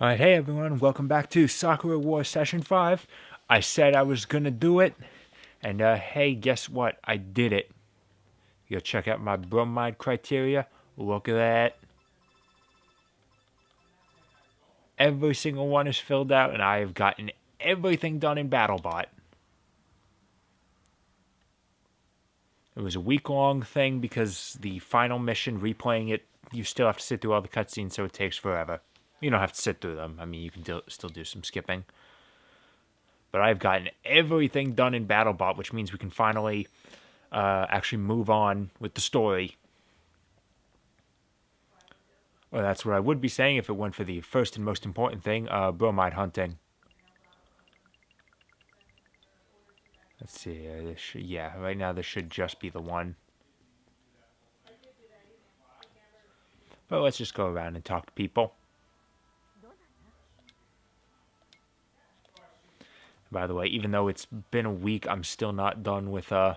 Alright, hey everyone, welcome back to Sakura Wars Session 5. I said I was gonna do it, and hey, guess what? I did it. Go check out my bromide criteria. Look at that. Every single one is filled out, and I have gotten everything done in BattleBot. It was a week-long thing because the final mission, replaying it, you still have to sit through all the cutscenes, so it takes forever. You don't have to sit through them. I mean, you can still do some skipping. But I've gotten everything done in BattleBot, which means we can finally actually move on with the story. Well, that's what I would be saying if it went for the first and most important thing, bromide hunting. Let's see. Yeah, right now this should just be the one. But let's just go around and talk to people. By the way, even though it's been a week, I'm still not done with okay,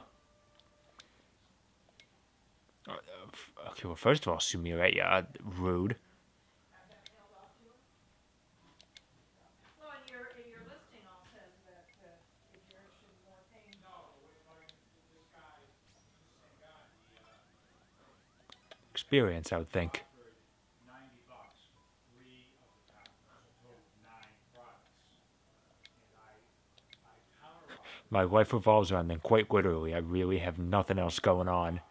well, first of all, Sumire, rude. Experience, I would think. My life revolves around them, quite literally. I really have nothing else going on.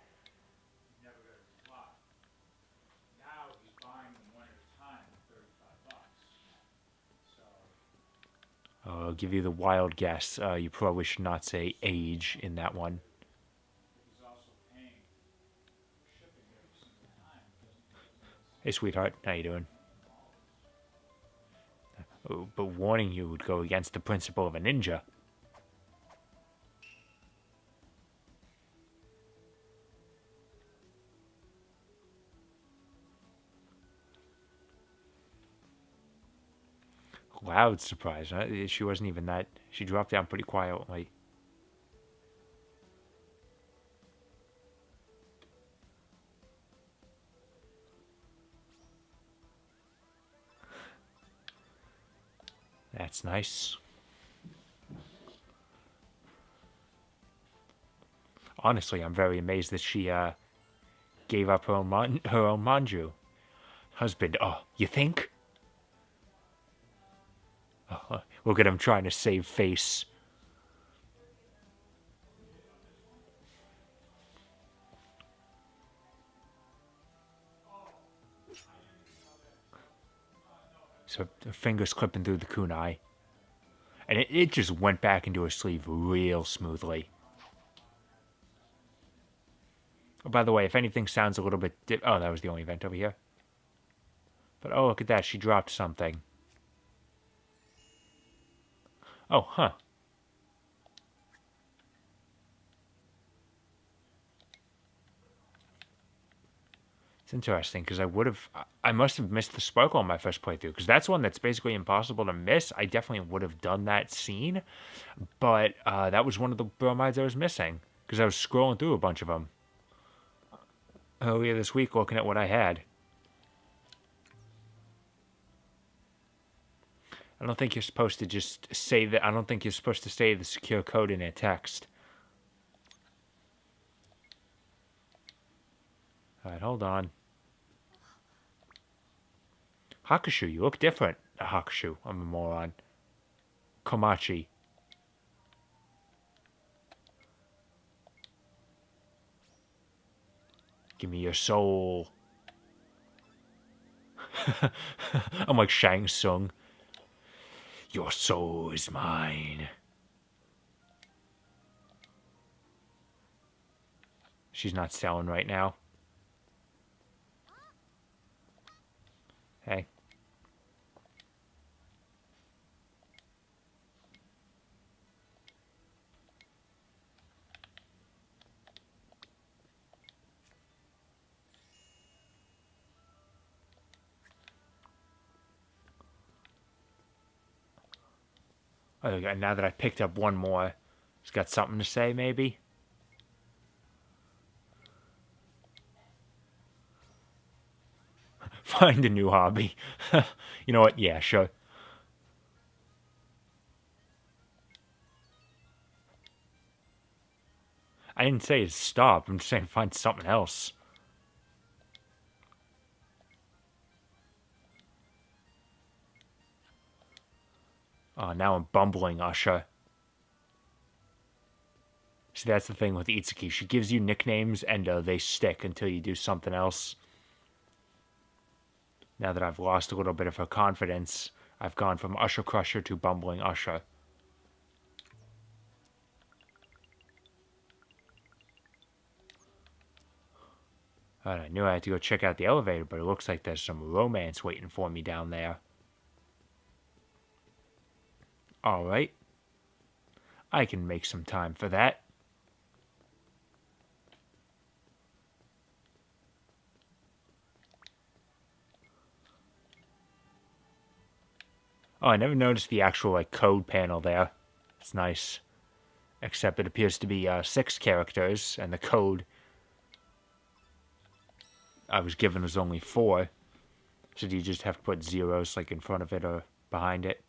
I'll give you the wild guess. You probably should not say age in that one. Hey, sweetheart, how you doing? But warning you would go against the principle of a ninja. Loud surprise, huh? She wasn't even that. She dropped down pretty quietly. That's nice. Honestly, I'm very amazed that she gave up her own manju. Husband, you think? Look at him trying to save face. So her fingers clipping through the kunai. And it just went back into her sleeve real smoothly. Oh, by the way, if anything sounds a little bit... oh, that was the only event over here. But oh, look at that. She dropped something. Oh, huh. It's interesting, because I must have missed the sparkle on my first playthrough, because that's one that's basically impossible to miss. I definitely would have done that scene, but that was one of the bromides I was missing, because I was scrolling through a bunch of them earlier this week looking at what I had. I don't think you're supposed to just say that. I don't think you're supposed to say the secure code in a text. Alright, hold on. Hakushu, you look different. Hakushu, I'm a moron. Komachi. Give me your soul. I'm like Shang Tsung. Your soul is mine. She's not selling right now. Hey. Oh, now that I picked up one more, it's got something to say, maybe? Find a new hobby. You know what? Yeah, sure. I didn't say stop. I'm just saying find something else. Oh, now I'm bumbling, Usha. See, that's the thing with Itsuki. She gives you nicknames and they stick until you do something else. Now that I've lost a little bit of her confidence, I've gone from Usher Crusher to Bumbling Usher. I knew I had to go check out the elevator, but it looks like there's some romance waiting for me down there. Alright. I can make some time for that. Oh, I never noticed the actual, like, code panel there. It's nice. Except it appears to be 6 characters, and the code I was given was only 4. So do you just have to put zeros, like, in front of it or behind it?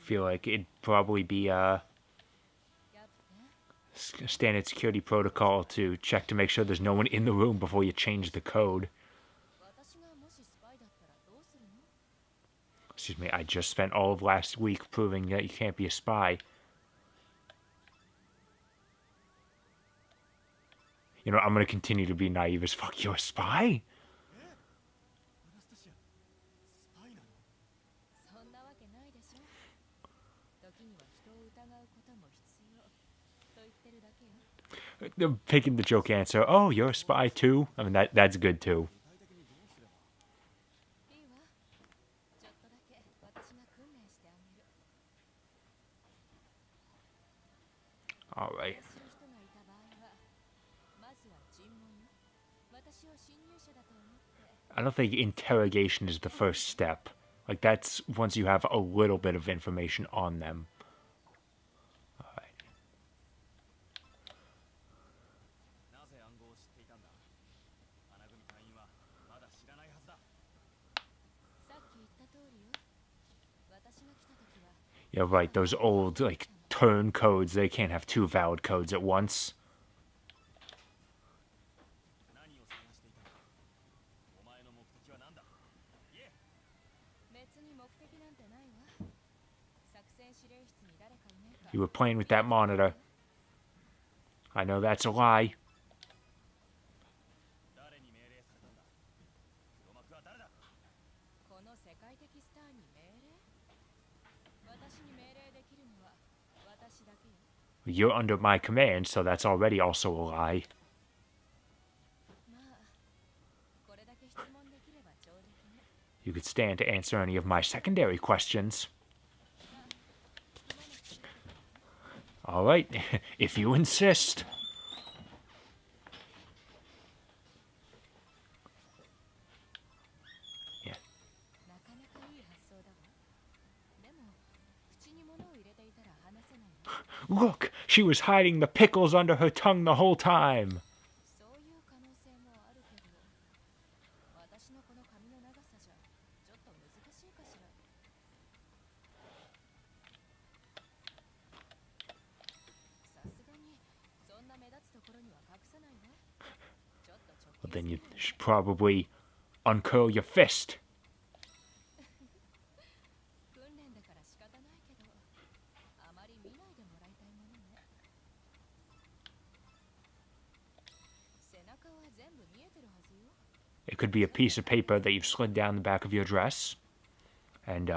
Feel like it'd probably be a standard security protocol to check to make sure there's no one in the room before you change the code. Excuse me, I just spent all of last week proving that you can't be a spy. You know, I'm going to continue to be naive as fuck. You're a spy? They're picking the joke answer. Oh, you're a spy too? I mean, that's good too. Alright. I don't think interrogation is the first step. Like, that's once you have a little bit of information on them. Alright. Yeah, right, those old, like, turn codes, they can't have 2 valid codes at once. You were playing with that monitor. I know that's a lie. You're under my command, so that's already also a lie. You could stand to answer any of my secondary questions. Alright, if you insist. Yeah. Look, she was hiding the pickles under her tongue the whole time. Well, then you should probably uncurl your fist. It could be a piece of paper that you've slid down the back of your dress. And,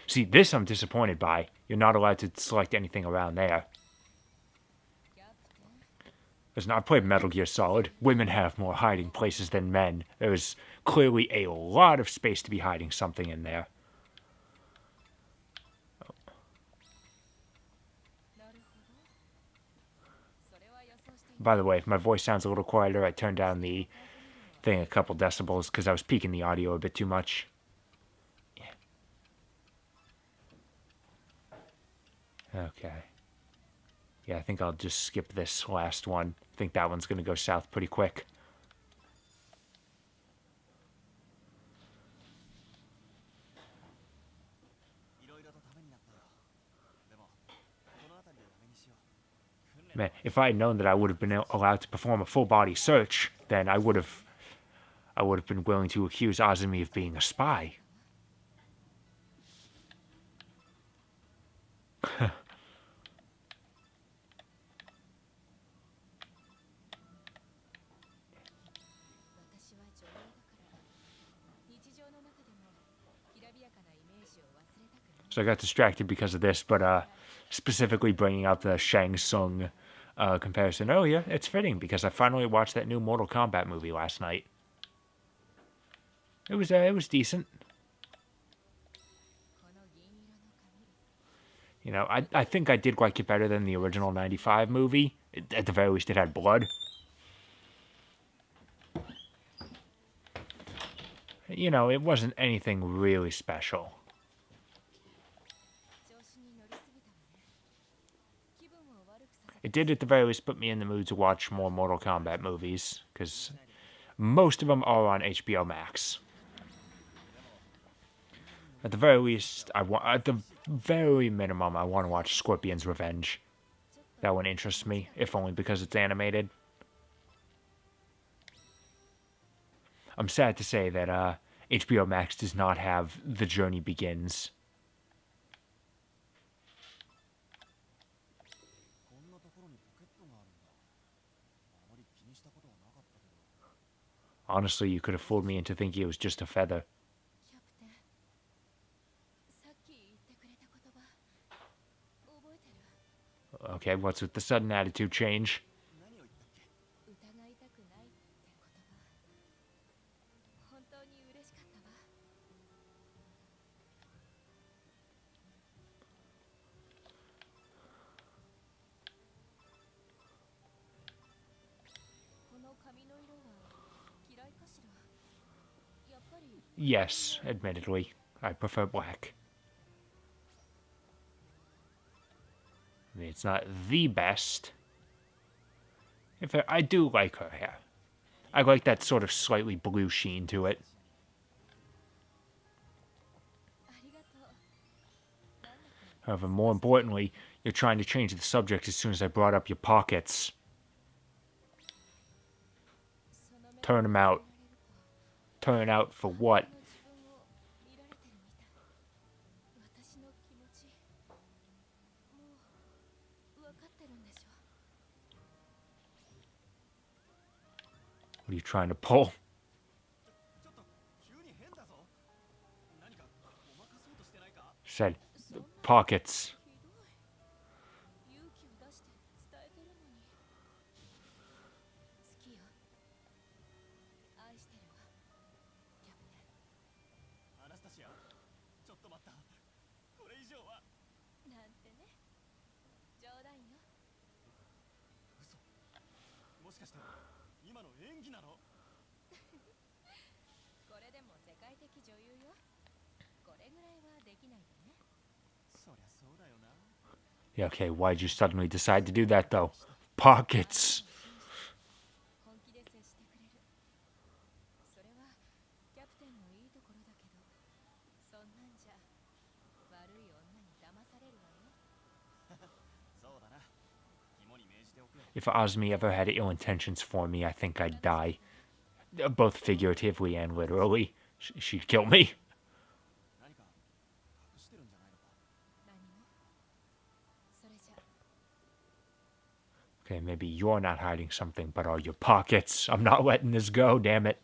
see, this I'm disappointed by. You're not allowed to select anything around there. Listen, I've played Metal Gear Solid. Women have more hiding places than men. There's clearly a lot of space to be hiding something in there. By the way, if my voice sounds a little quieter, I turned down the thing a couple decibels because I was peaking the audio a bit too much. Okay. Yeah, I think I'll just skip this last one. I think that one's going to go south pretty quick. Man, if I had known that I would have been allowed to perform a full-body search, then I would have been willing to accuse Azumi of being a spy. So I got distracted because of this, but specifically bringing out the Shang Tsung comparison earlier, it's fitting because I finally watched that new Mortal Kombat movie last night. It was decent. You know, I think I did like it better than the original '95 movie. At the very least, it had blood. You know, it wasn't anything really special. It did at the very least put me in the mood to watch more Mortal Kombat movies, because most of them are on HBO Max. At the very least, at the very minimum, I want to watch Scorpion's Revenge. That one interests me, if only because it's animated. I'm sad to say that HBO Max does not have The Journey Begins. Honestly, you could have fooled me into thinking it was just a feather. Okay, what's with the sudden attitude change? Yes, admittedly, I prefer black. I mean, it's not the best. I do like her hair. I like that sort of slightly blue sheen to it. However, more importantly, you're trying to change the subject as soon as I brought up your pockets. Turn them out. Turn out for what? What are you trying to pull? Said pockets. Yeah, okay, why'd you suddenly decide to do that, though? Pockets. If Azumi ever had ill intentions for me, I think I'd die. Both figuratively and literally. She'd kill me. Okay, maybe you're not hiding something, but are your pockets? I'm not letting this go, damn it.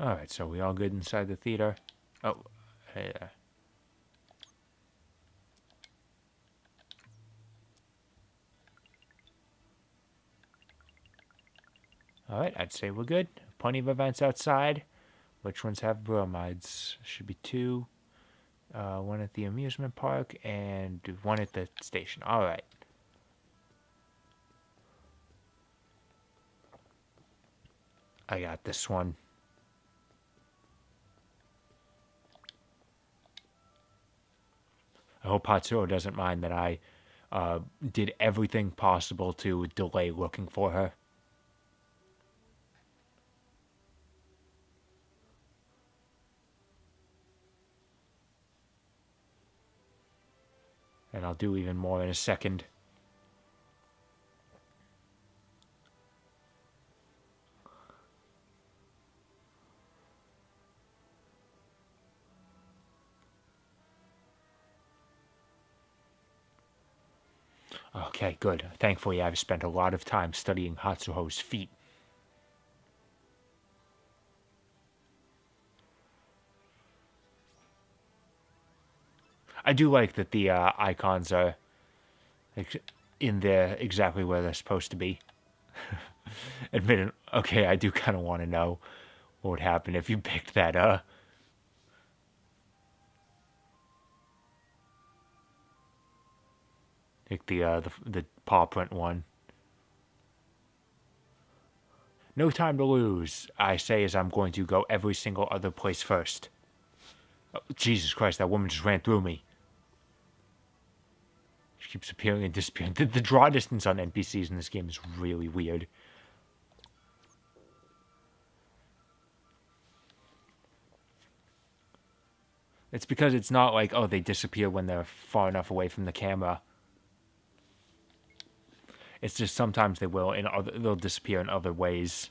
Alright, so we all good inside the theater? Oh, yeah. Alright, I'd say we're good. Plenty of events outside. Which ones have bromides? Should be 2. One at the amusement park and 1 at the station. Alright. I got this one. I hope Hatsuro doesn't mind that I did everything possible to delay looking for her. And I'll do even more in a second. Okay, good. Thankfully, I've spent a lot of time studying Hatsuho's feet. I do like that the icons are in there exactly where they're supposed to be. Admit it. Okay, I do kind of want to know what would happen if you picked that, Pick the paw print one. No time to lose, I say as I'm going to go every single other place first. Oh, Jesus Christ, that woman just ran through me. She keeps appearing and disappearing. The draw distance on NPCs in this game is really weird. It's because it's not like, oh, they disappear when they're far enough away from the camera. It's just sometimes they will, they'll disappear in other ways.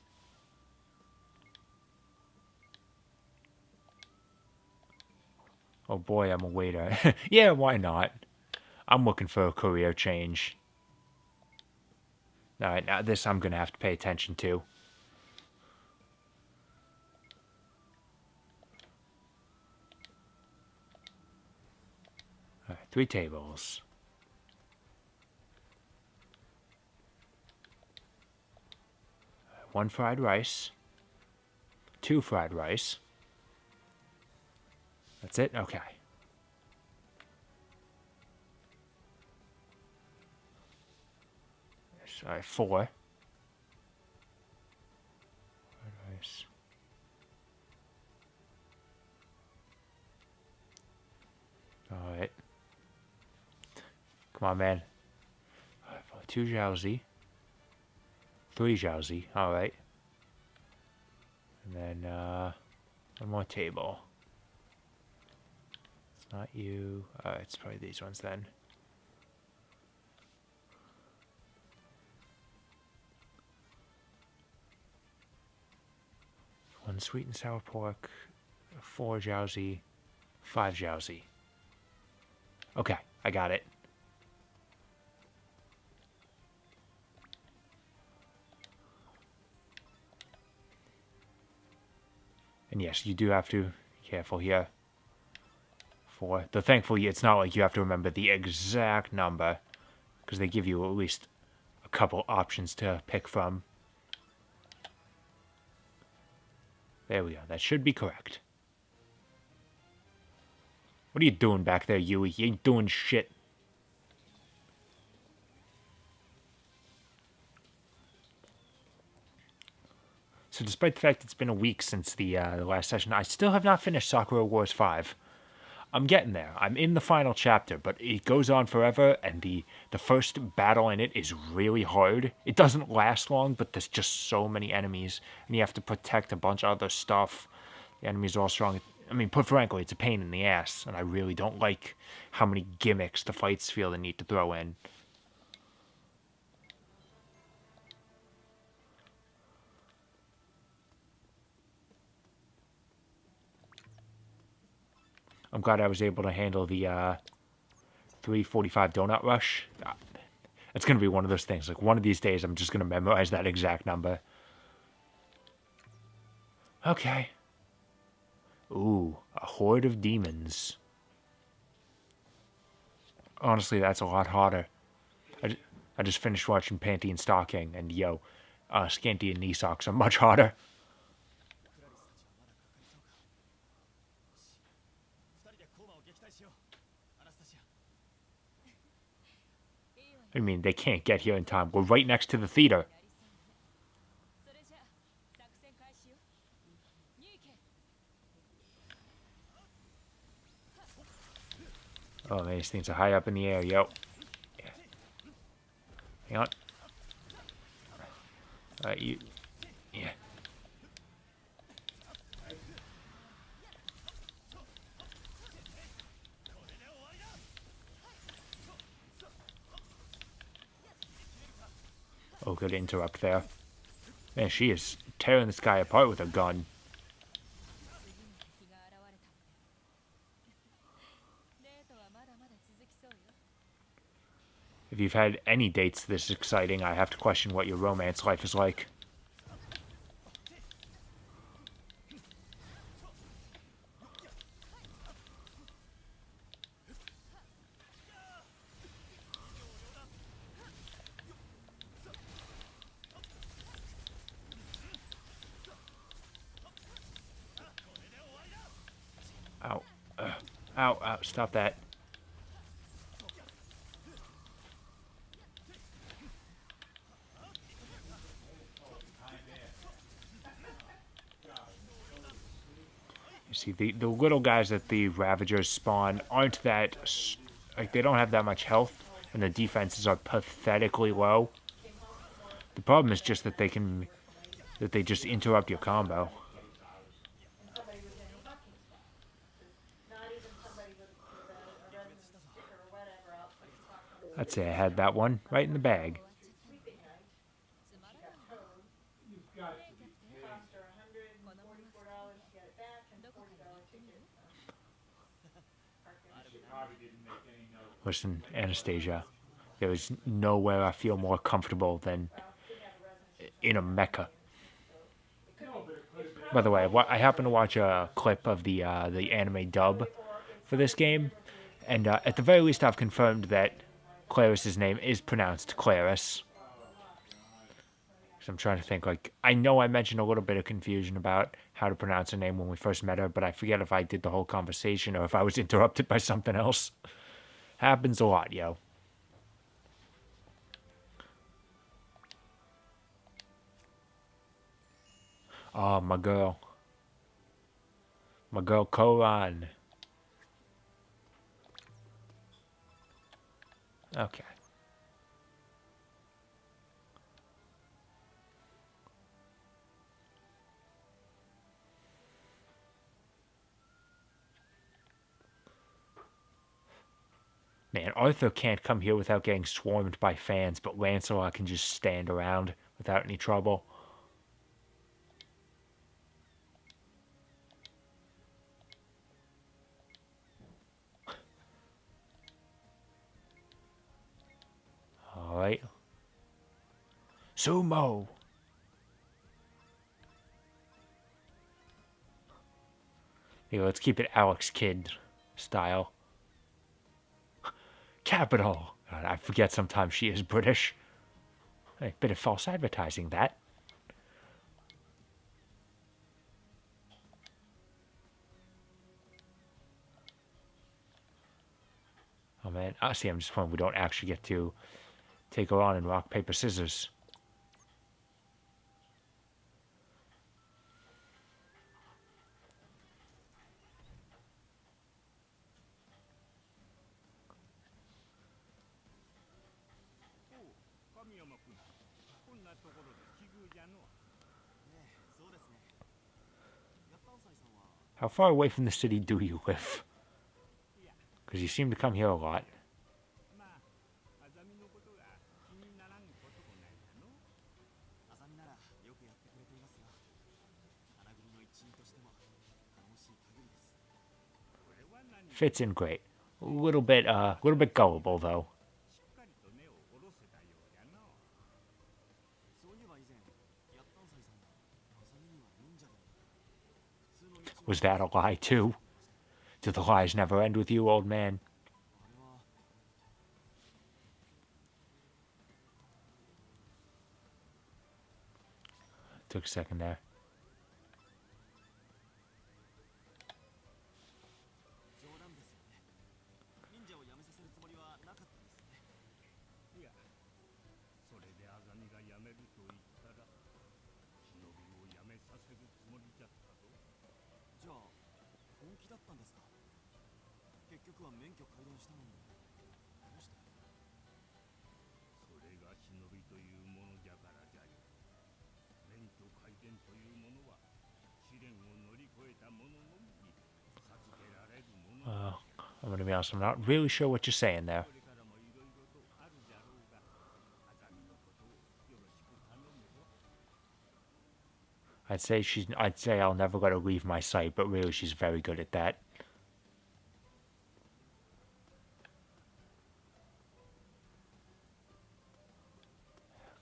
Oh boy, I'm a waiter. Yeah, why not? I'm looking for a career change. Alright, now this I'm going to have to pay attention to. Alright, 3 tables. 1 fried rice. 2 fried rice. That's it? Okay. Sorry, 4. Fried rice. Alright. Come on, man. 2 jiaozi. 3 jiaozi. Alright. And then, 1 more table. It's not you. It's probably these ones then. One sweet and sour pork, 4 jiaozi, 5 jiaozi. Okay, I got it. And yes, you do have to be careful here. 4. Though thankfully, it's not like you have to remember the exact number, because they give you at least a couple options to pick from. There we go. That should be correct. What are you doing back there, Yui? You ain't doing shit. So despite the fact it's been a week since the last session, I still have not finished Sakura Wars 5. I'm getting there. I'm in the final chapter, but it goes on forever, and the first battle in it is really hard. It doesn't last long, but there's just so many enemies, and you have to protect a bunch of other stuff. The enemies are all strong. I mean, put frankly, it's a pain in the ass, and I really don't like how many gimmicks the fights feel the need to throw in. I'm glad I was able to handle the 3:45 donut rush. It's going to be one of those things. Like, one of these days, I'm just going to memorize that exact number. Okay. Ooh, a horde of demons. Honestly, that's a lot harder. I just finished watching Panty and Stocking, and yo, Scanty and Knee Socks are much harder. I mean, they can't get here in time. We're right next to the theater. Oh man, these things are high up in the air, yo. Yeah. Hang on. You... Yeah. Oh, good interrupt there. Man, she is tearing this guy apart with a gun. If you've had any dates this exciting, I have to question what your romance life is like. Ow. Ow, ow, stop that. You see, the little guys that the Ravagers spawn aren't that... Like, they don't have that much health, and the defenses are pathetically low. The problem is just that they just interrupt your combo. I'd say I had that one right in the bag. Listen, Anastasia, there is nowhere I feel more comfortable than in a mecha. By the way, I happened to watch a clip of the anime dub for this game, and at the very least I've confirmed that Claris's name is pronounced Claris. So I'm trying to think, like, I know I mentioned a little bit of confusion about how to pronounce her name when we first met her, but I forget if I did the whole conversation or if I was interrupted by something else. Happens a lot, yo. Oh, my girl. My girl, Koran. Okay. Man, Arthur can't come here without getting swarmed by fans, but Lancelot can just stand around without any trouble. Alright. Sumo! Yeah, let's keep it Alex Kidd style. Capital! God, I forget sometimes she is British. A bit of false advertising, that. Oh man, honestly, I'm disappointed we don't actually get to take her on in rock, paper, scissors. How far away from the city do you live? Because you seem to come here a lot. Fits in great. A little bit gullible though. Was that a lie too? Do the lies never end with you, old man? Took a second there. I'm going to be honest, I'm not really sure what you're saying there. I'd say I'll never let her leave my sight, but really she's very good at that.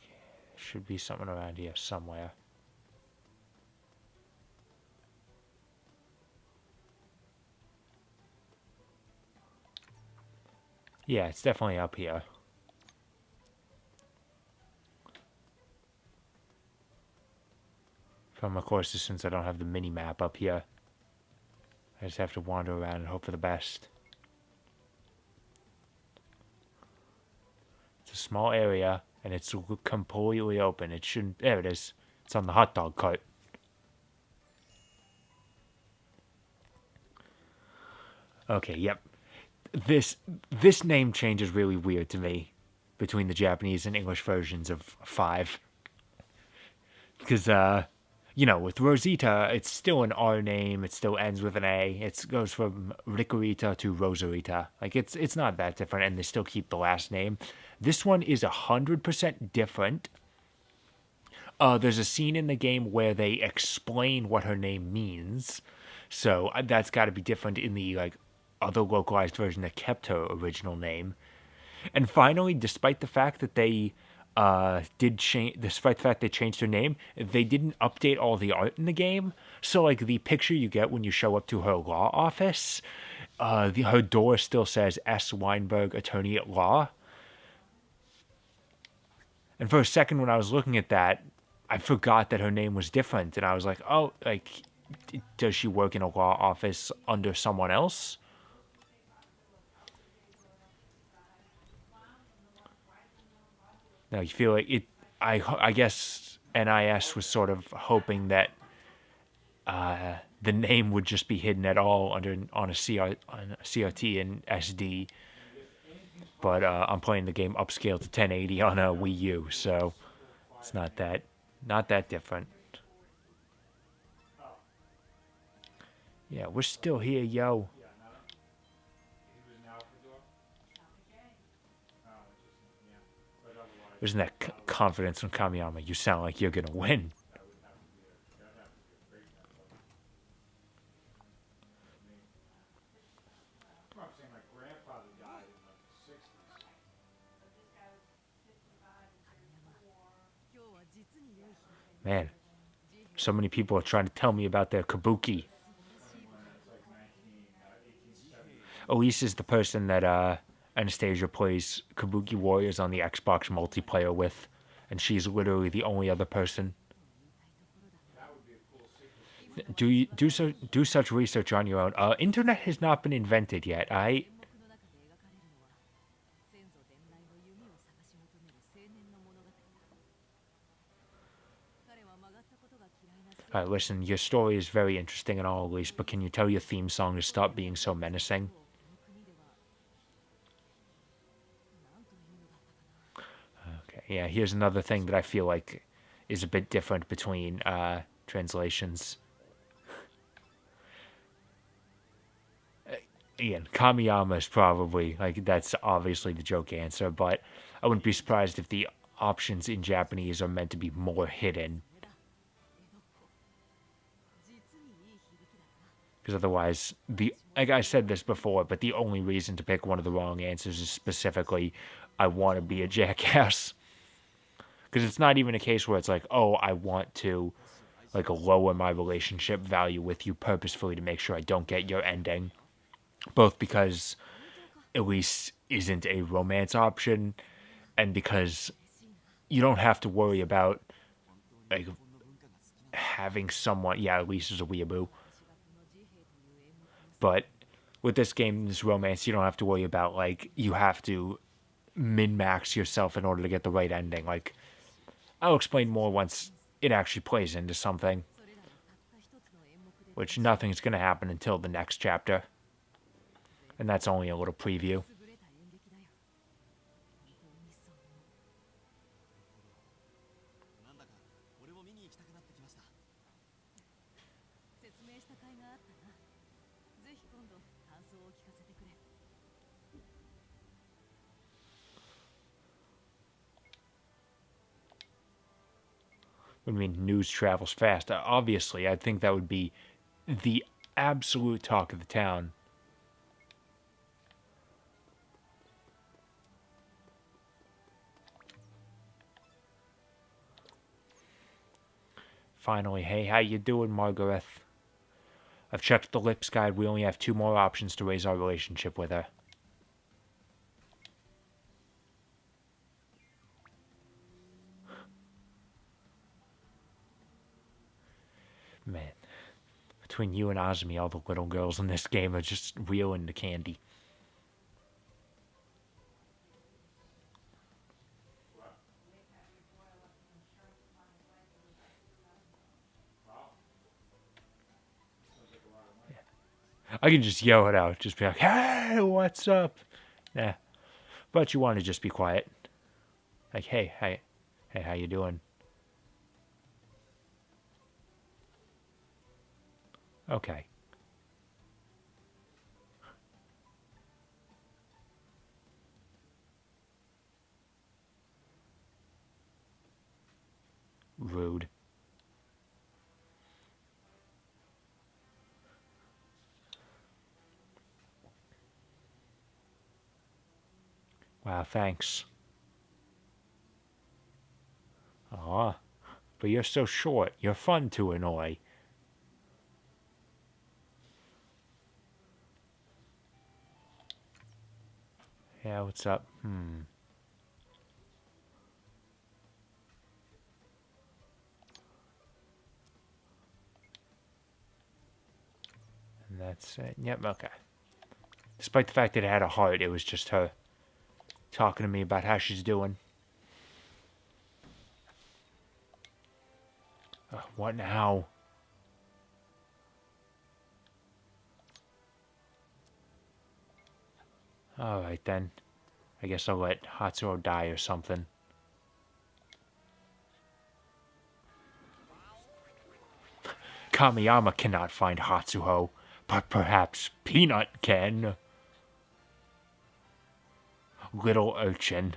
Okay, should be something around here somewhere. Yeah, it's definitely up here. From, of course, since I don't have the mini-map up here, I just have to wander around and hope for the best. It's a small area, and it's completely open. It shouldn't... There it is. It's on the hot dog cart. Okay, yep. This name change is really weird to me between the Japanese and English versions of 5. Because, you know, with Rosita, it's still an R name. It still ends with an A. It goes from Ricorita to Rosarita. Like, it's not that different, and they still keep the last name. This one is 100% different. There's a scene in the game where they explain what her name means. So that's got to be different in the, like, other localized version that kept her original name. And finally, despite the fact that they despite the fact they changed her name, they didn't update all the art in the game. So, like, the picture you get when you show up to her law office, her door still says S. Weinberg, attorney at law. And for a second when I was looking at that, I forgot that her name was different. And I was like, oh, like, does she work in a law office under someone else? Now, you feel like it... I guess NIS was sort of hoping that the name would just be hidden at all on a CRT and SD. But I'm playing the game upscale to 1080 on a Wii U, so it's not that different. Yeah, we're still here, yo. Isn't that confidence from Kamiyama? You sound like you're gonna win. Man, so many people are trying to tell me about their kabuki. Elise is the person that Anastasia plays Kabuki Warriors on the Xbox multiplayer with, and she's literally the only other person. Do such research on your own. Internet has not been invented yet. Alright, listen, your story is very interesting and all, Elise, but can you tell your theme song to stop being so menacing? Okay, yeah, here's another thing that I feel like is a bit different between translations. Ian, Kamiyama is probably, like, that's obviously the joke answer, but I wouldn't be surprised if the options in Japanese are meant to be more hidden. Because otherwise, like I said this before, but the only reason to pick one of the wrong answers is specifically, I want to be a jackass. Because it's not even a case where it's like, oh, I want to, like, lower my relationship value with you purposefully to make sure I don't get your ending. Both because Elise isn't a romance option, and because you don't have to worry about, like, having someone... Yeah, Elise is a weeaboo. But with this game, this romance, you don't have to worry about, like, you have to min-max yourself in order to get the right ending. Like, I'll explain more once it actually plays into something. which nothing's going to happen until the next chapter. And that's only a little preview. I mean, news travels fast. Obviously, I think that would be the absolute talk of the town. Finally, hey, how you doing, Margaret? I've checked the Lips Guide. We only have 2 more options to raise our relationship with her. Man, between you and Azumi, all the little girls in this game are just real into candy. I can just yell it out, just be like, hey, what's up? Nah, but you want to just be quiet. Like, hey, how you doing? Okay. Rude. Wow, thanks. Aw, but you're so short. You're fun to annoy. Yeah, what's up? And that's it. Yep, okay. Despite the fact that it had a heart, it was just her talking to me about how she's doing. What now? Alright then. I guess I'll let Hatsuro die or something. Kamiyama cannot find Hatsuho, but perhaps Peanut can. Little urchin.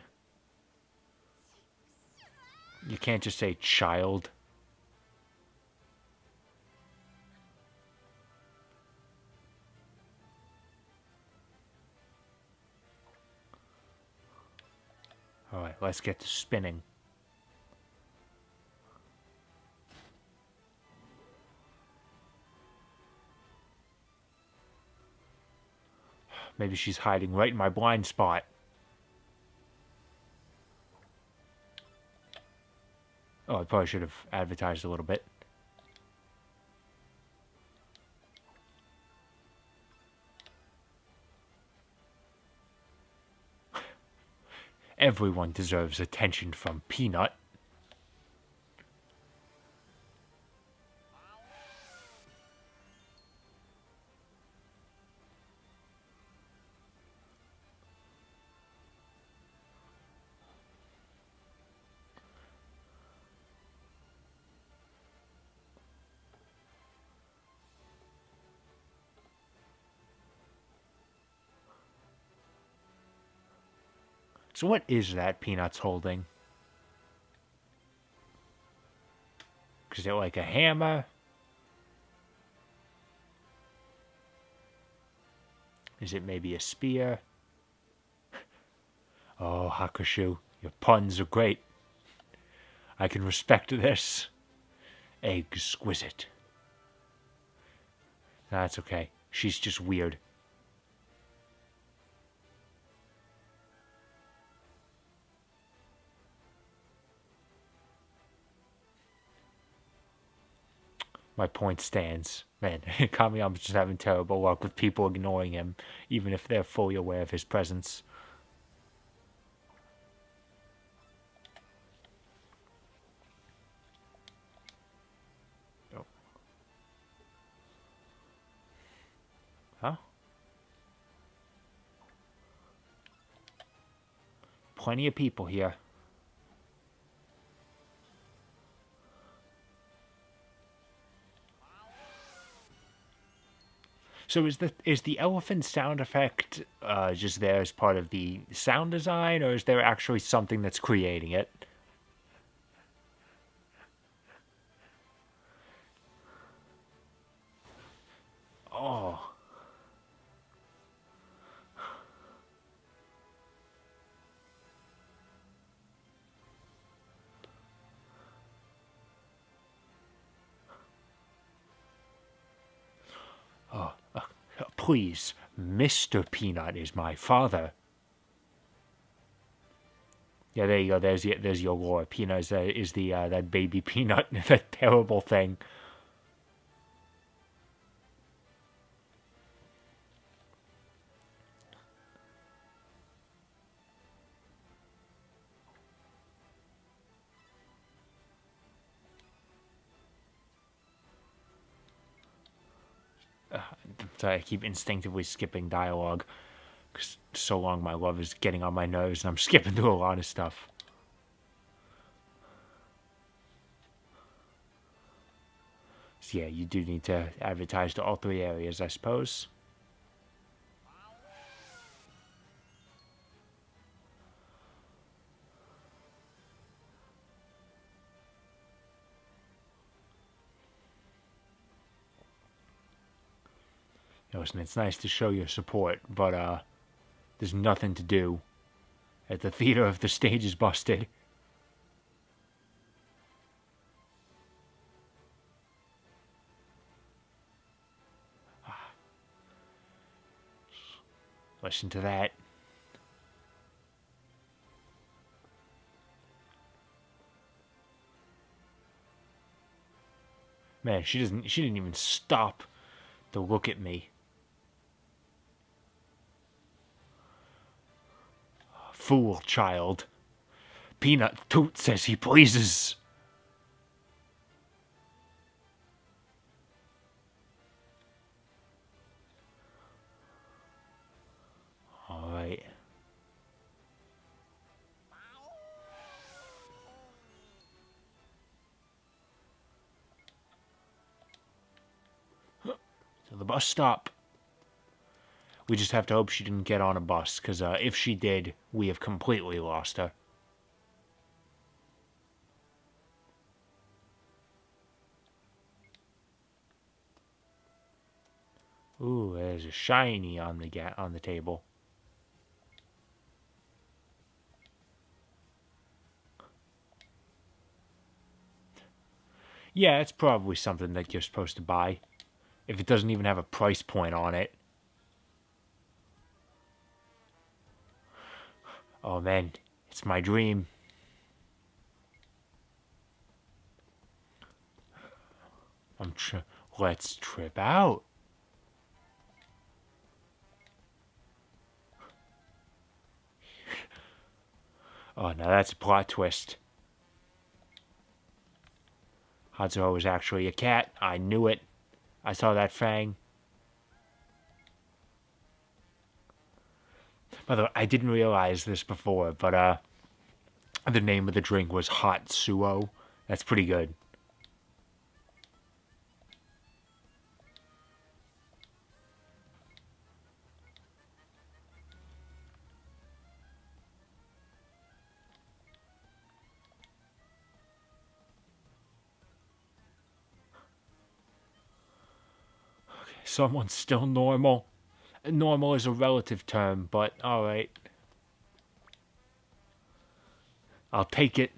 You can't just say child. Alright, let's get to spinning. Maybe she's hiding right in my blind spot. Oh, I probably should have advertised a little bit. Everyone deserves attention from Peanut. So what is that Peanut's holding? Is it like a hammer? Is it maybe a spear? Oh, Hakushu, your puns are great. I can respect this. Exquisite. That's okay. She's just weird. My point stands. Man, Kamiyama's just having terrible luck with people ignoring him, even if they're fully aware of his presence. Oh. plenty of people here. So is the elephant sound effect just there as part of the sound design, or is there actually something that's creating it? Oh. Please, Mr. Peanut is my father. Yeah, there you go. There's your lore. Peanut is the that baby peanut, that terrible thing. Sorry, I keep instinctively skipping dialogue. Cause so long my love is getting on my nerves, and I'm skipping through a lot of stuff. So yeah, you do need to advertise to all three areas, I suppose. Listen, it's nice to show your support, but there's nothing to do. At the theater, if the stage is busted. Listen to that. Man, she didn't even stop to look at me. Fool child. Peanut toots as he pleases. Alright. To the bus stop. We just have to hope she didn't get on a bus, because if she did, we have completely lost her. Ooh, there's a shiny on the table. Yeah, it's probably something that you're supposed to buy. If it doesn't even have a price point on it. Oh man, it's my dream. Let's trip out. Oh, now that's a plot twist. Hazuo was actually a cat. I knew it. I saw that fang. By the way, I didn't realize this before, but the name of the drink was Hot Suo. That's pretty good. Someone's still normal. Normal is a relative term, but alright. I'll take it.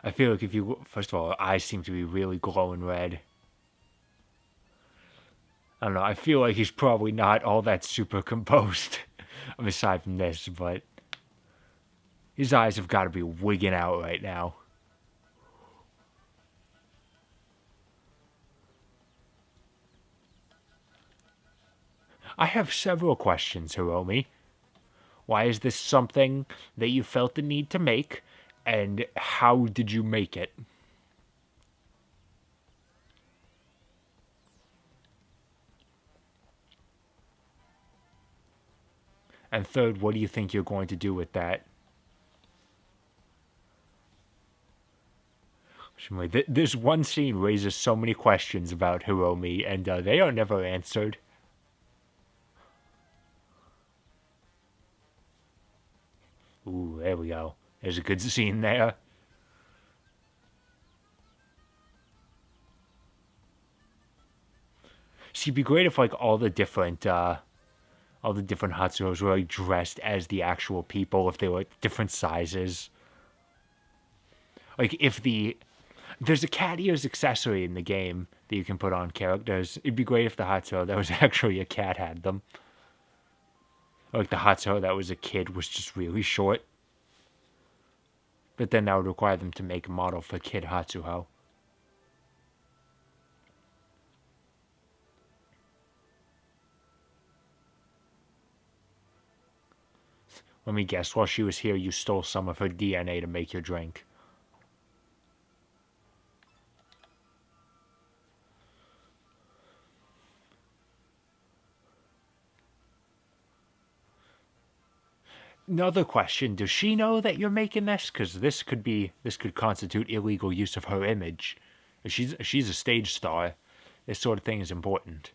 I feel like if you... First of all, her eyes seem to be really glowing red. I don't know, I feel like he's probably not all that super composed. Aside from this, but... His eyes have got to be wigging out right now. I have several questions, Hiromi. Why is this something that you felt the need to make, and how did you make it? And third, what do you think you're going to do with that? This one scene raises so many questions about Hiromi, and they are never answered. Ooh, there we go. There's a good scene there. See, it'd be great if like all the different Hatsuhos were like dressed as the actual people, if they were like different sizes. Like if there's a cat ears accessory in the game that you can put on characters. It'd be great if the Hatsuho that was actually a cat had them. Or like the Hatsuho that was a kid was just really short. But then that would require them to make a model for Kid Hatsuho. Let me guess, while she was here, you stole some of her DNA to make your drink. Another question, does she know that you're making this? Because this could constitute illegal use of her image. She's a stage star. This sort of thing is important.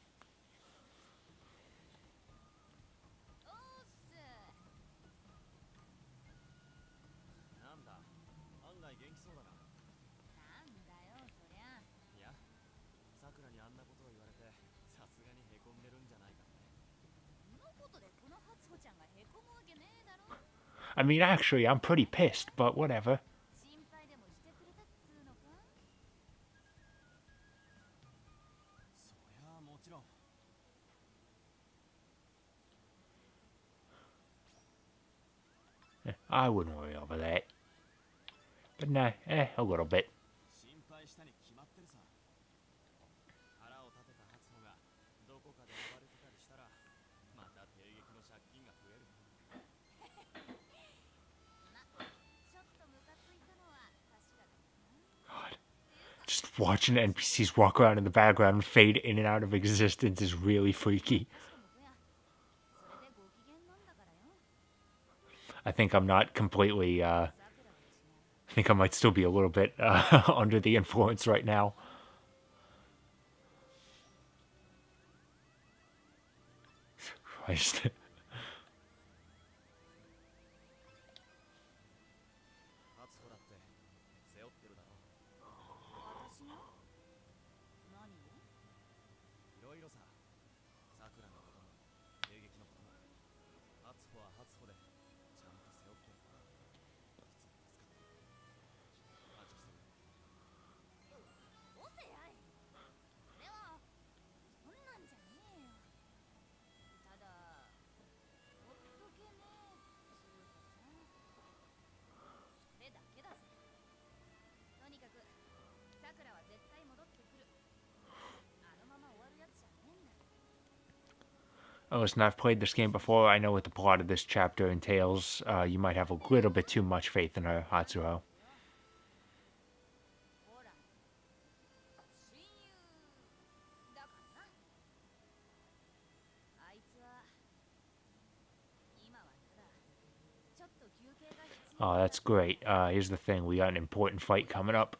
I mean, actually, I'm pretty pissed, but whatever. I wouldn't worry over that. But nah, a little bit. Just watching NPCs walk around in the background and fade in and out of existence is really freaky. I think I'm not completely, I think I might still be a little bit under the influence right now. Christ. Oh, listen, I've played this game before. I know what the plot of this chapter entails. You might have a little bit too much faith in her, Hatsuho. Oh, that's great. Here's the thing. We got an important fight coming up.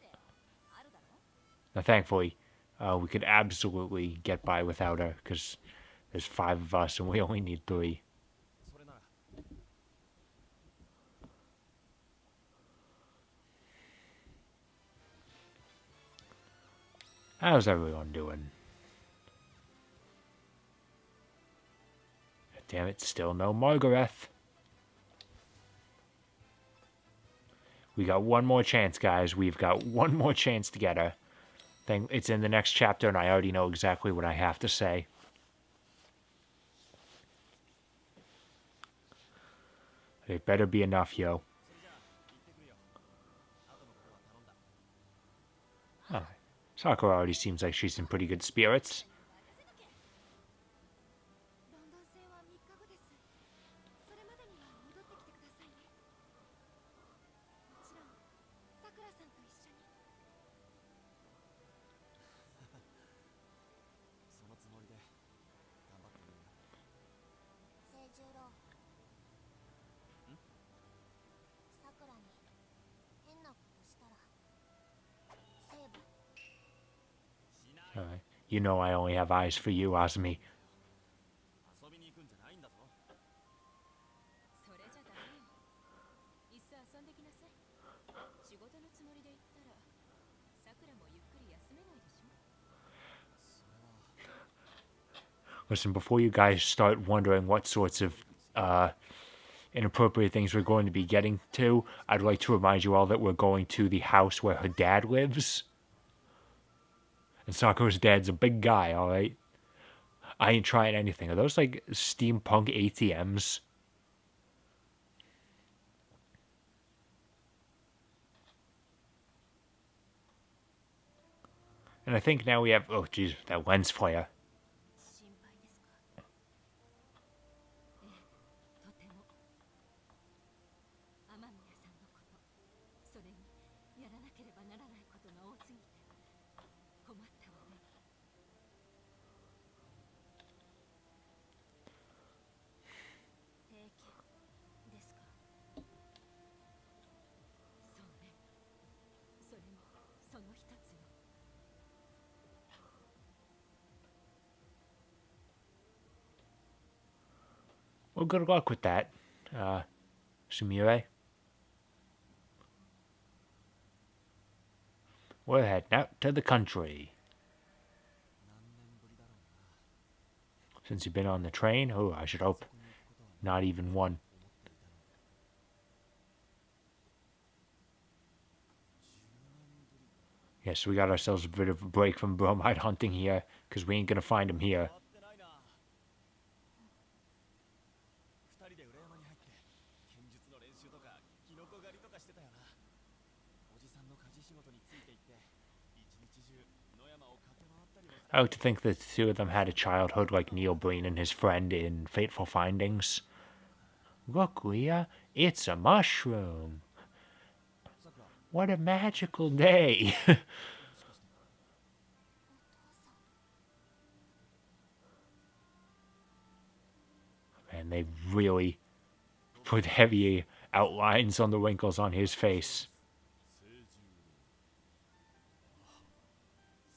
Now, thankfully, we could absolutely get by without her, because there's 5 of us and we only need 3. How's everyone doing? Damn it, still no Margaret. We got one more chance, guys. We've got one more chance to get her. It's in the next chapter, and I already know exactly what I have to say. It better be enough, yo. Oh, Sakura already seems like she's in pretty good spirits. You know I only have eyes for you, Azumi. 遊びに行くんじゃないんだぞ。それじゃダメよ。いっそ遊んできなさい。仕事のつもりで行ったら、さくらもゆっくり休めないでしょ。 Listen, before you guys start wondering what sorts of inappropriate things we're going to be getting to, I'd like to remind you all that we're going to the house where her dad lives. And Sakura's dad's a big guy, alright? I ain't trying anything. Are those like steampunk ATMs? And I think now we have... Oh, jeez, that lens flare. 心配ですか。ええ、とても。雨宮さんのこと、それにやらなければならないことが多すぎて困ったわね。定期ですか。そうね。それもその一つよ。Well, good luck with that, Sumire. We're heading out to the country. 何年ぶりだろうな。 Since you've been on the train, oh, I should hope ここに行くことは not even one. 思っていたのに。10年ぶり。 Yes, we got ourselves a bit of a break from bromide hunting here, because we ain't gonna find him here. 変わってないな。二人で裏山に入って剣術の練習とかキノコ狩りとかしてたよな。おじさんの家事仕事についていって一日中野山を駆け回ったりもした。 I like to think that the two of them had a childhood like Neil Breen and his friend in Fateful Findings. Look, Leah, it's a mushroom. さくら、 What a magical day. もしかして。 Man, they really put heavy outlines on the wrinkles on his face.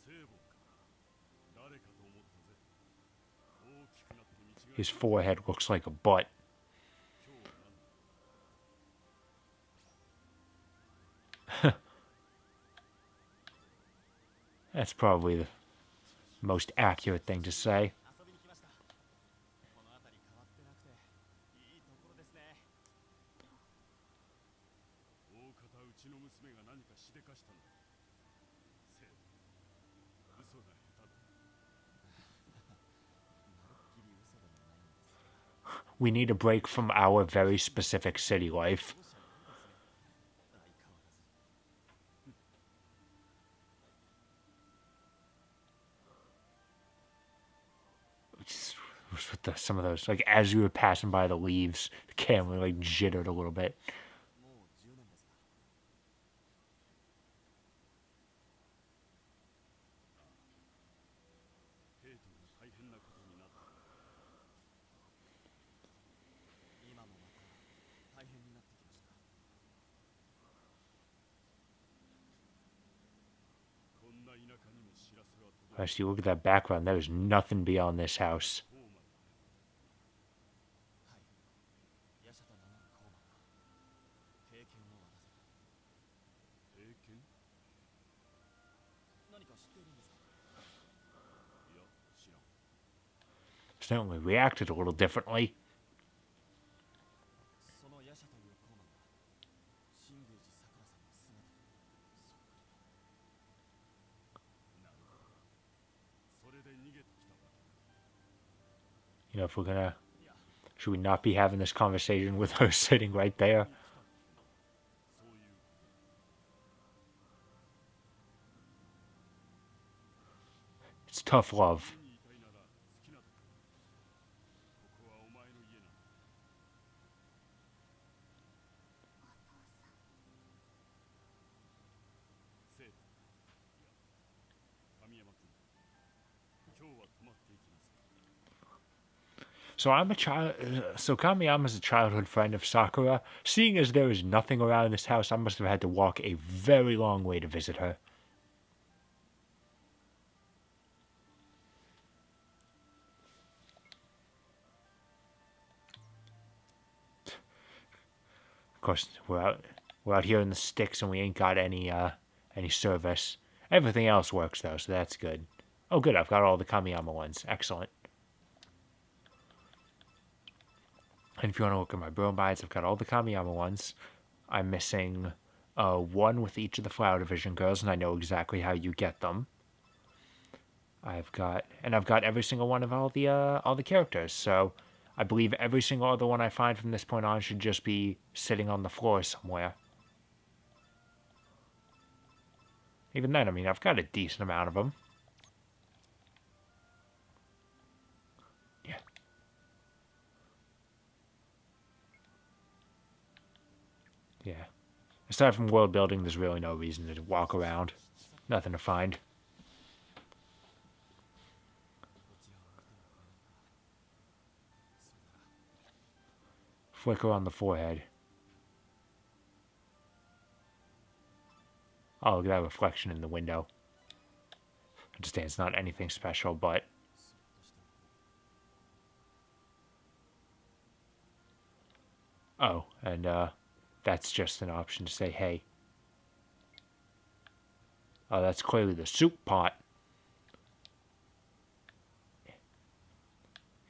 聖母か。誰かと思ったぜ。大きくなって見違え His forehead looks like a butt. 今日なんだ。 That's probably the most accurate thing to say. 遊びに来ました。この辺り変わってなくていいところですね。大方うちの娘が何かしでかしたんだ。聖母。嘘が下手だ。まるっきり嘘でもないんですが。 We need a break from our very specific city life. 容赦ないですね。相変わらず。 With some of those, like as we were passing by the leaves, the camera like jittered a little bit. もう10年ですか。ヘイトが大変なことになった。今もまた大変になってきました。こんな田舎にも知らせは届いた。 Actually, look at that background. There is nothing beyond this house. コーマンだね。はい。ヤシャと名乗るコーマンは経験を渡せた。経験？何か知っているんですか？いや、知らん。 Certainly reacted a little differently. そのヤシャというコーマンは新宮寺さくらさんの姿とそっくりだ。なるほど。それで逃げてきたわけか。 You know, if we're gonna, いや、 should we not be having this conversation with her sitting right there? そういう。 It's tough love. 家にいたいなら好きなところ。ここはお前の家なんだ。聖母。いや、神山君。今日は泊まっていきなさい。 So I'm a child. So Kamiyama's a childhood friend of Sakura. Seeing as there is nothing around this house, I must have had to walk a very long way to visit her. Of course, we're out here in the sticks and we ain't got any service. Everything else works though, so that's good. Oh, good, I've got all the Kamiyama ones. Excellent. And if you want to look at my bromides, I've got all the Kamiyama ones. I'm missing one with each of the Flower Division girls, and I know exactly how you get them. I've got every single one of all the characters. So I believe every single other one I find from this point on should just be sitting on the floor somewhere. Even then, I mean, I've got a decent amount of them. Yeah. Yeah. Aside from world building, there's really no reason to walk around. Nothing to find. Flicker on the forehead. Oh, look at that reflection in the window. I understand it's not anything special, but... Oh, and that's just an option to say, hey. Oh, that's clearly the soup pot.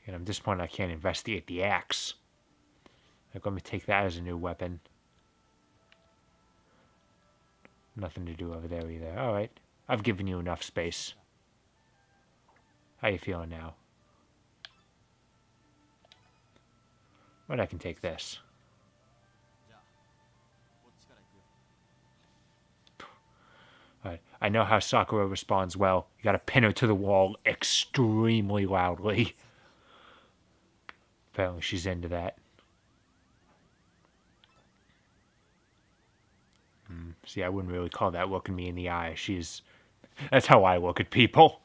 And at this point, I can't investigate the axe. Like, let me take that as a new weapon. Nothing to do over there either. Alright. I've given you enough space. How you feeling now? But I can take this. Alright. I know how Sakura responds well. You gotta pin her to the wall extremely loudly. Apparently she's into that. See, I wouldn't really call that looking me in the eye. That's how I look at people.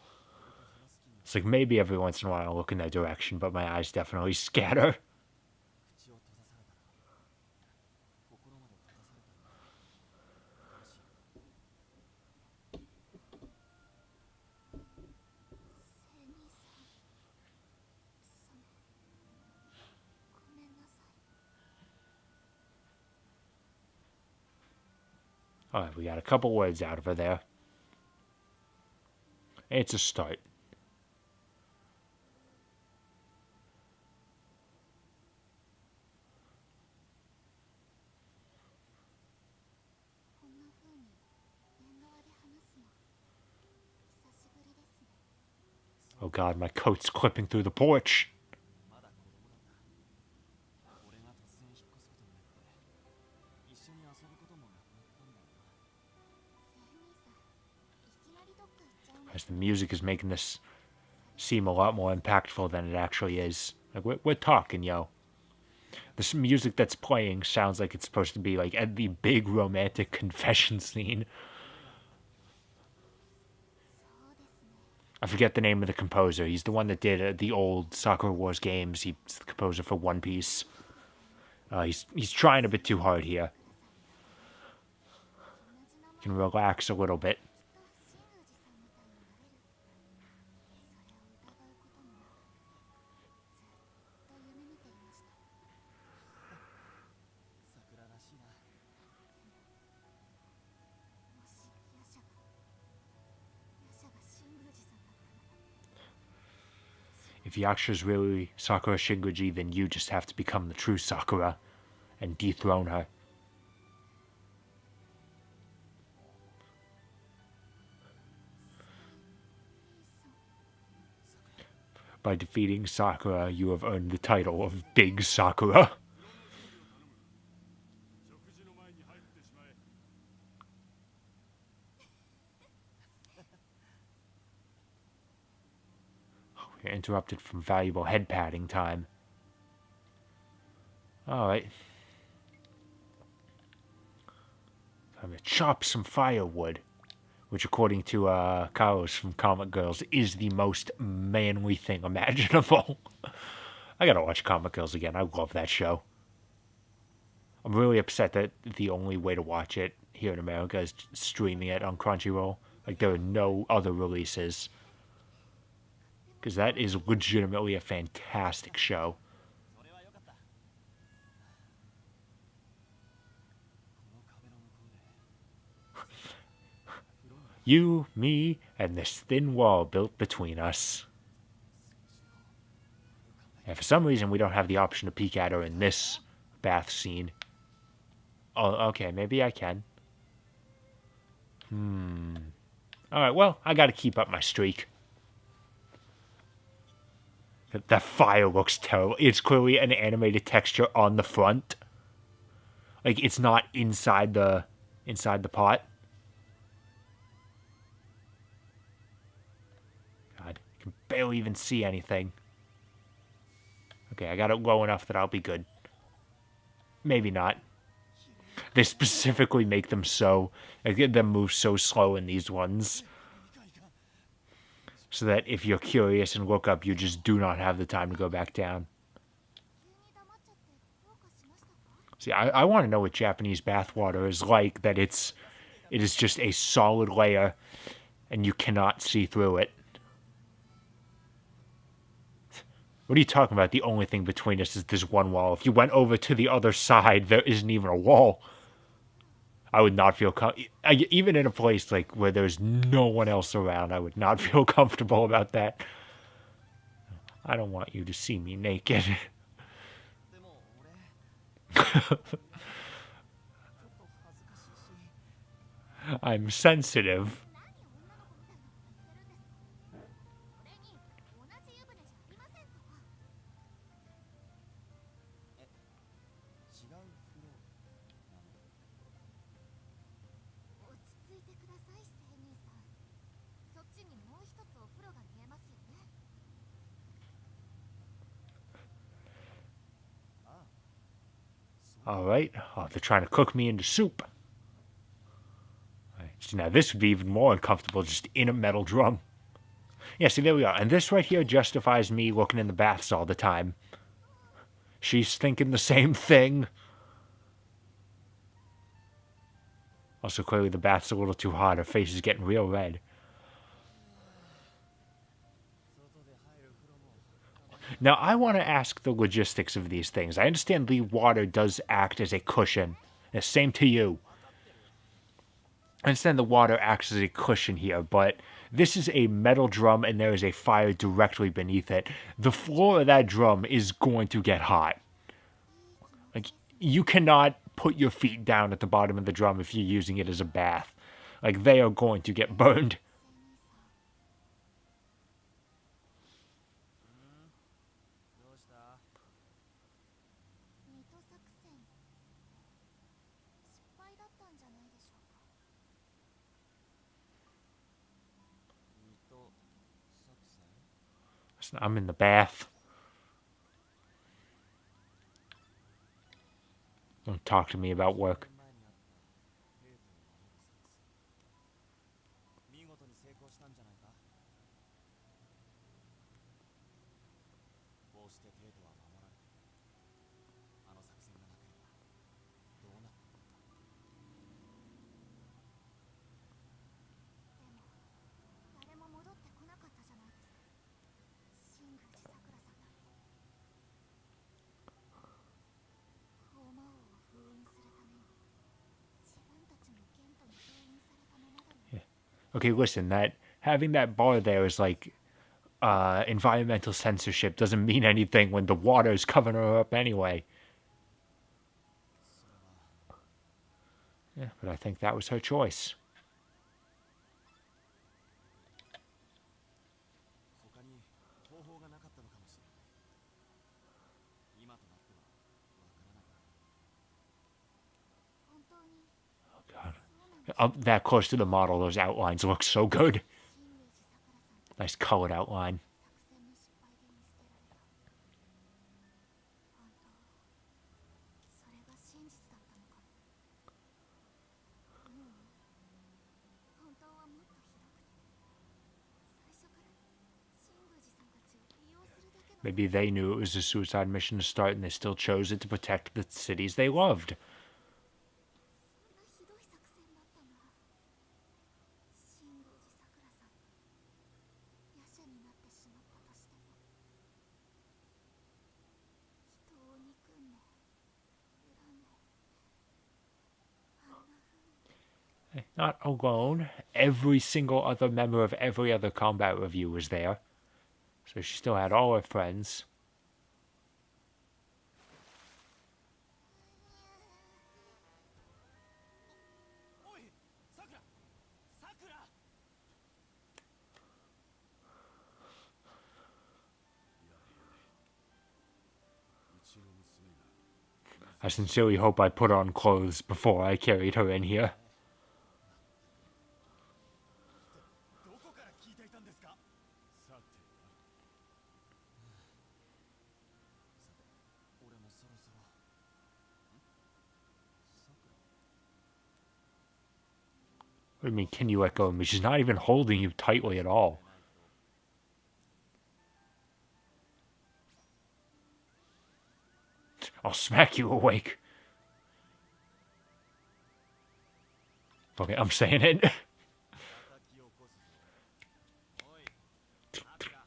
It's like maybe every once in a while I look in that direction, but my eyes definitely scatter. Alright, we got a couple words out of her there. It's a start. Oh god, my coat's clipping through the porch. As the music is making this seem a lot more impactful than it actually is. Like, we're talking, yo. This music that's playing sounds like it's supposed to be like at the big romantic confession scene. I forget the name of the composer. He's the one that did the old Sakura Wars games. He's the composer for One Piece. He's trying a bit too hard here. You can relax a little bit. If Yaksha's really Sakura Shinguji, then you just have to become the true Sakura and dethrone her. By defeating Sakura, you have earned the title of Big Sakura. We're interrupted from valuable head patting time. Alright. Time to chop some firewood. Which, according to Carlos from Comic Girls, is the most manly thing imaginable. I gotta watch Comic Girls again. I love that show. I'm really upset that the only way to watch it here in America is streaming it on Crunchyroll. Like, there are no other releases. Because that is legitimately a fantastic show. You, me, and this thin wall built between us. And for some reason, we don't have the option to peek at her in this bath scene. Oh, okay, maybe I can. Alright, well, I gotta keep up my streak. That fire looks terrible. It's clearly an animated texture on the front. Like, it's not inside the pot. God, I can barely even see anything. Okay, I got it low enough that I'll be good. Maybe not. They specifically make them so, like, them move so slow in these ones, so that if you're curious and look up, you just do not have the time to go back down. See, I want to know what Japanese bathwater is like, that it is just a solid layer, and you cannot see through it. What are you talking about? The only thing between us is this one wall. If you went over to the other side, there isn't even a wall. I would not feel even in a place like where there's no one else around, I would not feel comfortable about that. I don't want you to see me naked. I'm sensitive. Alright. Oh, they're trying to cook me into soup. Right. So now this would be even more uncomfortable just in a metal drum. Yeah, see, there we are. And this right here justifies me looking in the baths all the time. She's thinking the same thing. Also, clearly the bath's a little too hot. Her face is getting real red. Now, I want to ask the logistics of these things. I understand the water does act as a cushion. Same to you. I understand the water acts as a cushion here, but this is a metal drum and there is a fire directly beneath it. The floor of that drum is going to get hot. Like, you cannot put your feet down at the bottom of the drum if you're using it as a bath. Like, they are going to get burned. I'm in the bath. Don't talk to me about work. Okay, listen, that having that bar there is like environmental censorship. Doesn't mean anything when the water is covering her up anyway. Yeah, but I think that was her choice. Up that close to the model, those outlines look so good. Nice colored outline. Maybe they knew it was a suicide mission to start and they still chose it to protect the cities they loved. Not alone. Every single other member of every other combat review was there. So she still had all her friends. おいさくらさくら I sincerely hope I put on clothes before I carried her in here. どこから聞いていたんですかさてなさて俺もそろそろさくら What do you mean, can you let go of me? She's not even holding you tightly at all. I'll smack you awake. Okay, I'm saying it. 叩き起こすぞおいさくら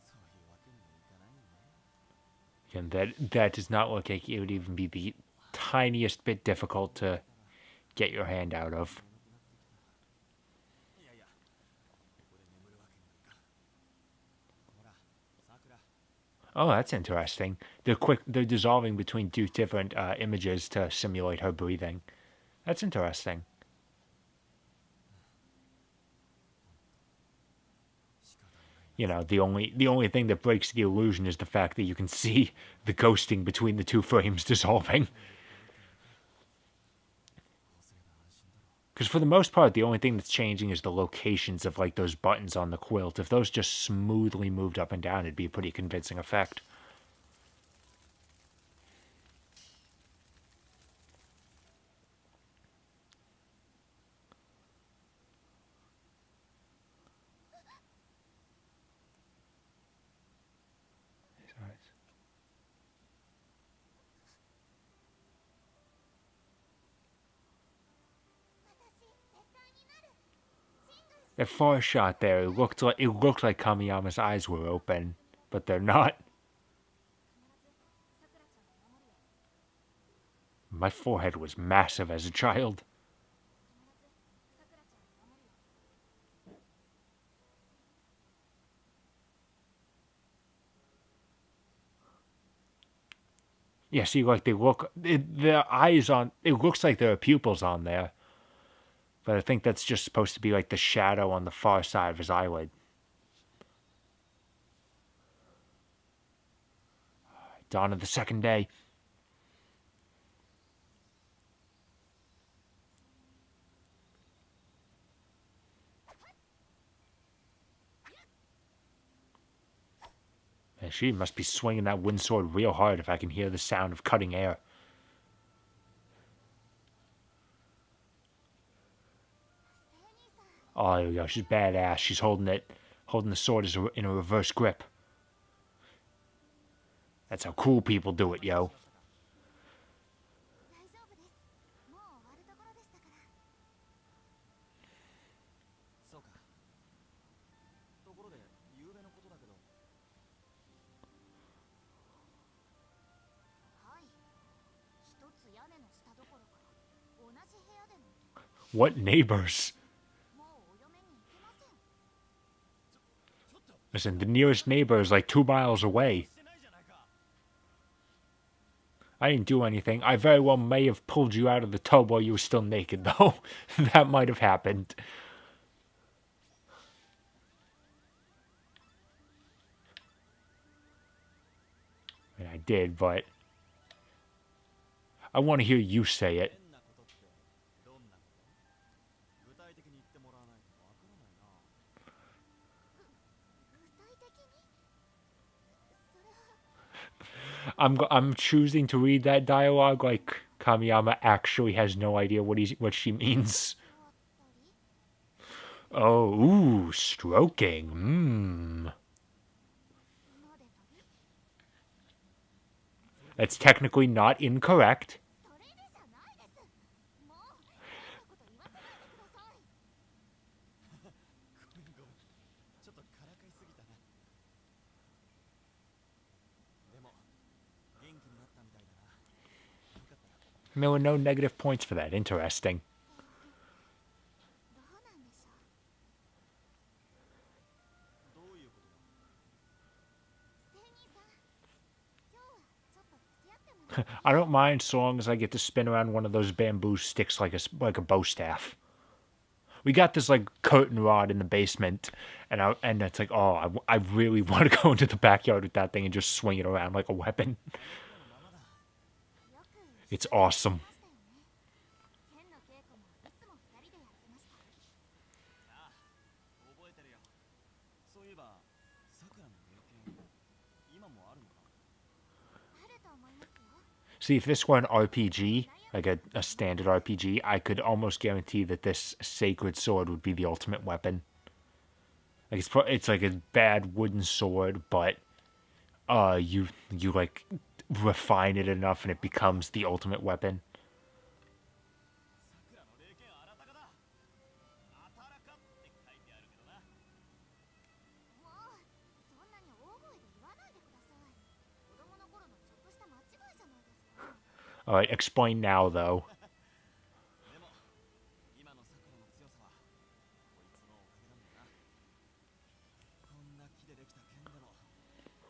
そういうわけにもいかないよね And that does not look like it would even be the tiniest bit difficult to get your hand out of. いやいやここで眠るわけにもいかんほらさくら Oh, that's interesting. They're dissolving between two different images to simulate her breathing. That's interesting. You know, the only thing that breaks the illusion is the fact that you can see the ghosting between the two frames dissolving. Because for the most part, the only thing that's changing is the locations of like those buttons on the quilt. If those just smoothly moved up and down, it'd be a pretty convincing effect. That far shot there, it looked like Kamiyama's eyes were open, but they're not. My forehead was massive as a child. Yeah, see, like their eyes on. It looks like there are pupils on there, but I think that's just supposed to be like the shadow on the far side of his eyelid. Dawn of the second day. And she must be swinging that wind sword real hard if I can hear the sound of cutting air. Oh, there we go. She's badass. She's holding the sword in a reverse grip. That's how cool people do it, yo. 大丈夫ですもう終わるところでしたからそうかところで昨べのことだけどはい一つ屋根の下どころか同じ部屋での What neighbors? もうお嫁に行けません Listen, the nearest neighbor is like 2 miles away. してないじゃないか I didn't do anything. I very well may have pulled you out of the tub while you were still naked, though. That might have happened. And I did, but I want to hear you say it. 変なことってどんなこと具体的に言ってもらわないとわからないな具体的にそれは I'm choosing to read that dialogue like Kamiyama actually has no idea what she means. 終わったり Oh, ooh, stroking. 今でたり That's technically not incorrect. それでじゃないですもう変なこと言わせないでくださいごめんごめんちょっとからかいすぎたなでも元気になったみたいだなよかったな There were no negative points for that. Interesting. どうなんでしょう。どういうことだ。青兄さん、今日はちょっと付き合ってもらって。I don't mind so long as I get to spin around one of those bamboo sticks like a bow staff. We got this like curtain rod in the basement, and it's like, oh, I really want to go into the backyard with that thing and just swing it around like a weapon. このままだ。よく It's awesome. ましたよね。剣の稽古もいつも二人でやってました。ああ、覚えてるよ。そういえば、さくらの名犬、今もあるのか。あると思いますよ。 See, if this were an RPG, like a standard RPG, I could almost guarantee that this sacred sword would be the ultimate weapon. Like it's like a bad wooden sword, but you like refine it enough and it becomes the ultimate weapon. さくらの霊剣あらたかだ。あたらかって書いてあるけどな。もうそんなに大声で言わないでください。子供の頃のちょっとした間違いじゃないですか。 All right, explain now though. でも、今のさくらの強さは、こいつのおかげなんだな。こんな木でできた剣でも、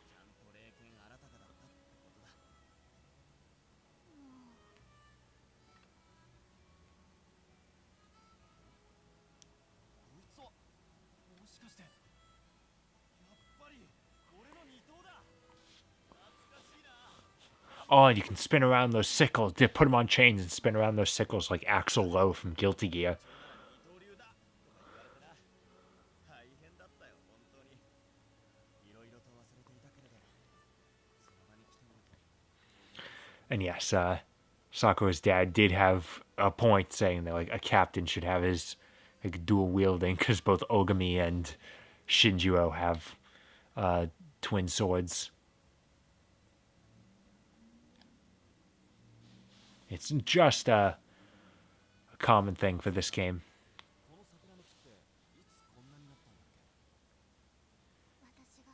ちゃんと霊剣あらたかだったってことだ。こいつは、もしかして、やっぱり、俺の二頭だ。懐かしいな。 Oh, and you can spin around those sickles. They put them on chains and spin around those sickles like Axel Lowe from Guilty Gear. 二刀流だとか言われてな。大変だったよ、本当に。いろいろと忘れていたけれど、その場に来てみると。 And yes, Sakura's dad did have a point saying that like a captain should have his like dual wielding because both Ogami and Shinjiro have twin swords. It's just a common thing for this game. この桜の木っていつこんなになったんだっけ。私が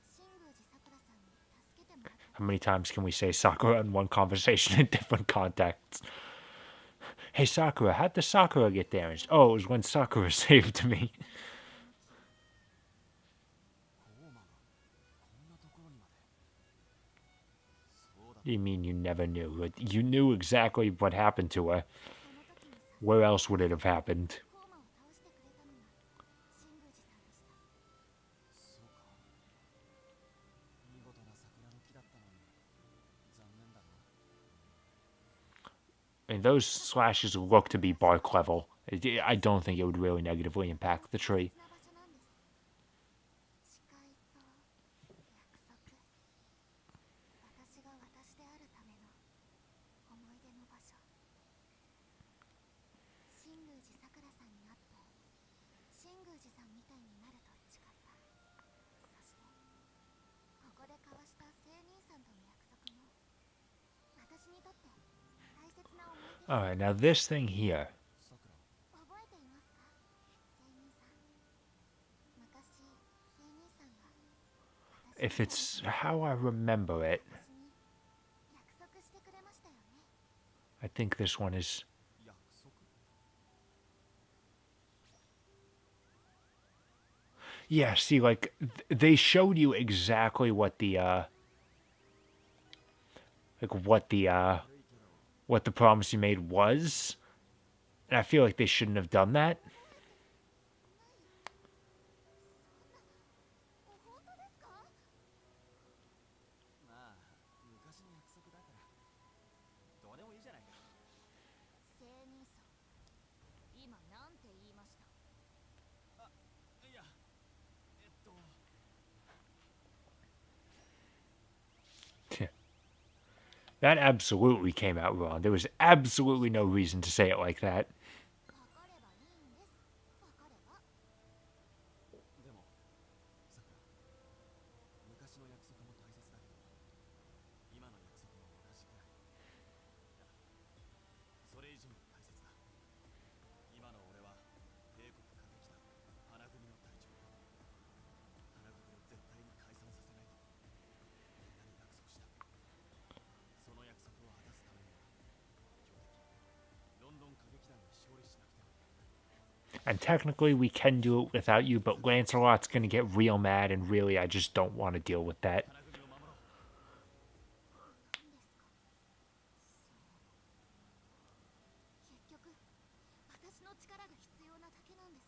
新宮寺さくらさんに助けてもらった。 How many times can we say Sakura in one conversation in different contexts? Hey Sakura, how'd the Sakura get there? Oh, it was when Sakura saved me. コーマがこんなところにまで。そうだ。 You mean you never knew? You knew exactly what happened to her. その時にさ、 Where else would it have happened? コーマを倒してくれたのが新宮寺さんでした。そうか。見事な桜の木だったのに、残念だな。 And those slashes look to be bark level. I don't think it would really negatively impact the tree. 別な場所なんです。誓いと約束。私が私であるための思い出の場所。新宮寺さくらさんに会って新宮寺さんみたいになると誓った。そしてここで交わした聖兄さんとの約束も私にとって大切な思い出です。 Alright, now this thing here. さくら。覚えていますか、聖兄さん。昔聖兄さんが If it's how I remember it, 私に約束してくれましたよね。 I think this one is. 約束。 Yeah, see, like, they showed you exactly what the, what the promise you made was. And I feel like they shouldn't have done that. 本当ですか？まあ、昔の約束だから。どうでもいいじゃないか。聖兄さん、今なんて言いました？あ、いや、That absolutely came out wrong. There was absolutely no reason to say it like that. わかればいいんです。わかれば。でも、さくら、昔の約束も大切だけど、今の約束も同じくらい。それ以上に大切だ。今の俺は帝国歌劇団花組の隊長。花組を絶対に解散させないとみんなに約束した。その約束を果たすためには、And technically we can do it without you, but Lancelot's gonna get real mad, and really I just don't want to deal with that. 結局私の力が必要なだけなんです。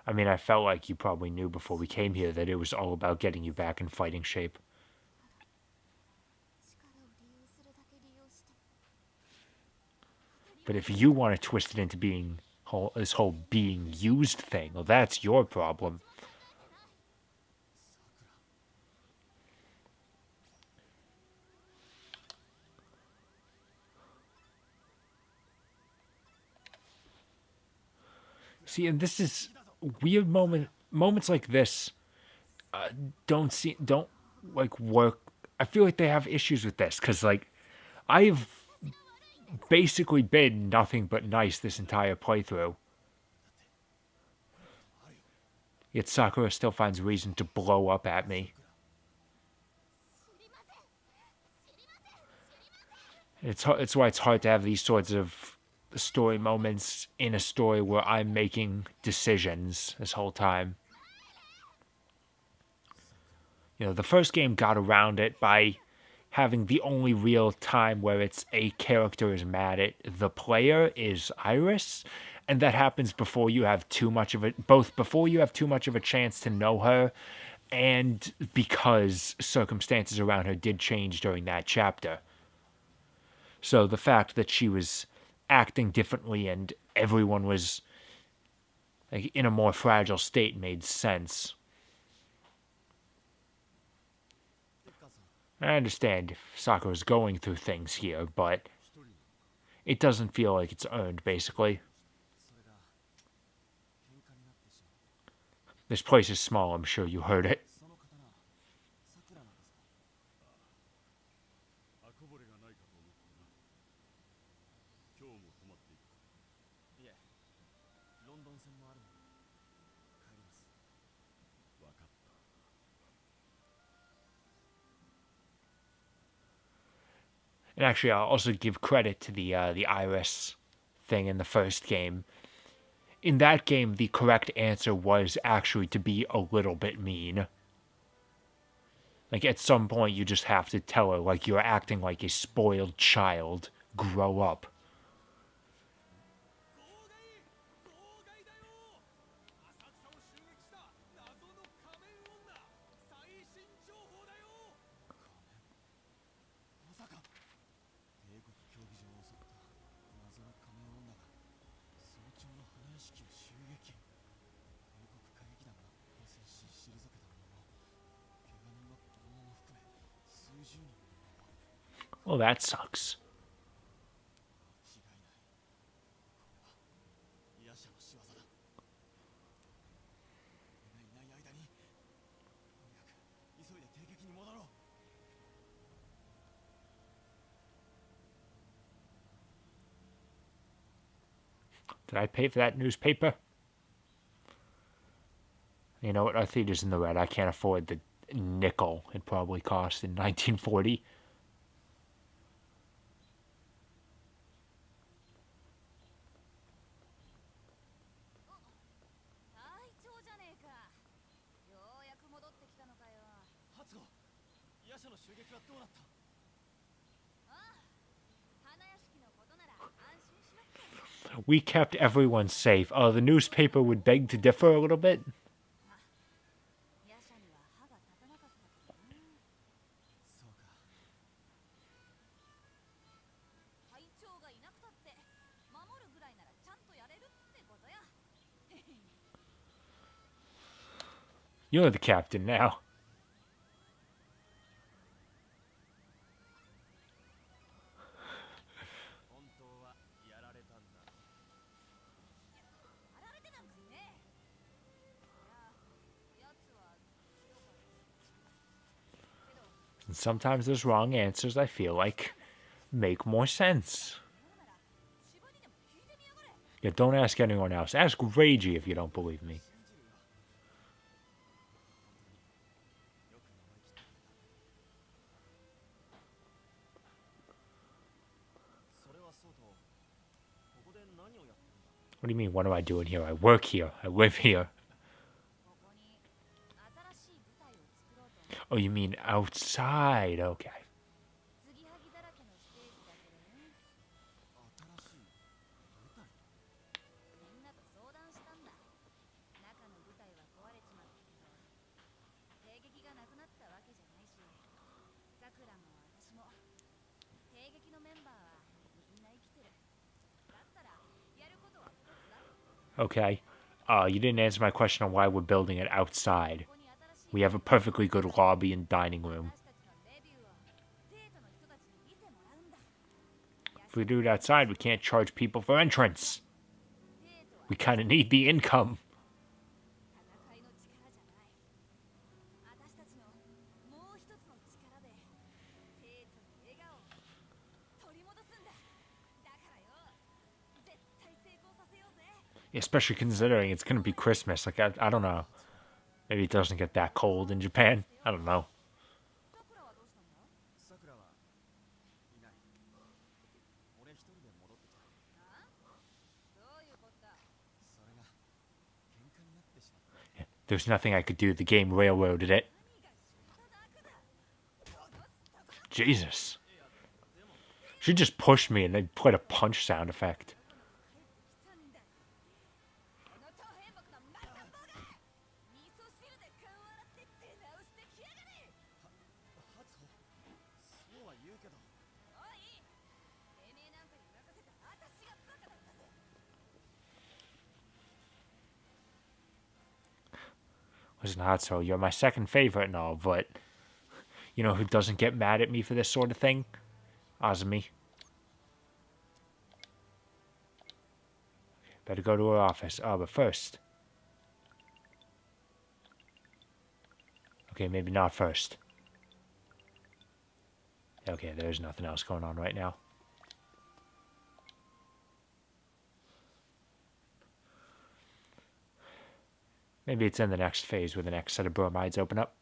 I mean, I felt like you probably knew before we came here that it was all about getting you back in fighting shape. 力を利用するだけ利用して But if you want to twist it into being this whole being used thing, well, that's your problem. See, and this is weird moments like this don't like work. I feel like they have issues with this because like I've basically been nothing but nice this entire playthrough. Yet Sakura still finds reason to blow up at me. It's why it's hard to have these sorts of story moments in a story where I'm making decisions this whole time. You know, the first game got around it by having the only real time where it's a character is mad at the player is Iris, and that happens before you have too much of it, both before you have too much of a chance to know her and because circumstances around her did change during that chapter. So the fact that she was acting differently and everyone was like in a more fragile state made sense. I understand if Sakura's going through things here, but it doesn't feel like it's earned, basically. This place is small, I'm sure you heard it. その刀さくらなんですか。あこぼれがないかと思ってな。今日も泊まっていくか。いえ、ロンドン線もあるので帰ります。わかった。 And actually, I'll also give credit to the Iris thing in the first game. In that game, the correct answer was actually to be a little bit mean. Like, at some point, you just have to tell her, like, you're acting like a spoiled child. Grow up. 妨害だよ。浅草を襲撃した謎の仮面女。最新情報だよ。まさか帝国競技場を襲った謎の仮面女が早朝の花屋敷を襲撃。帝国歌劇団が抗戦し退けたものの怪我人は子供も含め数十人。 Well, that sucks. 違いない。これはヤシャの仕業だ。俺がいない間にとにかく急いで帝劇に戻ろう。 Did I pay for that newspaper? You know what? Our theater's in the red. I can't afford the nickel it probably cost in 1940. 隊長じゃねえか。ようやく戻ってきたのかよ。発語。ヤシャの襲撃はどうなった。 ああ、花屋敷のことなら安心しろって。 We kept everyone safe. The newspaper would beg to differ a little bit. ヤシャには歯が立たなかったからな。そうか。隊長がいなくたって守るぐらいならちゃんとやれるってことや。 You're the captain now. 本当はやられたんだ。やられてなんかいねえ。いや、やつは強かった。けど、 And sometimes those wrong answers, I feel like, make more sense. なら芝にでも聞いてみやがれ。 Yeah, don't ask anyone else. Ask Reiji if you don't believe me. 信じるよ。よく守りきってくれた。それはそうと、ここで何をやってるんだ。What do you mean, what am I doing here? I work here. I live here. ここに新しい舞台を作ろうと思う。 Oh, you mean outside. Okay. 継ぎはぎだらけのステージだけどね。新しい舞台。みんなと相談したんだ。中の舞台は壊れちまったけど、兵劇がなくなったわけじゃないし、さくらも私も兵劇のメンバーはみんな生きてる。だったらやることは一つだ。 Okay. You didn't answer my question on why we're building it outside. ここに新しい We have a perfectly good lobby and dining room. 私たちのレビューをデートの人たちに見てもらうんだ。 If we do it outside, we can't charge people for entrance. デートは We kind of need the income. 戦いの力じゃない。私たちのもう一つの力でデートに笑顔を取り戻すんだ。だからよ、絶対成功させようぜ。 Especially considering it's going to be Christmas. Like, I don't know. Maybe it doesn't get that cold in Japan. I don't know. さくらはどうしたんだ？さくらはいない。俺一人で戻ってきた。あ？どういうことだ？それが喧嘩になってしまった。 There's nothing I could do. The game railroaded it. 何が知っただくだ。戻すとこ Jesus. She just pushed me and then played a punch sound effect. 帰ってきたんだ。この超変木のマッタンボーが味噌汁で顔洗って出直してきやがれ。ハツホ、そうは言うけど。おい、てめえなんかに任せた私がバカだったぜ。 Listen, Hatso, you're my second favorite and all, but you know who doesn't get mad at me for this sort of thing? Azumi. Better go to her office. Oh, but first. Okay, maybe not first. Okay, there's nothing else going on right now. Maybe it's in the next phase where the next set of bromides open up.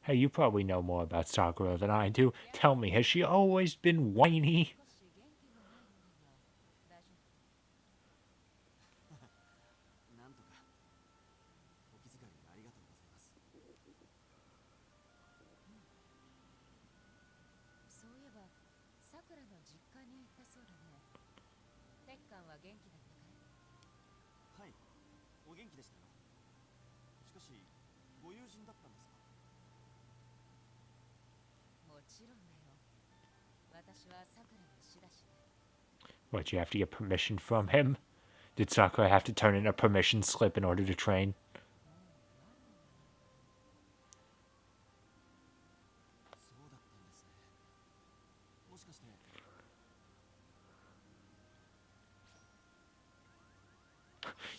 Hey, you probably know more about Sakura than I do. Tell me, has she always been whiny? 少し元気がないようだが、大丈夫？なんとか。お気遣いありがとうございます。そういえば、さくらが実家に行ったそうだね。鉄管は元気だったかい？はい、お元気でしたよ。しかし、ご友人だったんですか？もちろんだよ。私はさくらの師だしね。 What, you have to get permission from him? Did Sakura have to turn in a permission slip in order to train? そうだったんですね。もしかして、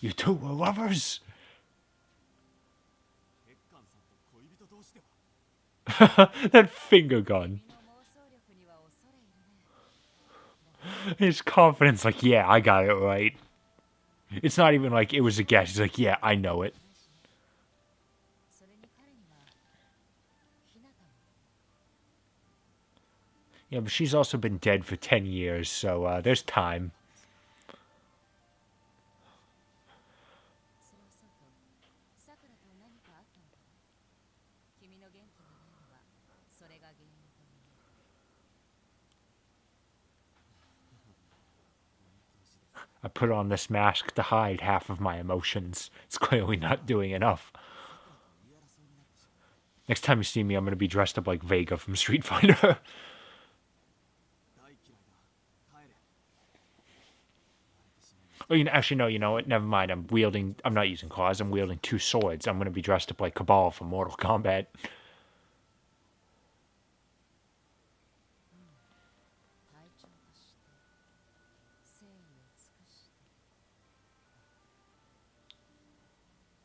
You two were lovers? 鉄管さんと恋人同士では？ That finger gun. 君の妄想力には恐れ入るね。 His confidence, like, yeah, I got it right. It's not even like it was a guess. He's like, yeah, I know it. それに彼にはひなたも。 Yeah, but she's also been dead for 10 years, so there's time. それをそうと、さくらと何かあったのかな。君の元気がないのはそれが原因と思う。 I put on this mask to hide half of my emotions. It's clearly not doing enough. Next time you see me, I'm going to be dressed up like Vega from Street Fighter. 大嫌いだ。帰れ。 Oh, actually, no, you know what? Never mind. I'm not using claws. I'm wielding two swords. I'm going to be dressed up like Cabal from Mortal Kombat. 隊長として誠意を尽くして。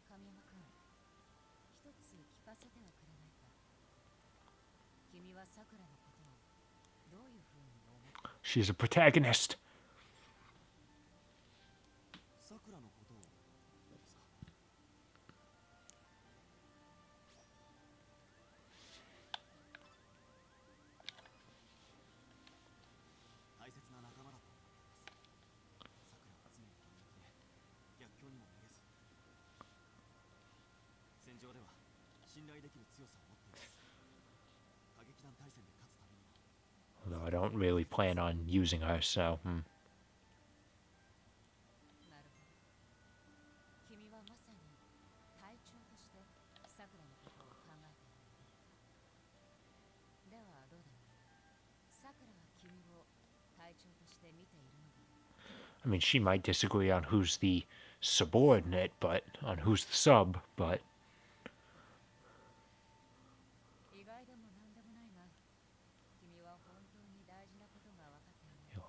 神山君、一つ聞かせてはくれないか。君はさくらのことをどういうふうに思って？ She's a protagonist. さくらのことを Although I don't really plan on using her, so... なるほど。君はまさに隊長としてさくらのことを考えているのね。ではどうだろう。さくらは君を隊長として見ているのだろう。 I mean, she might disagree on who's the subordinate, but... on who's the sub, but... 意外でもなんでもないが、君は本当に大事なことが分かっている。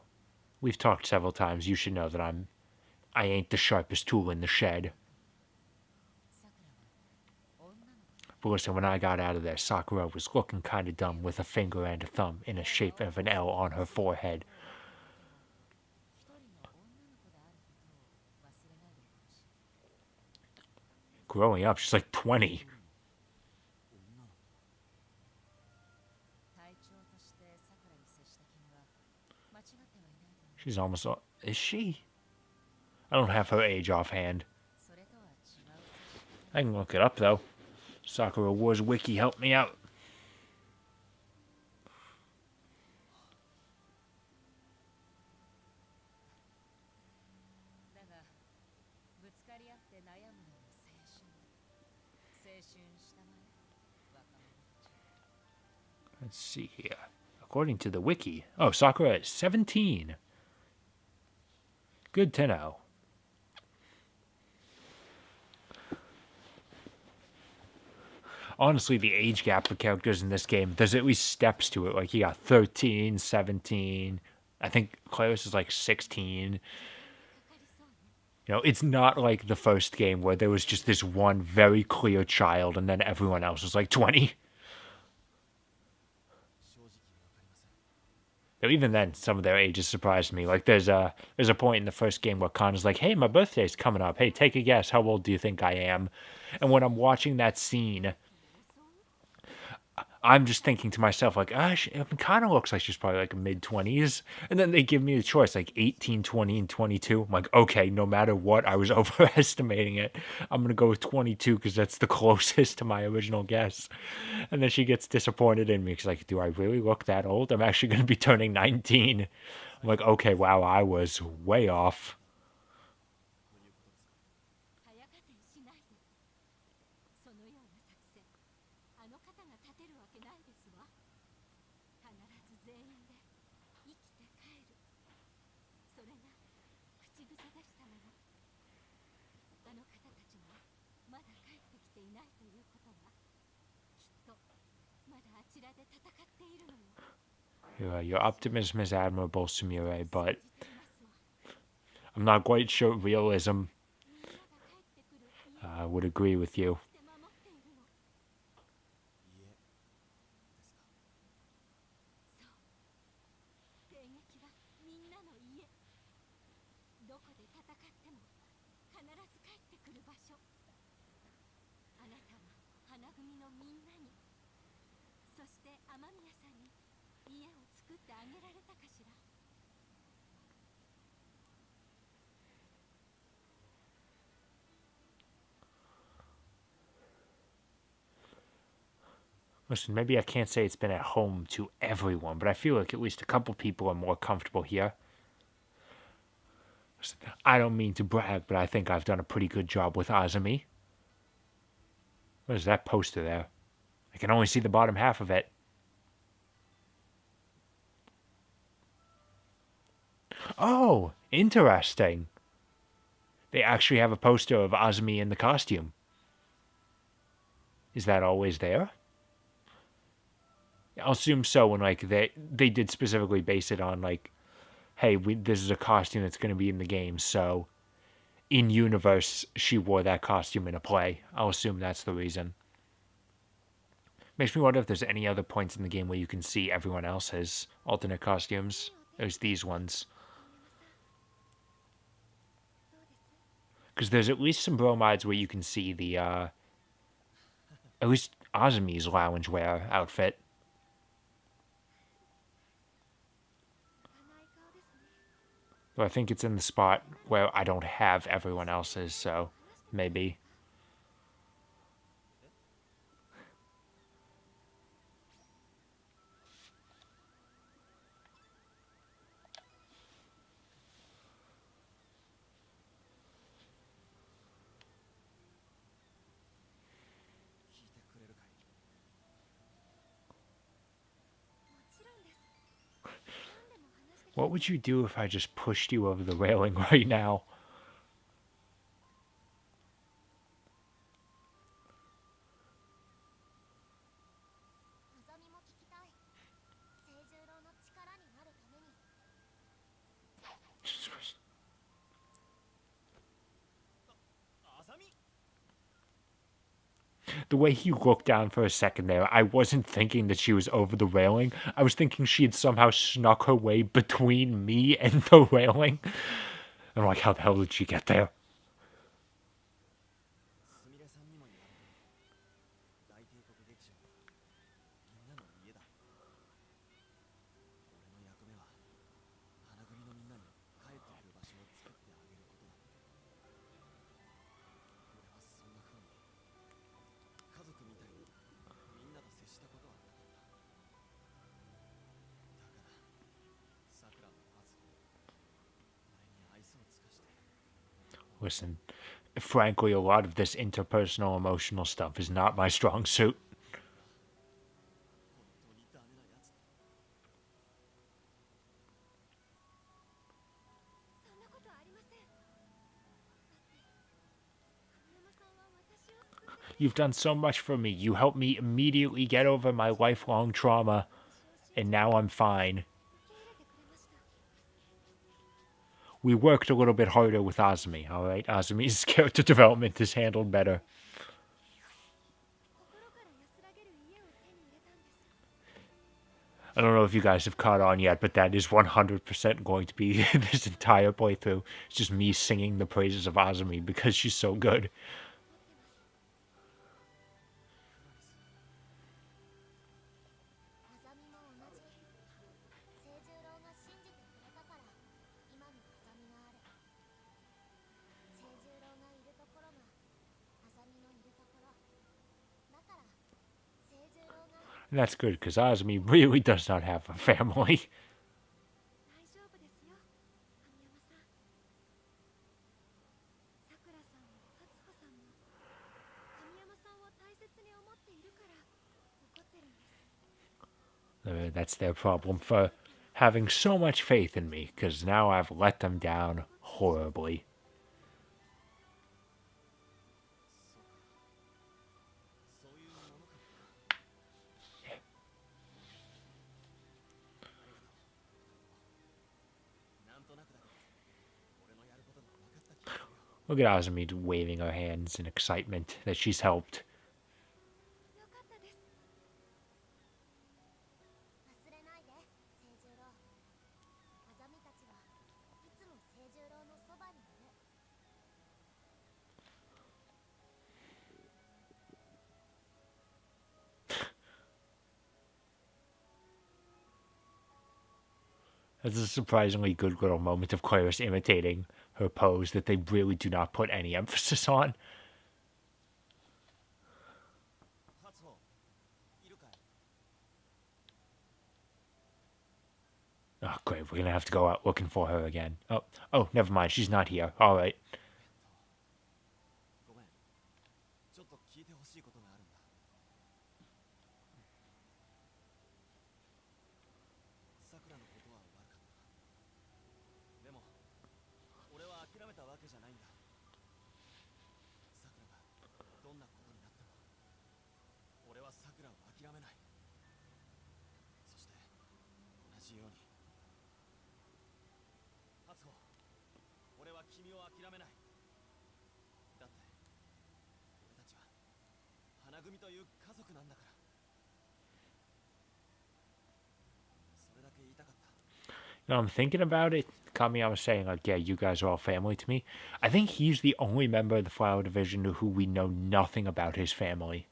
We've talked several times. You should know that I ain't the sharpest tool in the shed. さくらは女の子。 But listen, when I got out of there, Sakura was looking kinda dumb with a finger and a thumb in a shape of an L on her forehead. 一人の女の子であることを忘れないでほしい。 Growing up, she's like 20. 隊長としてさくらに接した君は間違ってはいないと思う。 She's almost... Is she? I don't have her age offhand. それとは違う接し方。 I can look it up, though. Sakura Wars Wiki helped me out. だがぶつかり合って悩むのも青春だ。青春したまえ若者たち。 Let's see here. According to the wiki... Oh, Sakura is 17. Good to know. Honestly, the age gap for characters in this game, there's at least steps to it. Like, you got 13, 17. I think Claris is like 16. You know, it's not like the first game where there was just this one very clear child and then everyone else was like 20. Though even then, some of their ages surprised me. Like, there's a point in the first game where Connor's like, hey, my birthday's coming up. Hey, take a guess. How old do you think I am? And when I'm watching that scene, I'm just thinking to myself, like, it kind of looks like she's probably like mid-20s. And then they give me the choice, like 18, 20, and 22. I'm like, okay, no matter what, I was overestimating it. I'm going to go with 22 because that's the closest to my original guess. And then she gets disappointed in me because, like, do I really look that old? I'm actually going to be turning 19. I'm like, okay, wow, I was way off. 早合点しないで。そのような作戦、あの方が立てるわけないですわ。必ず全員で生きて帰る。それが口癖でしたもの。あの方たちがまだ帰ってきていないということは、きっとまだあちらで戦っているのよ。 Your optimism is admirable, Sumire, but I'm not quite sure realism would agree with you. 帝劇はみんなの家。どこで戦っても必ず帰ってくる場所。あなたは花組のみんなに、そして雨宮さんに家を作ってあげられたかしら。 Listen, maybe I can't say it's been at home to everyone, but I feel like at least a couple people are more comfortable here. Listen, I don't mean to brag, but I think I've done a pretty good job with Azumi. What is that poster there? I can only see the bottom half of it. Oh, interesting. They actually have a poster of Azumi in the costume. Is that always there? I'll assume so when, like, they did specifically base it on, like, hey, this is a costume that's going to be in the game, so in universe, she wore that costume in a play. I'll assume that's the reason. Makes me wonder if there's any other points in the game where you can see everyone else's alternate costumes. There's these ones. Because there's at least some bromides where you can see the, at least Azumi's loungewear outfit. But I think it's in the spot where I don't have everyone else's, so maybe. What would you do if I just pushed you over the railing right now? あざみも聞きたい。清十郎の力になるために。 Jesus Christ. あざみ The way he looked down for a second there, I wasn't thinking that she was over the railing. I was thinking she had somehow snuck her way between me and the railing. I'm like, how the hell did she get there? すみれさんにも言われてる。大帝国劇場はみんなの家だ。俺の役目は花組のみんなに帰ってくる場所を作ってあげることだ。俺はそんな風に家族みたいにみんなと接したことはなかった。だからさくらの初歩俺に愛想を尽かして。 Listen, frankly, a lot of this interpersonal emotional stuff is not my strong suit. 本当にダメなやつだ。そんなことありません。だって神山さんは私を救ってくれ You've done so much for me. You helped me immediately get over my lifelong trauma, and now I'm fine. 受け入れてくれました。 We worked a little bit harder with Azumi, alright? Azumi's character development is handled better. 心から安らげる家を手に入れたんです。 I don't know if you guys have caught on yet, but that is 100% going to be this entire playthrough. It's just me singing the praises of Azumi because she's so good. あざみも同じ。清十郎が信じてくれたから今のあざみがある。清十郎がいるところがあざみのいるところ。だから清十郎が And that's good because Azumi really does not have a family. 大丈夫ですよ、神山さん。さくらさんも初子さんも神山さんを大切に思っているから怒ってるんです。 That's their problem for having so much faith in me because now I've let them down horribly. そういうものかもな。なんとなくだけど俺のやることが分かった気がするよ。 Look at Azumi waving her hands in excitement that she's helped. よかったです。忘れないで、清十郎。あざみたちはいつも清十郎のそばにいる。 That's a surprisingly good little moment of Claris imitating her pose that they really do not put any emphasis on. 初歩いるかい。 Oh, great. We're going to have to go out looking for her again. Oh, never mind. She's not here. All right. ごめん。ちょっと聞いてほしいことがあるんだ。さくらのことは悪かった。でも俺は諦めたわけじゃないんだ。さくらがどんなことになっても俺はさくらを諦めない。そして同じように初歩俺は君を諦めない。だって俺たちは花組という家族なんだから。それだけ言いたかった。 You know, I'm thinking about it. Kamiyama was saying, like, yeah, you guys are all family to me. I think he's the only member of the Flower Division who we know nothing about his family.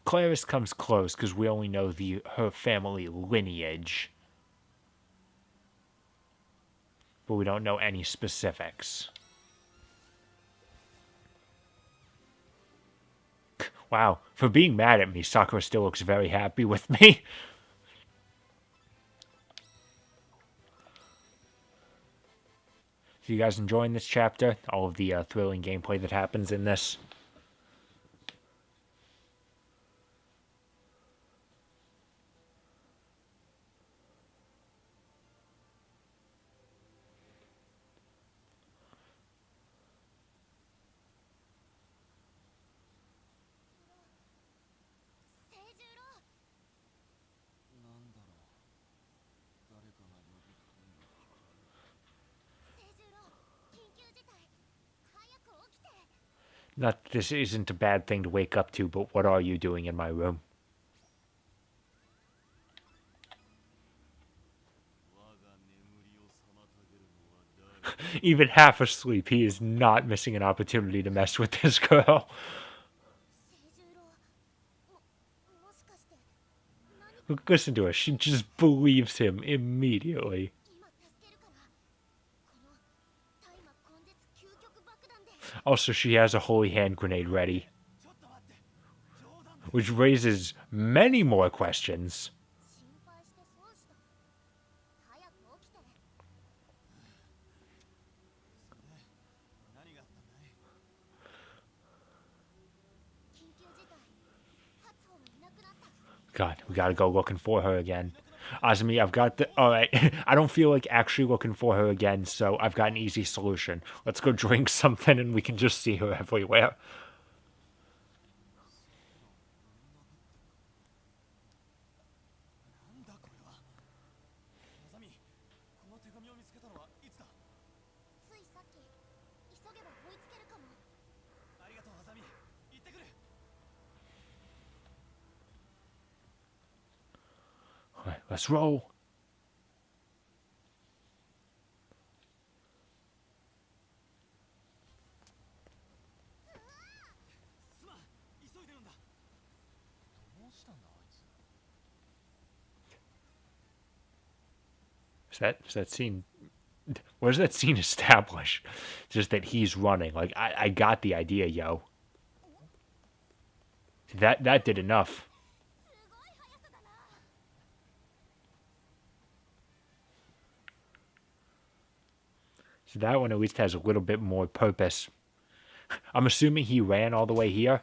Claris comes close because we only know her family lineage. But we don't know any specifics. Wow, for being mad at me, Sakura still looks very happy with me. So you guys enjoying this chapter? All of the thrilling gameplay that happens in this? Not this isn't a bad thing to wake up to, but what are you doing in my room? 我が眠りを妨げるのは誰？ Even half asleep, he is not missing an opportunity to mess with this girl. 清十郎もしかして何か Listen to her. She just believes him immediately. 今助けるからこの大麻根絶究極爆弾で Also, she has a holy hand grenade ready, ちょっと待って冗談だ which raises many more questions. 心配して損した早く起きて何があったんだい？緊急事態初歩がいなくなった God, we gotta go looking for her again. Azumi, I've got the. Alright, I don't feel like actually looking for her again, so I've got an easy solution. Let's go drink something and we can just see her everywhere. なんだこれは？あざみ、この手紙を見つけたのはいつだ？ついさっき急げば追いつけるかもありがとうあざみ、行ってくる。 Alright, let's roll. すまん、急いでるんだ。どうしたんだあいつ。 Is that scene? What does that scene establish? Just that he's running. Like I got the idea, yo. That did enough. すごい速さだな So that one at least has a little bit more purpose. I'm assuming he ran all the way here.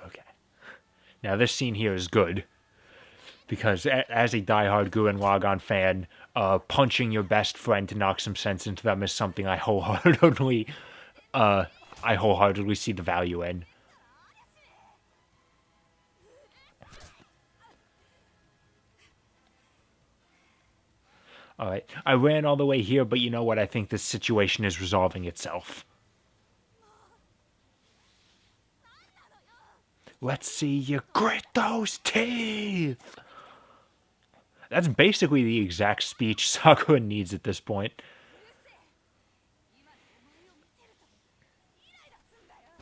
Okay. Now this scene here is good. Because as a diehard Gurren Lagann fan, punching your best friend to knock some sense into them is something I wholeheartedly see the value in. Alright, I ran all the way here, but you know what? I think this situation is resolving itself. Let's see you grit those teeth! That's basically the exact speech Sakura needs at this point. 今のお前を見てるとイライラすんだよ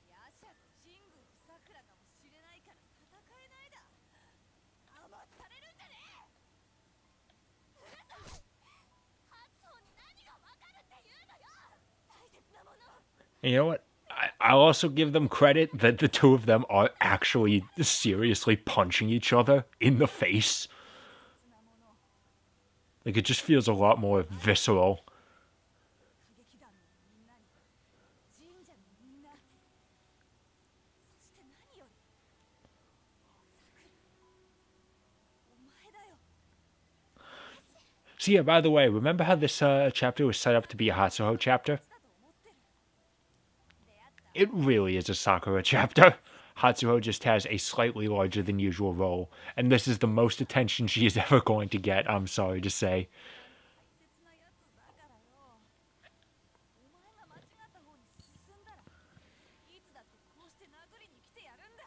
ヤシャと神宮とさくらかもしれないから戦えないだ甘ったれるんじゃねえうるさい発音に何がわかるって言うのよ大切なもの And you know what? I'll also give them credit that the two of them are actually seriously punching each other in the face. Like, it just feels a lot more visceral. 歌劇団のみんなに神社のみんなそして何よりさくらお前だよ So yeah, by the way, remember how this chapter was set up to be a Hatsuho chapter? だと思ってる出会った It really is a Sakura chapter. Hatsuho just has a slightly larger than usual role, and this is the most attention she is ever going to get, I'm sorry to say. 大切なやつだからよお前が間違った方に進んだらいつだってこうして殴りに来てやるんだ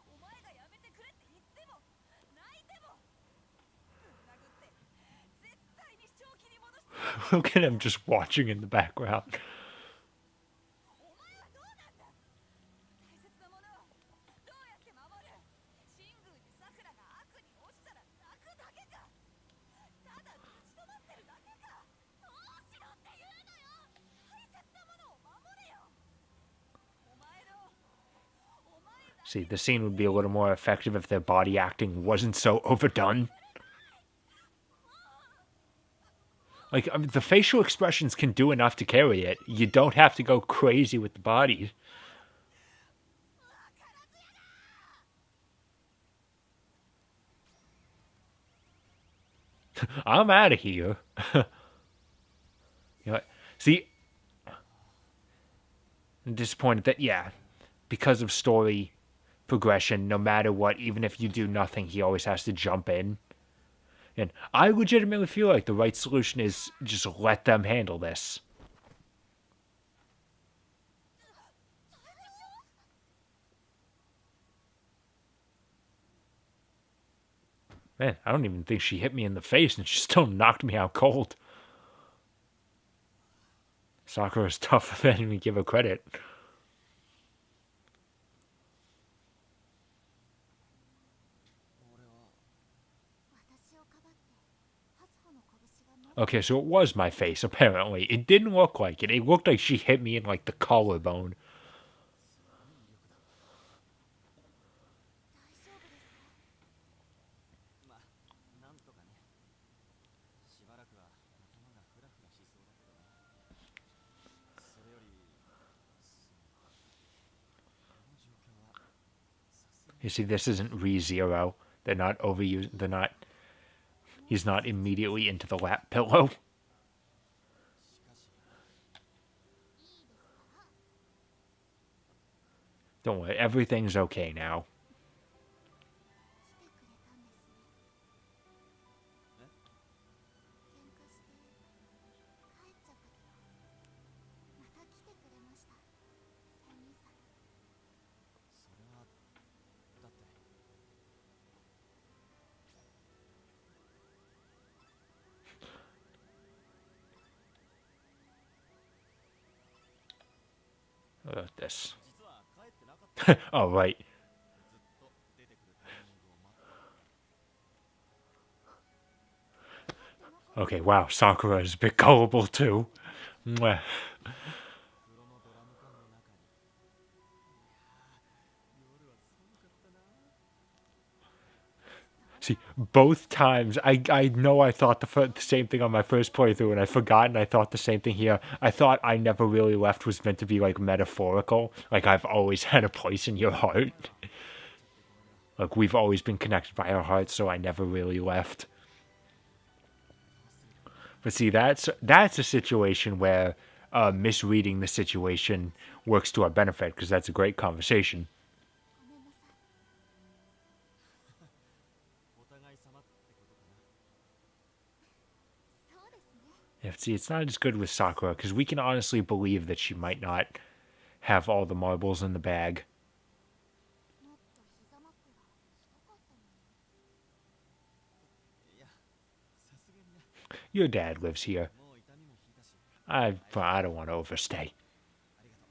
お前がやめてくれって言っても泣いてもぶん殴って絶対に正気に戻して Look at him just watching in the background. お前はどうなんだ大切なものをどうやって守る神宮寺さくらが悪に落ちたら泣くだけかただ立ち止まってるだけかどうしろって言うのよ大切なものを守れよお前のお前だ See, the scene would be a little more effective if their body acting wasn't so overdone. Like, I mean, the facial expressions can do enough to carry it. You don't have to go crazy with the bodies. I'm out of here. You know what? See, I'm disappointed that, yeah, because of story progression, no matter what, even if you do nothing, he always has to jump in. And I legitimately feel like the right solution is just let them handle this. Man, I don't even think she hit me in the face, and she still knocked me out cold. Sakura's tougher than we give her credit. 俺は私をかばって初穂の拳がも Okay, so it was my face, apparently. It didn't look like it. It looked like she hit me in, like, the collarbone. 大丈夫ですか？まあなんとかね。しばらくは頭がフラフラしそうだけどな。それよりこの状況はさすがに You see, this isn't ReZero. They're not overused. They're not. He's not immediately into the lap pillow. しかし いいですか？ Don't worry, everything's okay now. 来てくれたんですね。え喧嘩して帰っちゃったけど、また来てくれました。仙人さん。それはだって What about this? 実は帰ってなかった。 Oh, right. ずっと出てくるタイミングを待って Okay, wow, Sakura is a bit gullible too. Mwah. 風呂のドラム缶の中に。いやー夜は寒かったな。 See, both times, I know I thought the same thing on my first playthrough, and I forgot, and I thought the same thing here. I thought I never really left was meant to be, like, metaphorical. Like, I've always had a place in your heart. Like, we've always been connected by our hearts, so I never really left. But see, that's a situation where misreading the situation works to our benefit, because that's a great conversation. ごめんなさい。お互い様ってことかな。そうですね。Yeah, see, it's not as good with Sakura, because we can honestly believe that she might not have all the marbles in the bag. もっと膝枕したかったのに。いやさすがにな。 Your dad lives here. もう痛みも引いたし I don't want to overstay. ありがとう。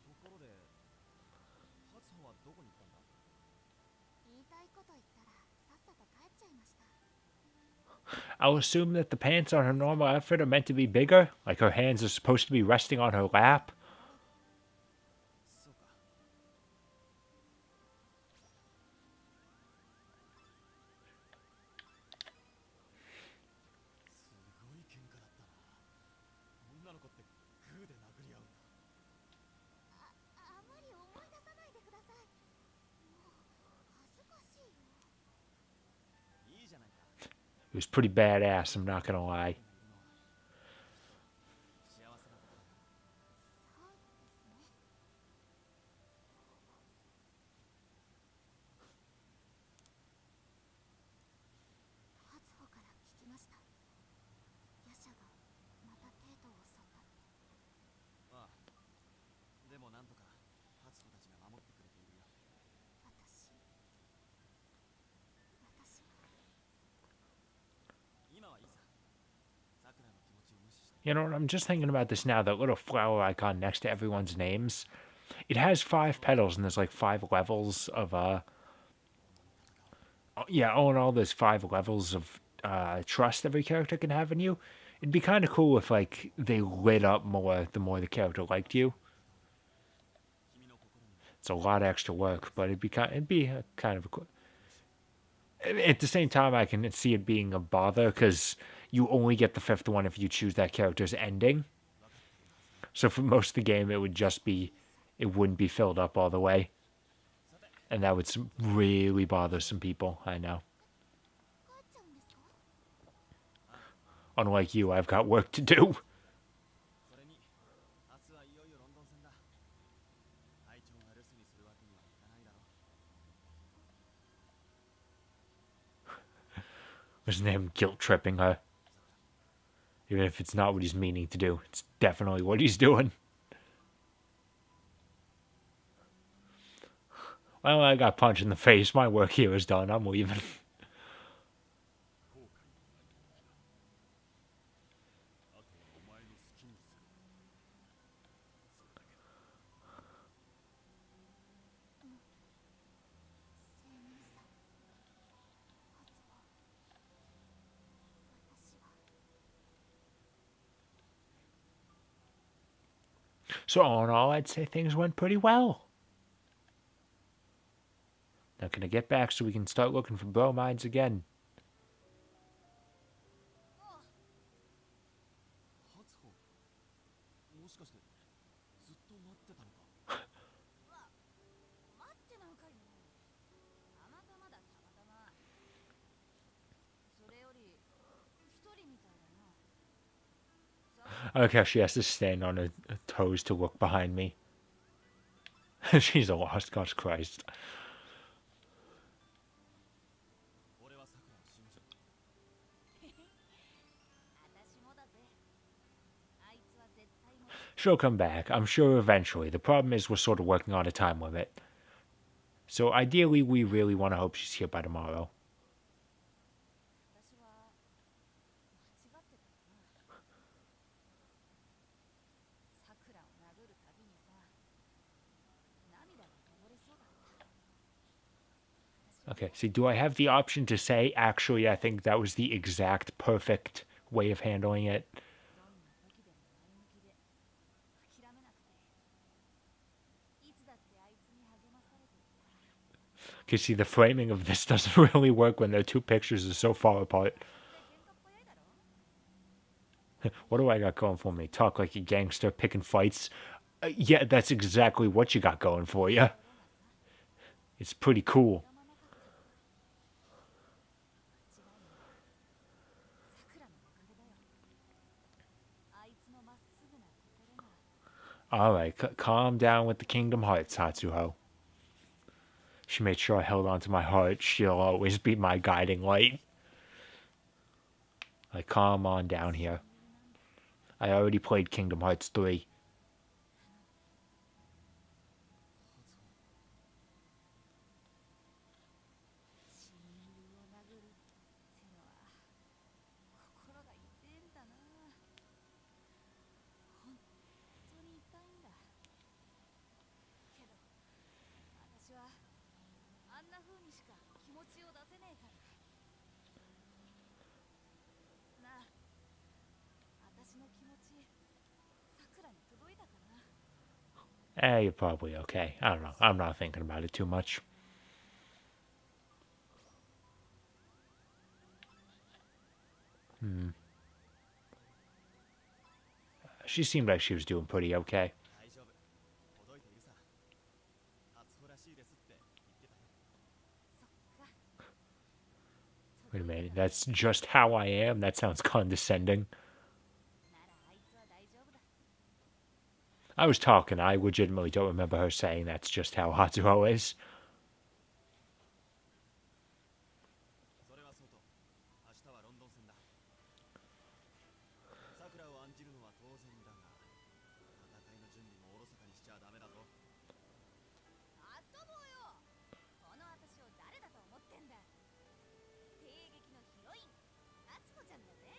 ところで初穂はどこに行ったんだ。言いたいこと言ったらさっさと帰っちゃいました。 I'll assume that the pants on her normal outfit are meant to be bigger, like her hands are supposed to be resting on her lap. そうか。すごい喧嘩だったな。女の子ってグーで殴り合うんだ。あまり思い出さないでください。もう恥ずかしいよ。いいじゃないか。 It was pretty badass, I'm not gonna lie. 幸せなことだよ。そうですね。初穂から聞きました。ヤシャがまたテートを襲ったって。ああでもなんとか初子たちが守ってくれているよ。私は今はいいさ。さくらの気持ちを無視して。 You know what, I'm just thinking about this now, that little flower icon next to everyone's names. It has 5 petals, and there's like 5 levels of, yeah, all in all, there's 5 levels of trust every character can have in you. It'd be kind of cool if, like, they lit up more the more the character liked you. 君の心に It's a lot of extra work, but it'd be a kind of a cool. At the same time, I can see it being a bother because you only get the 5th one if you choose that character's ending. So for most of the game, it would just be, it wouldn't be filled up all the way, and that would really bother some people. I know. 帰っちゃうんですか？ Unlike you, I've got work to do. それに明日はいよいよロンドン戦だ。隊長が留守にするわけにはいかないだろう。 Wasn't him guilt tripping her? Even if it's not what he's meaning to do, it's definitely what he's doing. Well, I got punched in the face. My work here is done. I'm leaving. 後悔のないあとはお前の好きにするそれだけだ青年さん初は私は So all in all, I'd say things went pretty well. Now can I get back so we can start looking for bromides again? 初歩もしかしてずっと待ってたのか待ってなんかよたまたまだたまたまそれより一人みたいだな I like how she has to stand on her toes to look behind me. She's a lost, God Christ. 俺はさくらを信じる私もだぜあいつは絶対も She'll come back, I'm sure eventually. The problem is we're sort of working on a time limit. So ideally, we really want to hope she's here by tomorrow. 私は間違ってたかなさくらを殴るたびにさ涙がこぼれそうだった Okay, see, do I have the option to say, actually, I think that was the exact perfect way of handling it? どんな時でも前向きで諦めなくていつだってあいつに励まされていた Because see, the framing of this doesn't really work when their two pictures are so far apart. 喧嘩っ早いだろ What do I got going for me? Talk like a gangster, picking fights. Yeah, that's exactly what you got going for you. It's pretty cool. まなかった間違いないさくらのおかげだよあいつのまっすぐな心が Alright, calm down with the Kingdom Hearts, Hatsuho. She made sure I held on to my heart. She'll always be my guiding light. Like, calm on down here. I already played Kingdom Hearts 3. 親友を殴るってのは心が痛えんだな本当に痛いんだけど私はあんな風にしか気持ちを出せねえからなあ私の気持ちさくらに届いたかな You're probably okay. I don't know. I'm not thinking about it too much. She seemed like she was doing pretty okay. 大丈夫届いているさ初歩らしいですって言ってたよ Wait a minute. That's just how I am? That sounds condescending. ならあいつは大丈夫だ I was talking. I legitimately don't remember her saying that's just how Hatsuho is. それはそうと明日はロンドン戦ださくらを案じるのは当然だが戦いの準備もおろそかにしちゃダメだぞあっともよこの私を誰だと思ってんだ帝劇のヒロイン夏穂ちゃんだぜ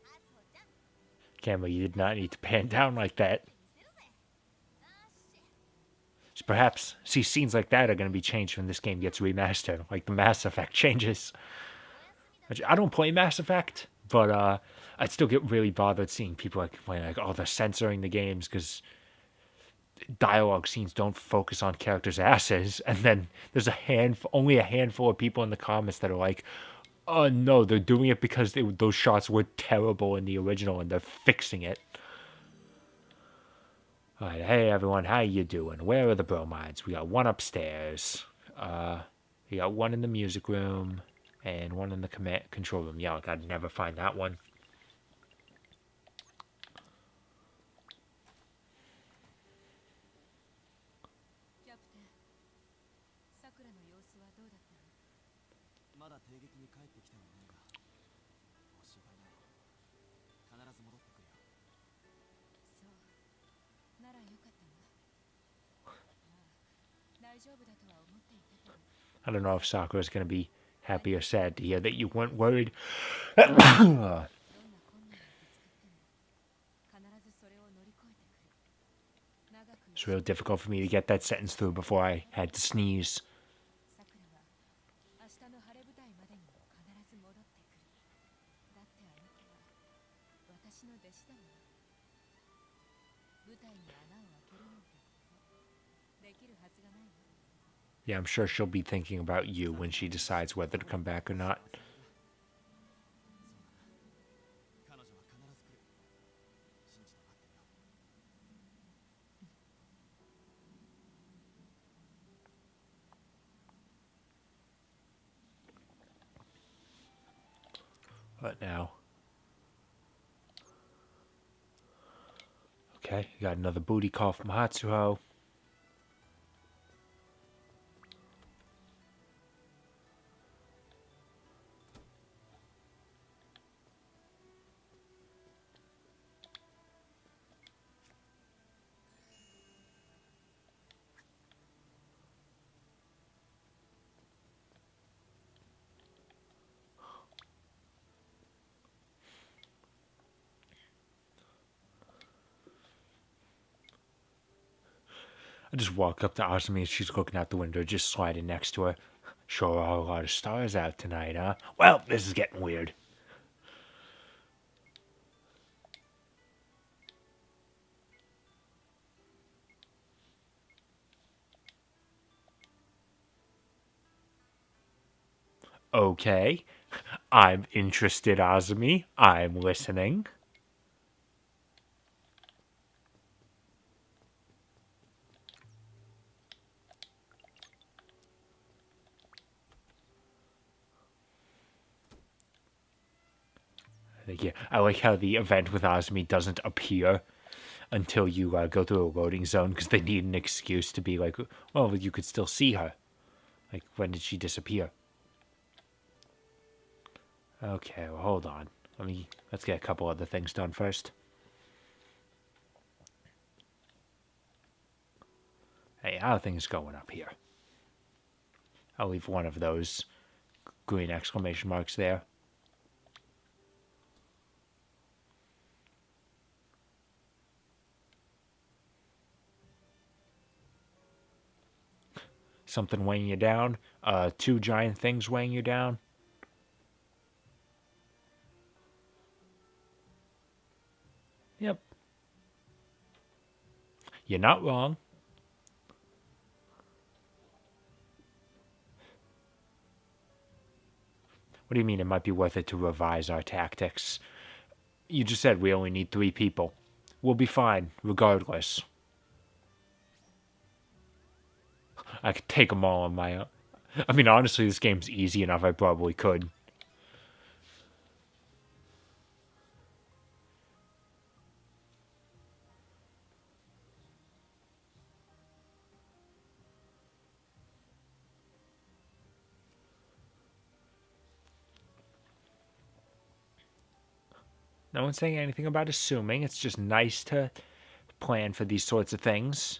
夏穂ちゃん Camera, you did not need to pan down like that. 見せるぜなし So perhaps, see, scenes like that are going to be changed when this game gets remastered, like the Mass Effect changes. Which I don't play Mass Effect, but I'd still get really bothered seeing people like complaining like, oh, they're censoring the games because dialogue scenes don't focus on characters' asses, and then there's only a handful of people in the comments that are like, oh no, they're doing it because those shots were terrible in the original and they're fixing it. Alright, hey everyone, how you doing? Where are the bromides? We got one upstairs. We got one in the music room, and one in the control room. Yeah, like I'd never find that one. キャプテンさくらの様子はどうだったのまだ帝劇に帰ってきてはいないがご心配なよ必ず戻ってくるよそうならよかったわああ大 I don't know if Sakura's going to be happy or sad to hear that you weren't worried. どんな困難にぶつかっても必ずそれを乗り越えてくる。長く It's real difficult for me to get that sentence through before I had to sneeze. さくらは明日の晴れ舞台までにも必ず戻ってくる。だってあなたは私の弟子だもの。舞台に穴を開けるなんてことできるはずがないわ。 Yeah, I'm sure she'll be thinking about you when she decides whether to come back or not. 彼女は必ず来る。信じて待ってるよ。 What now? Okay, got another booty call from Hatsuho. I just walk up to Asumi as she's looking out the window, just sliding next to her. Sure are a lot of stars out tonight, huh? Well, this is getting weird. Okay. I'm interested, Azumi. I'm listening. Yeah, I like how the event with Azumi doesn't appear until you go through a loading zone because they need an excuse to be like, well, you could still see her. Like, when did she disappear? Okay, well, hold on. Let's get a couple other things done first. Hey, how are things going up here? I'll leave one of those green exclamation marks there. Something weighing you down. Two giant things weighing you down. Yep. You're not wrong. What do you mean it might be worth it to revise our tactics? You just said we only need 3 people. We'll be fine, regardless. I could take them all on my own. I mean, honestly, this game's easy enough, I probably could. No one's saying anything about assuming. It's just nice to plan for these sorts of things.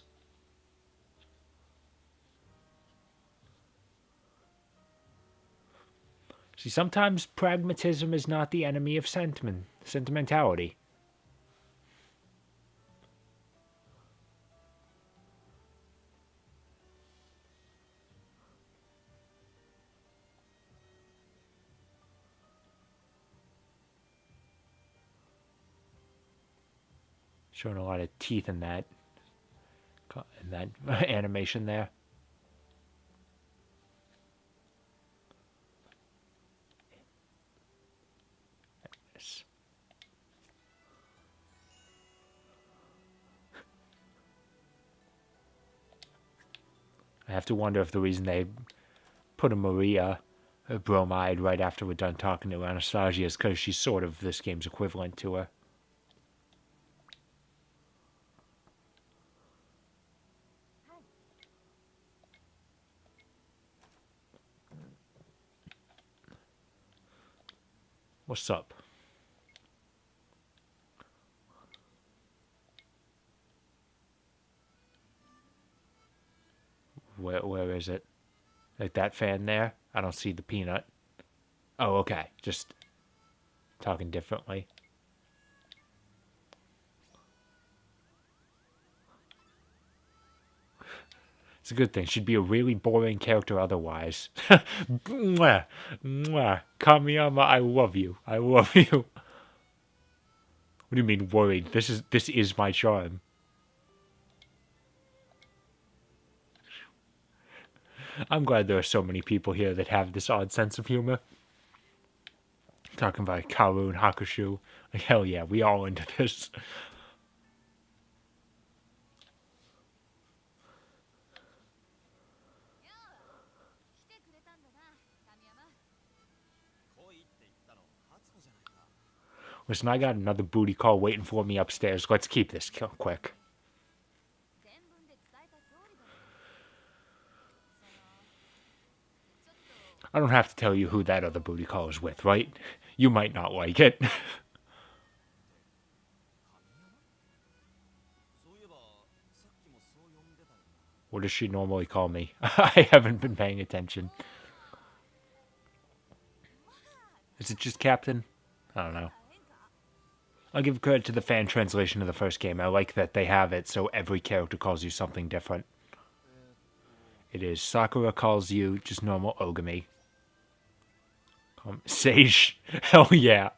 See, sometimes pragmatism is not the enemy of sentimentality. Showing a lot of teeth in that animation there. I have to wonder if the reason they put a Maria bromide right after we're done talking to Anastasia is because she's sort of this game's equivalent to her. What's up? Where is it? Like that fan there? I don't see the peanut. Oh, okay. Just talking differently. It's a good thing. She'd be a really boring character otherwise. Mwah, mwah. Kamiyama, I love you. I love you. What do you mean worried? This is my charm. I'm glad there are so many people here that have this odd sense of humor. Talking about Karu and Hakushu. Like, hell yeah, we all into this. 来てくれたんだな、神山。来いって言ったの初子じゃないか。 Listen, I got another booty call waiting for me upstairs. Let's keep this quick. 全文で伝えた通りだろ。ちょっと I don't have to tell you who that other booty call is with, right? You might not like it. そういえばさっきもそう呼んでたよな。 What does she normally call me? I haven't been paying attention. Is it just Captain? I don't know. I'll give credit to the fan translation of the first game. I like that they have it so every character calls you something different. It is Sakura calls you just normal Ogami. Sage. Hell yeah.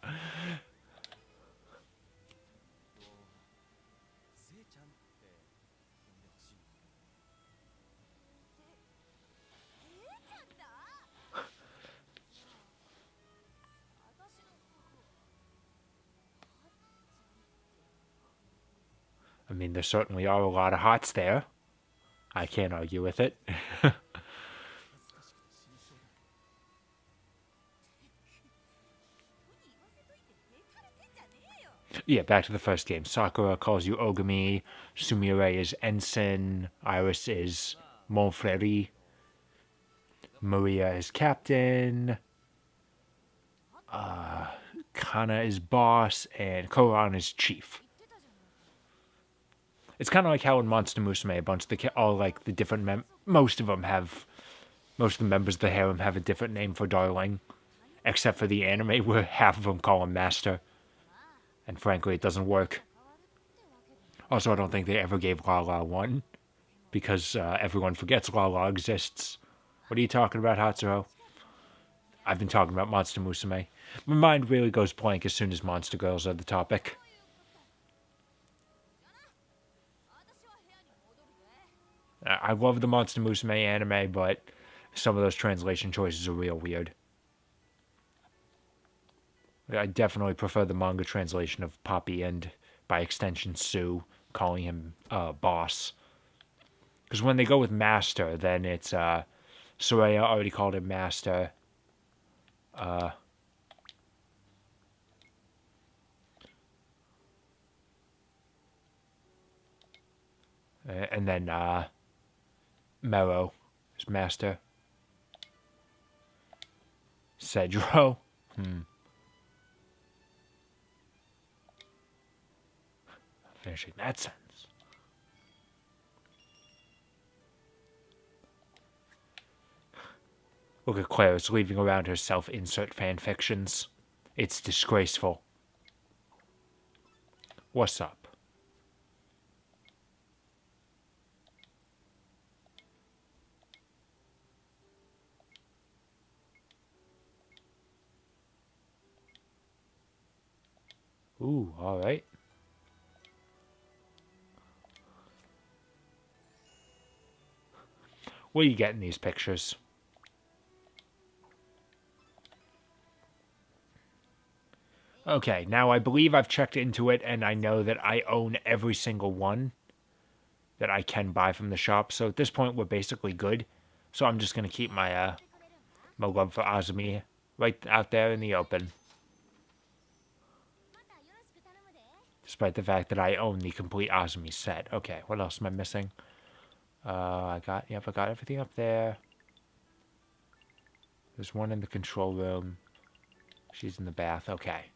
せいちゃんって呼んでほしい。えーちゃんだ。私のこと。 I mean, there certainly are a lot of hots there. I can't argue with it. 恥ずかしくて死にそうだ。 人に言わせといてヘタレてんじゃねえよ。 Yeah, back to the first game. Sakura calls you Ogami. Sumire is Ensign. Iris is Monfreri. Maria is Captain. Kana is Boss. And Koran is Chief. 言ってたじゃない。 It's kind of like how in Monster Musume, a bunch of all like the different most of the members of the harem have a different name for Darling, except for the anime where half of them call him Master, and frankly, it doesn't work. 変わるってわけで。 Also, I don't think they ever gave Lala one, because everyone forgets Lala exists. What are you talking about, Hatsuro? I've been talking about Monster Musume. My mind really goes blank as soon as Monster Girls are the topic. 私は部屋に戻るぜ。 I love the Monster Musume anime, but some of those translation choices are real weird. I definitely prefer the manga translation of Poppy and, by extension, Sue, calling him Boss. Because when they go with Master, then it's Soraya already called him Master. And then Mero is Master. Cedro. Finishing that sentence. Look at Claire's leaving around her self-insert fanfictions. It's disgraceful. What's up? Ooh, alright. What do you get in these pictures? Okay, now I believe I've checked into it and I know that I own every single one that I can buy from the shop. So at this point, we're basically good. So I'm just going to keep my my love for Azumi right out there in the open. またよろしく頼むで。 Despite the fact that I own the complete Azumi set. Okay, what else am I missing? I got everything up there. There's one in the control room. She's in the bath. Okay.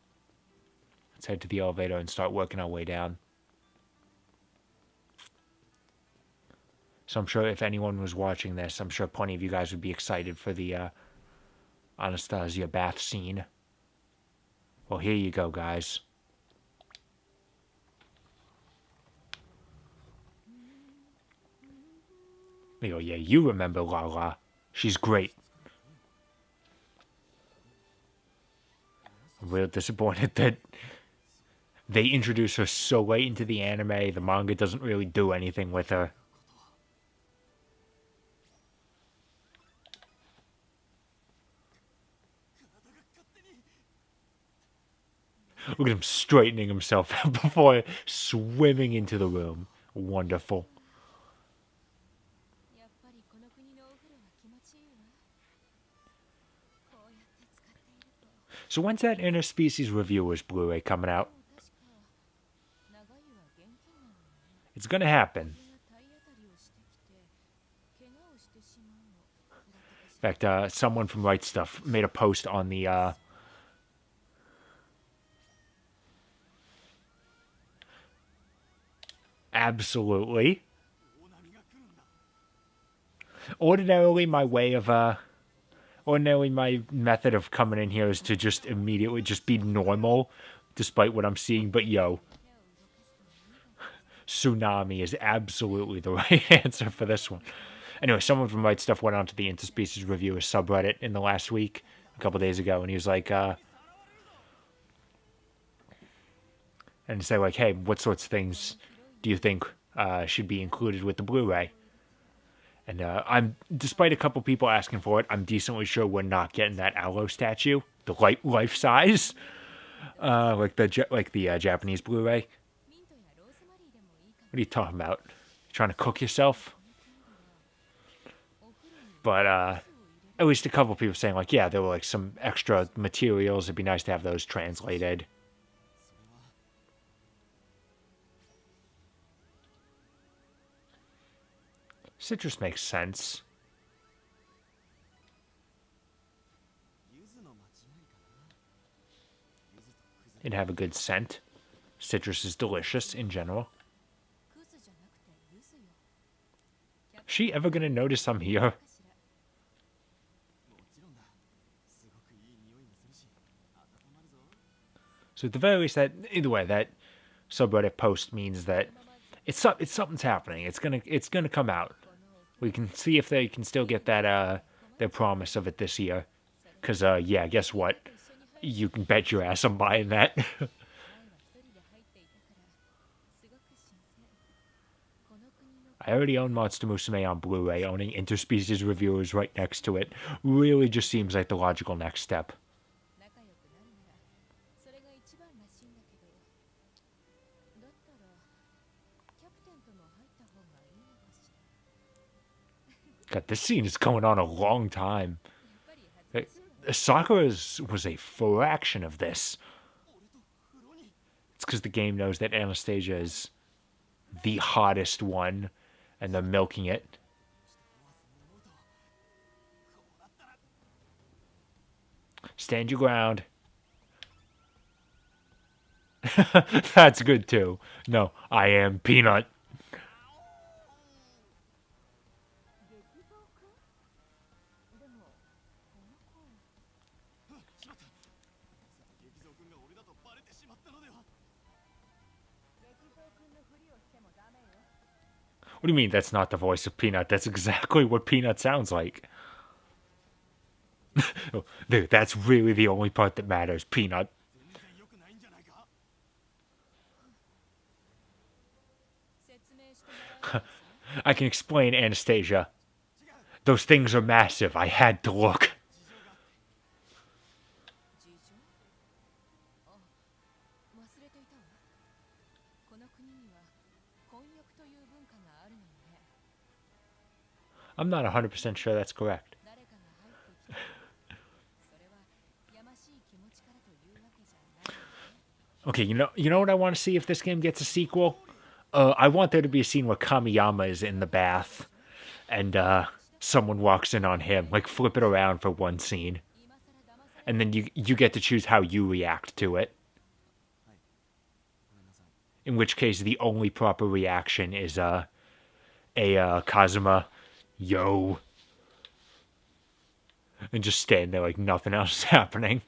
Let's head to the elevator and start working our way down. So I'm sure if anyone was watching this, I'm sure plenty of you guys would be excited for the Anastasia bath scene. Well, here you go, guys. Oh, yeah, you remember Lala. She's great. I'm real disappointed that they introduce her so late into the anime. The manga doesn't really do anything with her. Look at him straightening himself out before swimming into the room. Wonderful. やっぱりこの国のお風呂は気持ちいいわ。こうやって使っていると。 So when's that Interspecies Reviewers Blu-ray coming out? 確か長湯は厳禁なのよね。 It's gonna happen. 水が体当たりをしてきて怪我をしてしまうの。 In fact, someone from Right Stuff made a post on the absolutely. Ordinarily, my method of coming in here is to just immediately just be normal, despite what I'm seeing. But yo, tsunami is absolutely the right answer for this one. Anyway, someone from Right Stuff went onto the Interspecies Reviewers subreddit in the last week, a couple days ago, and he was like, and say like, hey, what sorts of things do you think should be included with the Blu-ray? And I'm, despite a couple people asking for it, I'm decently sure we're not getting that aloe statue, the life size, like the Japanese Blu-ray. What are you talking about? You trying to cook yourself? But at least a couple people saying like, yeah, there were like some extra materials. It'd be nice to have those translated. Citrus makes sense. It'd have a good scent. Citrus is delicious in general. Is she ever gonna notice I'm here? So at the very least, that either way, that subreddit post means that something's happening. It's gonna come out. We can see if they can still get that their promise of it this year. Cause yeah, guess what? You can bet your ass I'm buying that. I already own Monster Musume on Blu-ray. Owning Interspecies Reviewers right next to it really just seems like the logical next step. God, this scene is going on a long time. Sakura was a fraction of this. It's because the game knows that Anastasia is the hottest one, and they're milking it. Stand your ground. That's good too. No, I am Peanut. What do you mean that's not the voice of Peanut? That's exactly what Peanut sounds like. Dude, that's really the only part that matters, Peanut. I can explain, Anastasia. Those things are massive. I had to look. I'm not 100% sure that's correct. Okay, you know what I want to see if this game gets a sequel? I want there to be a scene where Kamiyama is in the bath and someone walks in on him. Like, flip it around for one scene. And then you get to choose how you react to it. In which case, the only proper reaction is Kazuma, yo, and just stand there like nothing else is happening.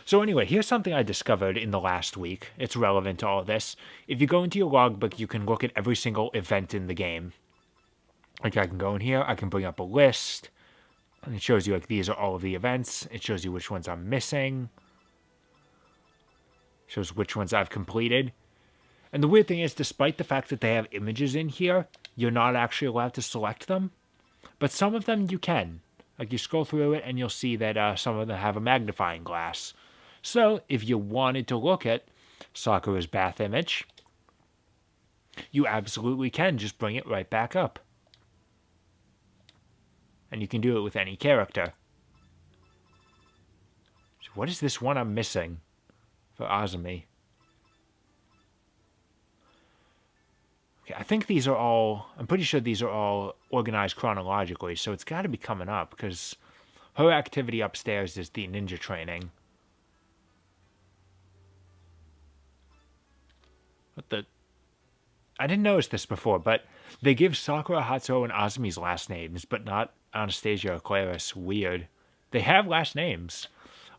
So anyway, here's something I discovered in the last week. It's relevant to all this. If you go into your logbook, you can look at every single event in the game. Like I can go in here, I can bring up a list, and it shows you like these are all of the events. It shows you which ones I'm missing. It shows which ones I've completed. And the weird thing is, despite the fact that they have images in here, you're not actually allowed to select them. But some of them you can. Like you scroll through it and you'll see that some of them have a magnifying glass. So, if you wanted to look at Sakura's bath image, you absolutely can just bring it right back up. And you can do it with any character. So what is this one I'm missing for Azumi? Okay, I think these are all, I'm pretty sure these are all organized chronologically, so it's got to be coming up, because her activity upstairs is the ninja training. What the? I didn't notice this before, but they give Sakura, Hatsuo, and Azumi's last names, but not Anastasia or Claris. Weird. They have last names.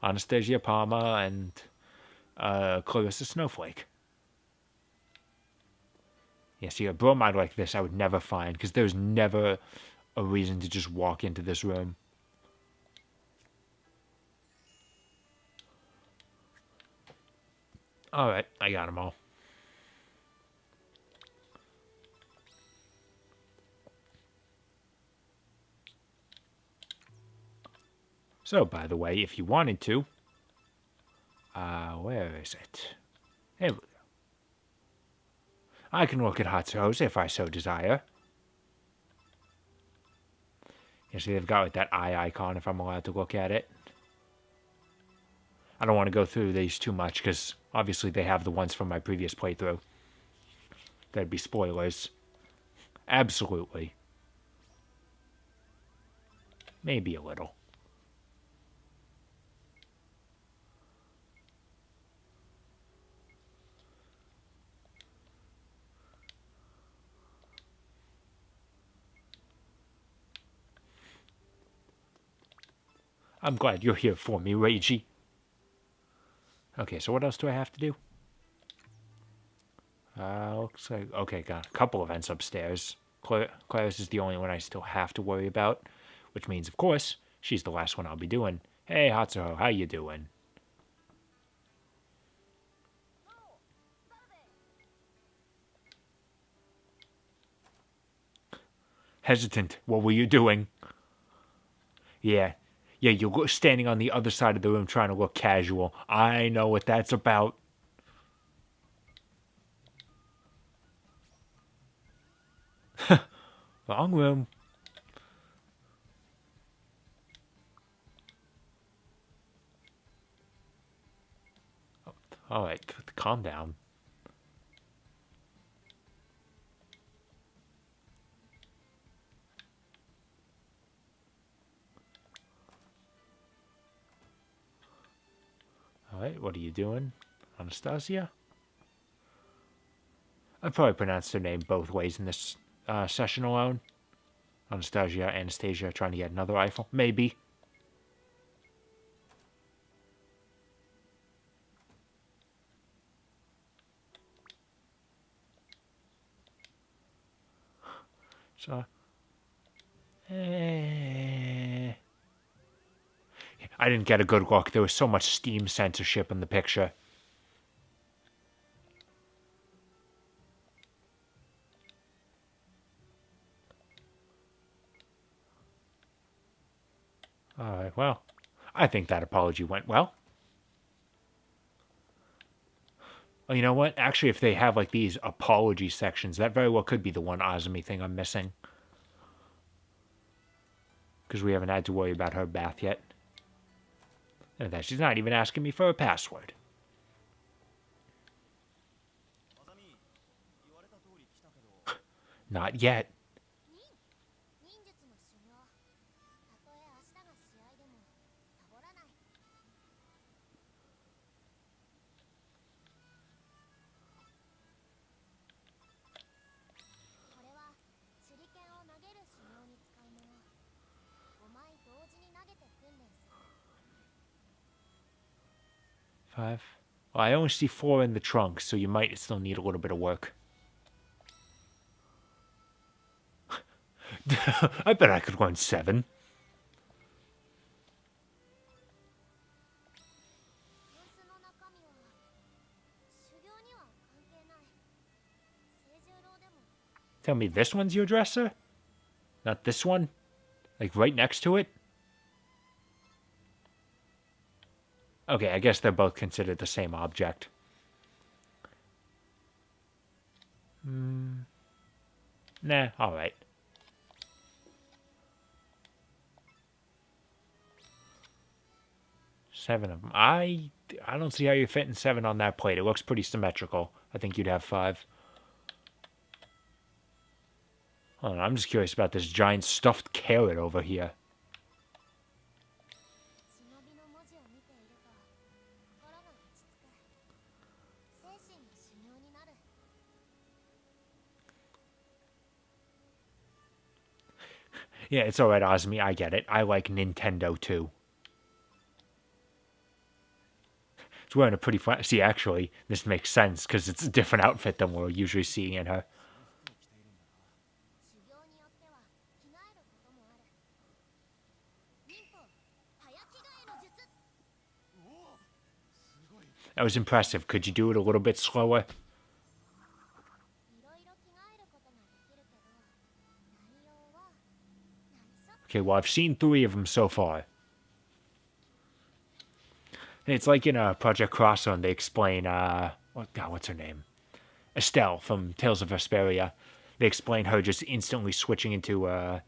Anastasia Palma and Clarissa Snowflake. Yeah, see, a bromide like this I would never find, because there's never a reason to just walk into this room. Alright, I got them all. So, by the way, if you wanted to, where is it? There we go. I can look at Hatsuo's if I so desire. You see, they've got like that eye icon if I'm allowed to look at it. I don't want to go through these too much because obviously they have the ones from my previous playthrough. That'd be spoilers. Absolutely. Maybe a little. I'm glad you're here for me, Reiji. Okay, so what else do I have to do? Looks like... Okay, got a couple events upstairs. Claris is the only one I still have to worry about, which means, of course, she's the last one I'll be doing. Hey, Hatsuho, how you doing? Hesitant. What were you doing? Yeah, you're standing on the other side of the room trying to look casual. I know what that's about. Wrong room. Alright, calm down. Alright, what are you doing? Anastasia? I probably pronounced her name both ways in this session alone. Anastasia trying to get another rifle. Maybe. So... I didn't get a good look. There was so much Steam censorship in the picture. Alright, well, I think that apology went well. Well, you know what? Actually, if they have like these apology sections, that very well could be the one Azumi thing I'm missing. Because we haven't had to worry about her bath yet. And that she's not even asking me for a password. Not yet. 5. Well, I only see 4 in the trunk, so you might still need a little bit of work. I bet I could run 7. ブースの中身は修行には関係ない。清十郎でも Tell me this one's your dresser? Not this one? Like right next to it? Okay, I guess they're both considered the same object. Nah, alright. Seven of them. I don't see how you're fitting 7 on that plate. It looks pretty symmetrical. I think you'd have 5. Hold on, I'm just curious about this giant stuffed carrot over here. 忍びの文字を見ていると心が落ち着く。精神の修行になる。 Yeah, it's alright, Ozmi. I get it. I like Nintendo too. It's wearing a pretty flat. See, actually, this makes sense because it's a different outfit than we're usually seeing in her. 修行によっては着替えることもある。忍法早着替えの術。 That was impressive. Could you do it a little bit slower? いろいろ着替えることができるけど、内容は内緒。 Okay, well, I've seen 3 of them so far. And it's like in Project Crosszone, they explain, what's her name? Estelle from Tales of Vesperia. They explain her just instantly switching into her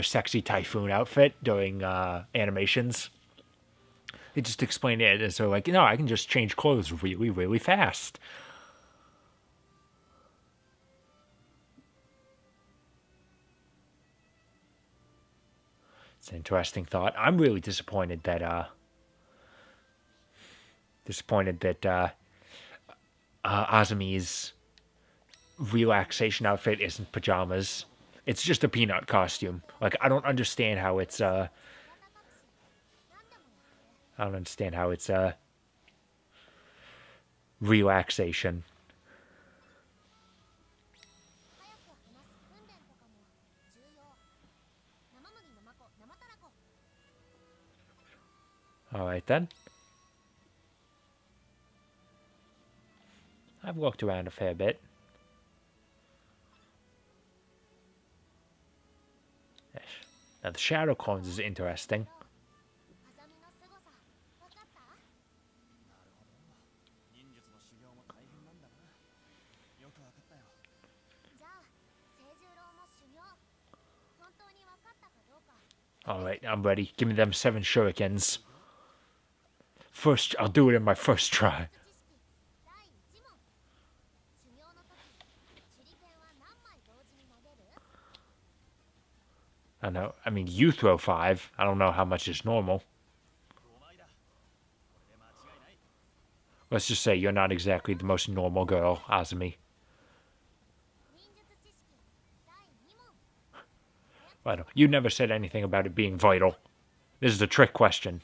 sexy typhoon outfit during animations. They just explain it as they're like, I can just change clothes really, really fast. It's an interesting thought. I'm really disappointed that Azumi's relaxation outfit isn't pajamas. It's just a peanut costume. Like, I don't understand how it's relaxation. 早く話す訓練とかも重要。生麦生子生たらこ。 Alright then. I've walked around a fair bit. Now the shadow clones is interesting. あざみの凄さ分かった？ 忍術の修行も大変なんだな。よくわかったよ。 じゃあ清十郎も修行本当に分かったかどうか。 Alright, I'm ready. Give me them 7 shurikens. First, I'll do it in my first try. 知識第1問。修行の時手裏剣は何枚同時に投げる？ I know. I mean, you throw 5. I don't know how much is normal. 5枚だ。これで間違いない。 Let's just say you're not exactly the most normal girl, Azumi. 忍術知識第2問。 I know. You never said anything about it being vital. This is a trick question.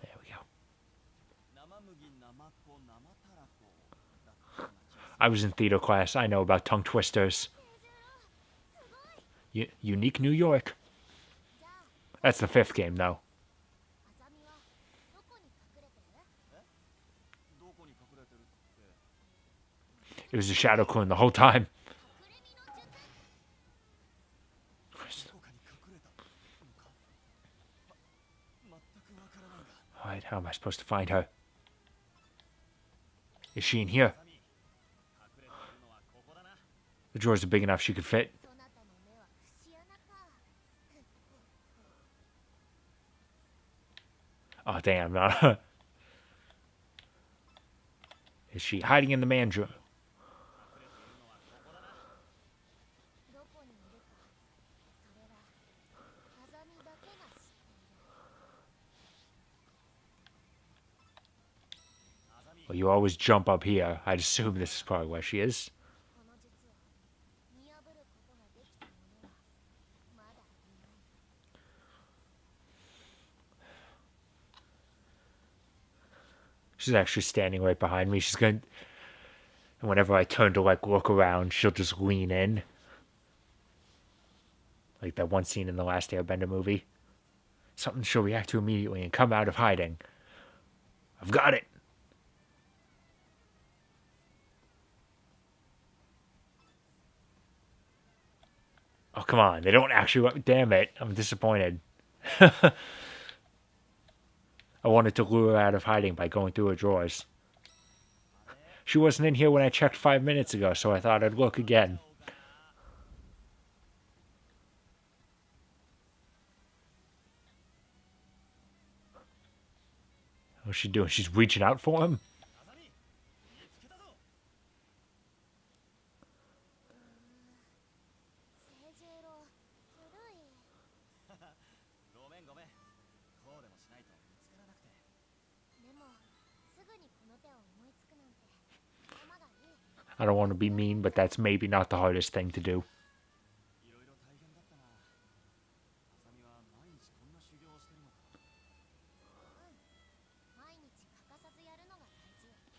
There we go. 生麦生子生たらこだったような気がする。 I was in theater class. I know about tongue twisters. Unique New York. じゃあ That's the 5th game, though. あざみはどこに隠れてる？どこに隠れてるって。 It was a shadow clone the whole time. 隠れ身の術。どこかに隠れたのか。全くわからないが。 Alright, how am I supposed to find her? Is she in here? アザミ、隠れているのはここだな。 The drawers are big enough she could fit. そなたの目は節穴か。 Oh, damn. No. Is she hiding in the man drawer? どこにいるかそれはあざみだけが知っている。 Well, you always jump up here. I'd assume this is probably where she is. この術を見破ることができた者はまだいない。She's actually standing right behind me. She's going to... And whenever I turn to, like, look around, she'll just lean in. Like that one scene in the last Airbender movie. Something she'll react to immediately and come out of hiding. I've got it! Oh, come on. They don't actually... Damn it. I'm disappointed. I wanted to lure her out of hiding by going through her drawers. She wasn't in here when I checked 5 minutes ago, so I thought I'd look again. What's she doing? She's reaching out for him? 清十郎ずるい。ごめんごめん。こうでもしないと見つからなくて。でもすぐにこの手を思いつくなんて頭がいい。 I don't want to be mean, but that's maybe not the hardest thing to do. いろいろ大変だったな。あさみは毎日こんな修行をしてるのか。毎日欠かさずやるのが大事。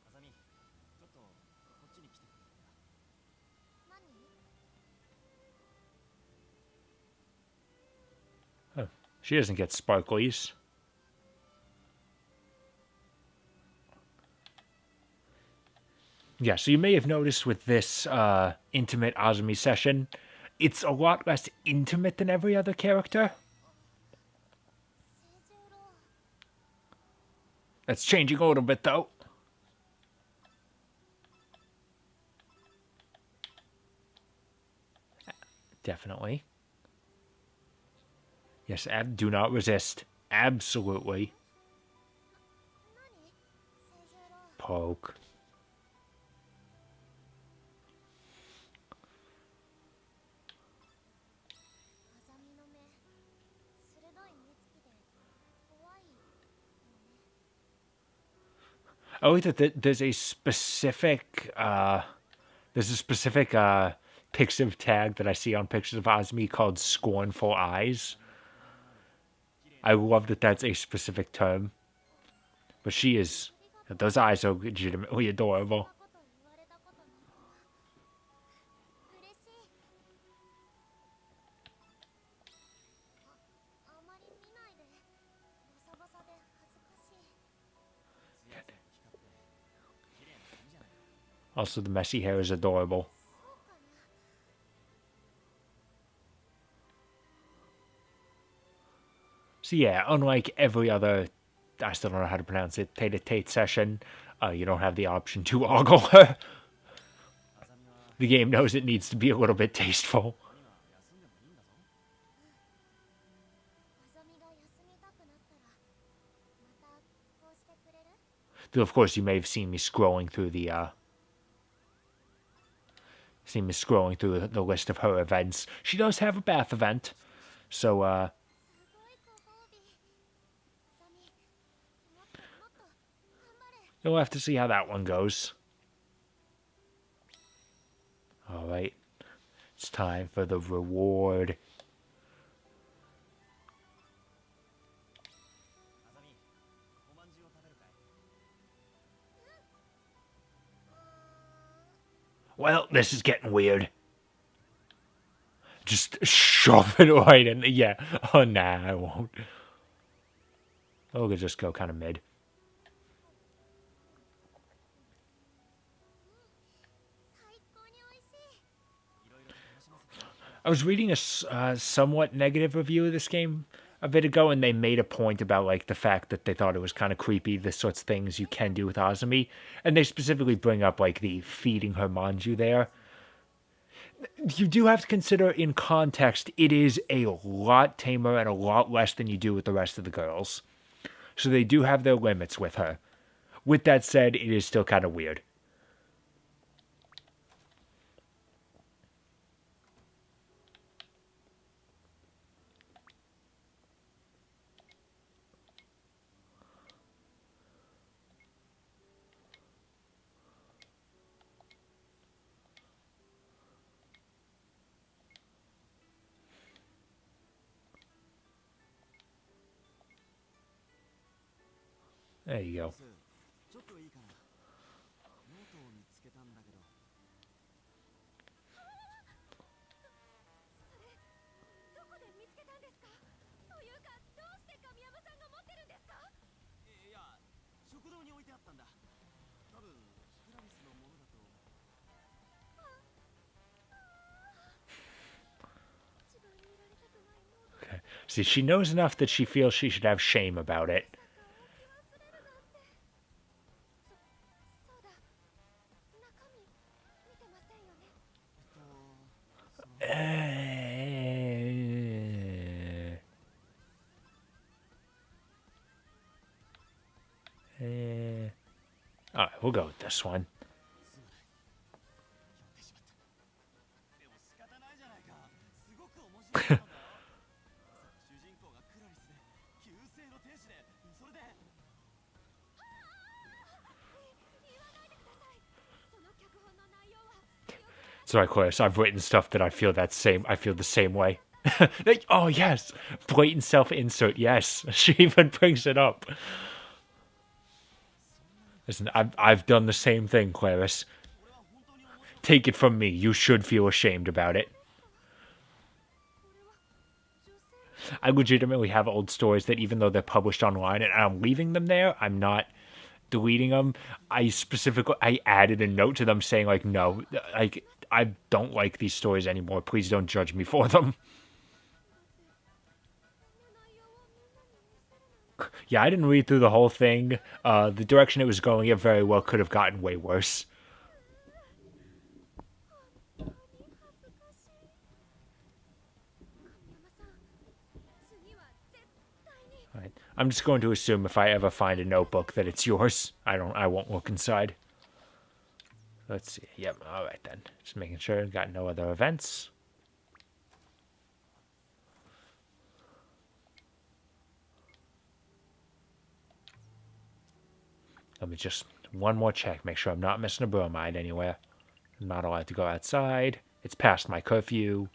あさみ、ちょっとこっちに来てくれるか。何？ Oh, she doesn't get sparklies. Yeah, so you may have noticed with this intimate Azumi session, it's a lot less intimate than every other character. 清十郎。 That's changing a little bit, though. Definitely. Yes, do not resist. Absolutely. 何？清十郎。 Poke. あさみの目、鋭い目つきで怖いよね。 I like that there's a specific Pixiv tag that I see on pictures of Azumi called Scornful Eyes. I love that that's a specific term. But she is... Those eyes are legitimately adorable. そんなこと言われたことないわ。嬉しい。あまり見ないで。ボサボサで恥ずかしい。ツヤツヤと光って綺麗な髪じゃないか。 Also, the messy hair is adorable. そうかな。 So yeah, unlike every other... I still don't know how to pronounce it. Tete-a-tete session. You don't have the option to ogle her. あさみは The game knows it needs to be a little bit tasteful. 今休んでもいいんだぞ。あさみが休みたくなったらまたこうしてくれる？ Though, of course, you may have seen me scrolling through the list of her events. She does have a bath event. So, すごいご褒美。あさみ、もっともっと頑張れ。 you'll have to see how that one goes. Alright. It's time for the reward. あさみ、おまんじゅうを食べるかい？ Well, this is getting weird. Just shove it right in. Yeah. Oh, nah, I won't. I'll just go kind of mid. 最高に美味しい。 いろいろと楽しませて。 I was reading a somewhat negative review of this game a bit ago, and they made a point about like the fact that they thought it was kind of creepy, the sorts of things you can do with Azumi, and they specifically bring up like the feeding her manju there. You do have to consider in context, it is a lot tamer and a lot less than you do with the rest of the girls. So they do have their limits with her. With that said, it is still kind of weird. There you go. ちょっといいかな。ノートを見つけたんだけど。それどこで見つけたんですか？というかどうして神山さんが持ってるんですか？いや、食堂に置いてあったんだ。多分クラリスのものだと。一番見られたくないノート Okay. See, she knows enough that she feels she should have shame about it. 置き忘れるなんて。そうだ。中身見てませんよね。All right, we'll go with this one. でも仕方ないじゃないか。すごく面白かったんだよ。主人公がクラリスで、旧姓の天使で、それで。言わないでください。その脚本の内容は。 Sorry, Claris, I've written stuff that I feel the same way. Oh, yes. Blatant self-insert, yes. She even brings it up. Listen, I've done the same thing, Claris. Take it from me, you should feel ashamed about it. I legitimately have old stories that even though they're published online and I'm leaving them there, I'm not deleting them. I added a note to them saying like, no, like I don't like these stories anymore. Please don't judge me for them. Yeah, I didn't read through the whole thing. The direction it was going, it very well could have gotten way worse. Right. I'm just going to assume if I ever find a notebook that it's yours. I won't look inside. Let's see. Yep, alright then. Just making sure. Got no other events. Let me just one more check. Make sure I'm not missing a bromide anywhere. I'm not allowed to go outside. It's past my curfew.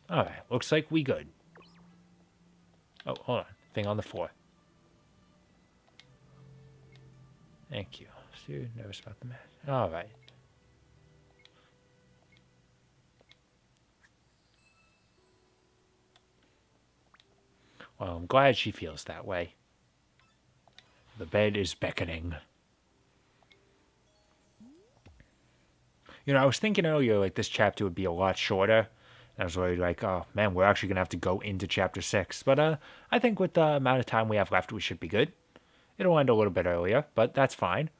Alright, looks like we good. Oh, hold on. Thing on the floor. Thank you. Dude, nervous about the match. Alright. Well, I'm glad she feels that way. The bed is beckoning. You know, I was thinking earlier, like, this chapter would be a lot shorter. I was worried, like, oh, man, we're actually going to have to go into Chapter 6. But I think with the amount of time we have left, we should be good. It'll end a little bit earlier, but that's fine.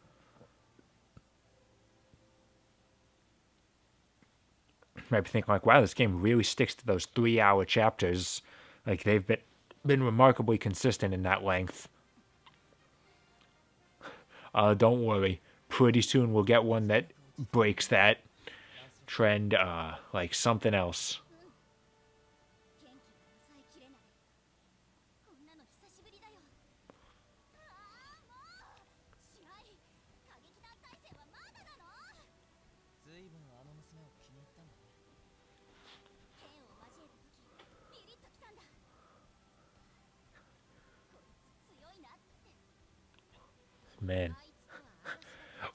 Might be thinking, like, wow, this game really sticks to those 3-hour chapters. Like, they've been remarkably consistent in that length. Don't worry. Pretty soon we'll get one that breaks that trend, like something else. 元気が抑えきれない。こんなの久しぶりだよ。もう試合過激団体制はまだなの？ずいぶんあの娘を気に入ったんだね。剣を交えた時ビリッときたんだ。こいつ強いなって。 Man.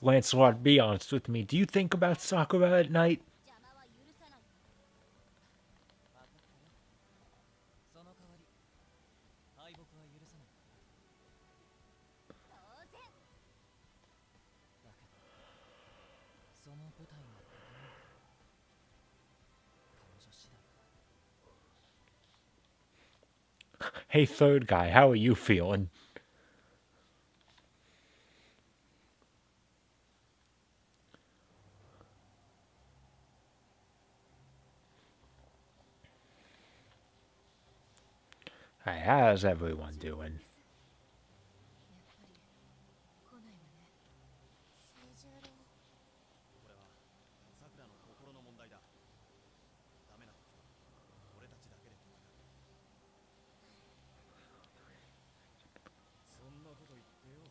あいつとは私が Lancelot, be honest with me. Do you think about Sakura at night? 邪魔は許さない。分かったよ。その代わり敗北は許さない。当然。だけどその舞台が整うか彼女次第だ。 Hey, third guy, how are you feeling? Hi, how's everyone doing? やっぱり来ないわね。清十郎。これはさくらの心の問題だ。ダメな時は俺たちだけで戦う。そんなこと言ってよ。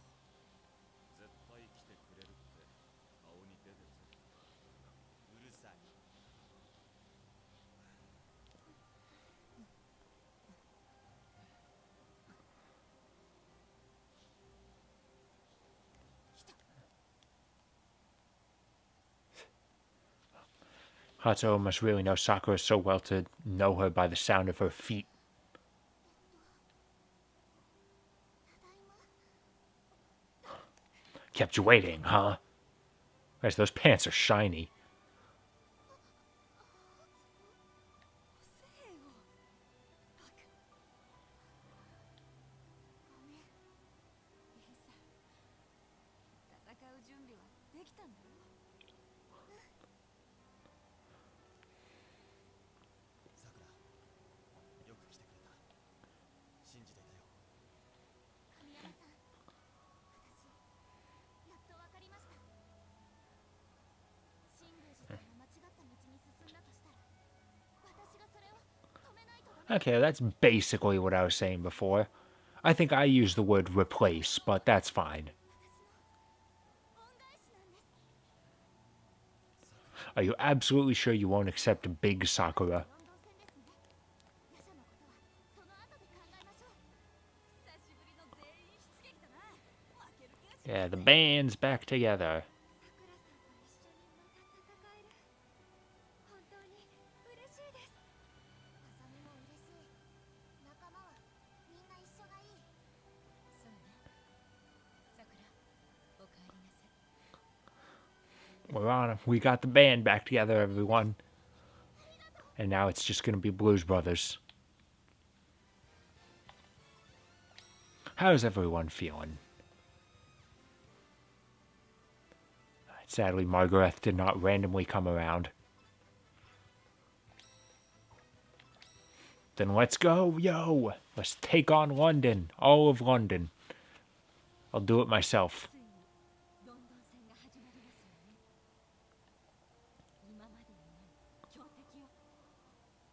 絶対来てくれるって顔に出てるぞ。うるさい。Hatsuho must really know Sakura so well to know her by the sound of her feet. ただいま。 Kept you waiting, huh? Guys, those pants are shiny. ごめん。リサ、戦う準備はできたんだろ。さくら、よく来てくれた。信じていたよ。神山さん、私やっとわかりました。新宮寺さんが間違った道に進んだとしたら、私がそれを止めないとダメ。 Okay, that's basically what I was saying before. I think I used the word replace, but that's fine. 私の恩返しなんです。 Are you absolutely sure you won't accept Big Sakura? ロンドン戦ですね。ヤシャのことはその後で考えましょう。久しぶりの全員出撃だな。負ける気がしない。 Yeah, the band's back together. さくらさんと一緒にまた戦える。本当に嬉しいです。あさみも嬉しい。仲間はみんな一緒がいい。そうね。さくら、おかえりなさい。 We're on. We got the band back together, everyone. And now it's just gonna be Blues Brothers. How's everyone feeling? Sadly, Margaret did not randomly come around. Then let's go, yo! Let's take on London. All of London. I'll do it myself. ついにロンドン戦が始まりますよね。今までにない強敵よ。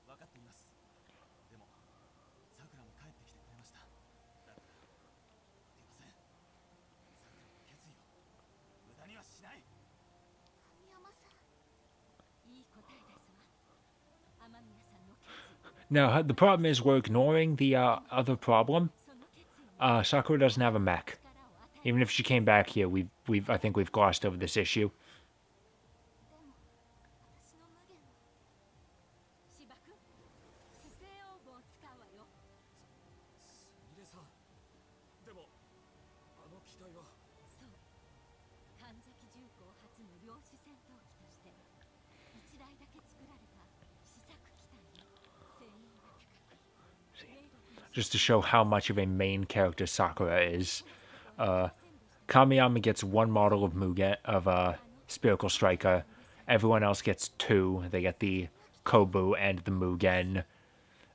分かっています。でも、さくらも帰ってきてくれました。だから、負けません。さくらの決意を無駄にはしない。神山さん。いい答えですわ。雨宮さんの決意。 Now, the problem is we're ignoring the other problem. その決意に Sakura doesn't have a mech. 力を与え。 Even if she came back here, I think we've glossed over this issue. でも私の無限は。芝君、姿勢オーブを使うわよ。すみれさん。でも、あの機体は。そう。神崎重工初の量子戦闘機として一台だけ作られた試作機体よ。性能が高く。霊力の Just to show how much of a main character Sakura is. Kamiyama gets one model of Mugen of Spherical Striker. Everyone else gets two. They get the Kobu and the Mugen.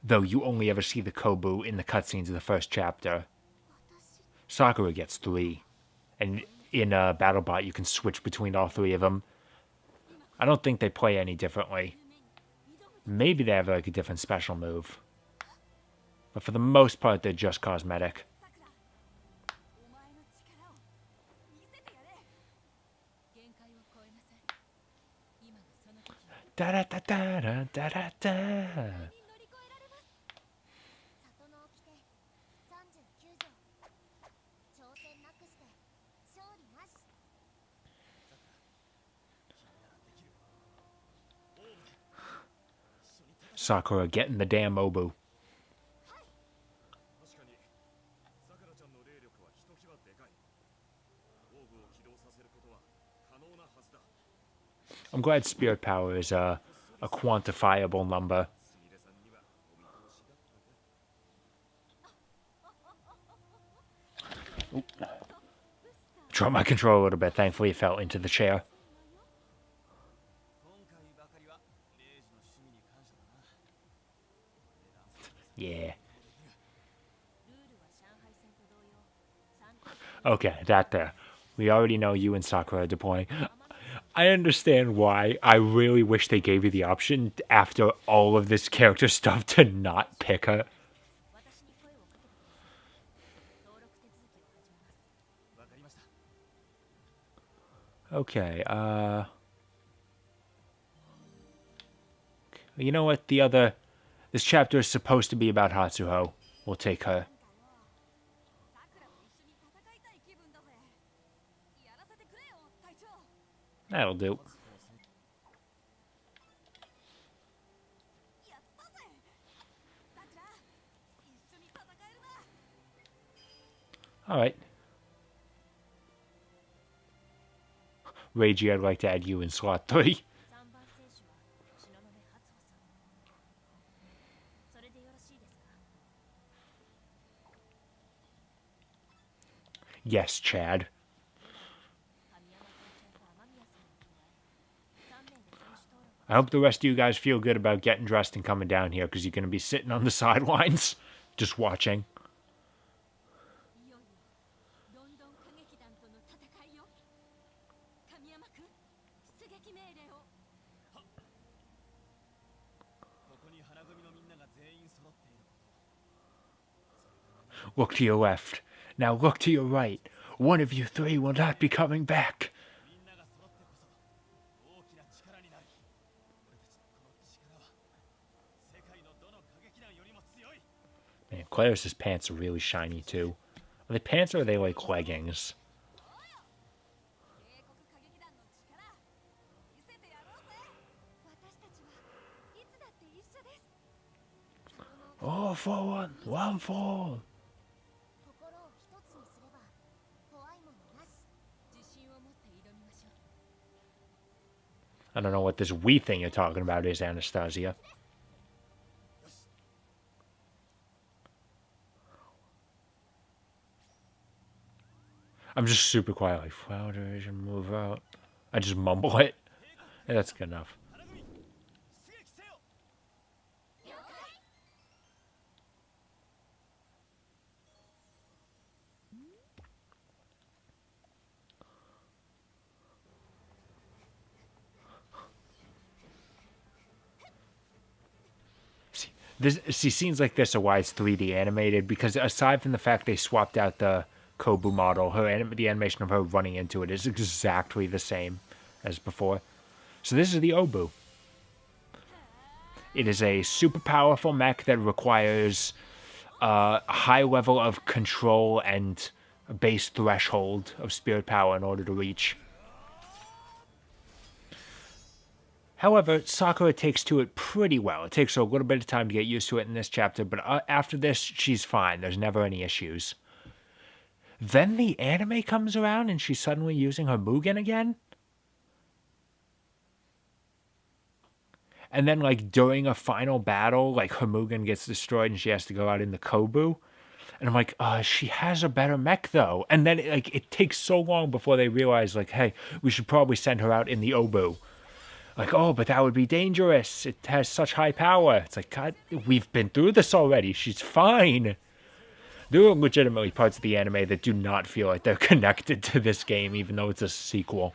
Though you only ever see the Kobu in the cutscenes of the first chapter. 私。 Sakura gets three. And in BattleBot you can switch between all three of them. I don't think they play any differently. Maybe they have like a different special move. But for the most part they're just cosmetic. さくら、お前の力を見せてやれ。限界を超えなさい。今がその時よ。 Da da da da da da da da. に乗り越えられます。里の掟39条。挑戦なくして勝利なし。 Sakura getting the damn Obu. 確かに、さくらちゃんの霊力はひときわでかい。オーブを起動させることは可能なはずだ。 I'm glad spirit power is a quantifiable number. すみれさんにはお見通しだったぜ。 Drop my control a little bit. Thankfully, it fell into the chair. 今回ばかりはレイジの趣味に感謝だな。 Yeah. ルールは上海戦と同様。 Okay, that there. We already know you and Sakura are deploying. I understand why. I really wish they gave you the option after all of this character stuff to not pick her. 私に声をかけてください。登録手続きを始めます。わかりました。 Okay, you know what? This chapter is supposed to be about Hatsuho. We'll take her. さくらと一緒に戦いたい気分だぜ。やらせてくれよ、隊長。 That'll do. Alright. Reiji, I'd like to add you in slot 3. 3番選手は東雲初歩さん。それでよろしいですか？ Yes, Chad. 神山隊長と雨宮さんに加え、3名で選手登録 I hope the rest of you guys feel good about getting dressed and coming down here because you're going to be sitting on the sidelines just watching. いよいよロンドン歌劇団との戦いよ。神山君、出撃命令を。ここに花組のみんなが全員揃っていること。 Look to your left. Now look to your right. One of you three will not be coming back. みんなが揃ってこそ大きな力になる。俺たちのこの力は世界のどの歌劇団よりも強い。 Man, Claris's pants are really shiny too. Are they pants or are they like leggings? 英国歌劇団の力見せてやろうぜ。私たちはいつだって一緒です。 All for one, one for all. 心を一つにすれば怖いものなし。自信を持って挑みましょう。 I don't know what this we thing you're talking about is, Anastasia. I'm just super quiet, like, flower division, move out. I just mumble it. Yeah, that's good enough. 花組出撃せよ。 了解。 See, scenes like this are why it's 3D animated, because aside from the fact they swapped out the Kobu model, the animation of her running into it is exactly the same as before. So this is the Obu. It is a super powerful mech that requires a high level of control and a base threshold of spirit power in order to reach. However, Sakura takes to it pretty well. It takes her a little bit of time to get used to it in this chapter, but after this, she's fine. There's never any issues. Then the anime comes around and she's suddenly using her Mugen again? And then, like, during a final battle, like, her Mugen gets destroyed and she has to go out in the Kobu. And I'm like, she has a better mech, though. And then, like, it takes so long before they realize, like, hey, we should probably send her out in the Obu. Like, oh, but that would be dangerous. It has such high power. It's like, God, we've been through this already. She's fine. There are legitimately parts of the anime that do not feel like they're connected to this game, even though it's a sequel.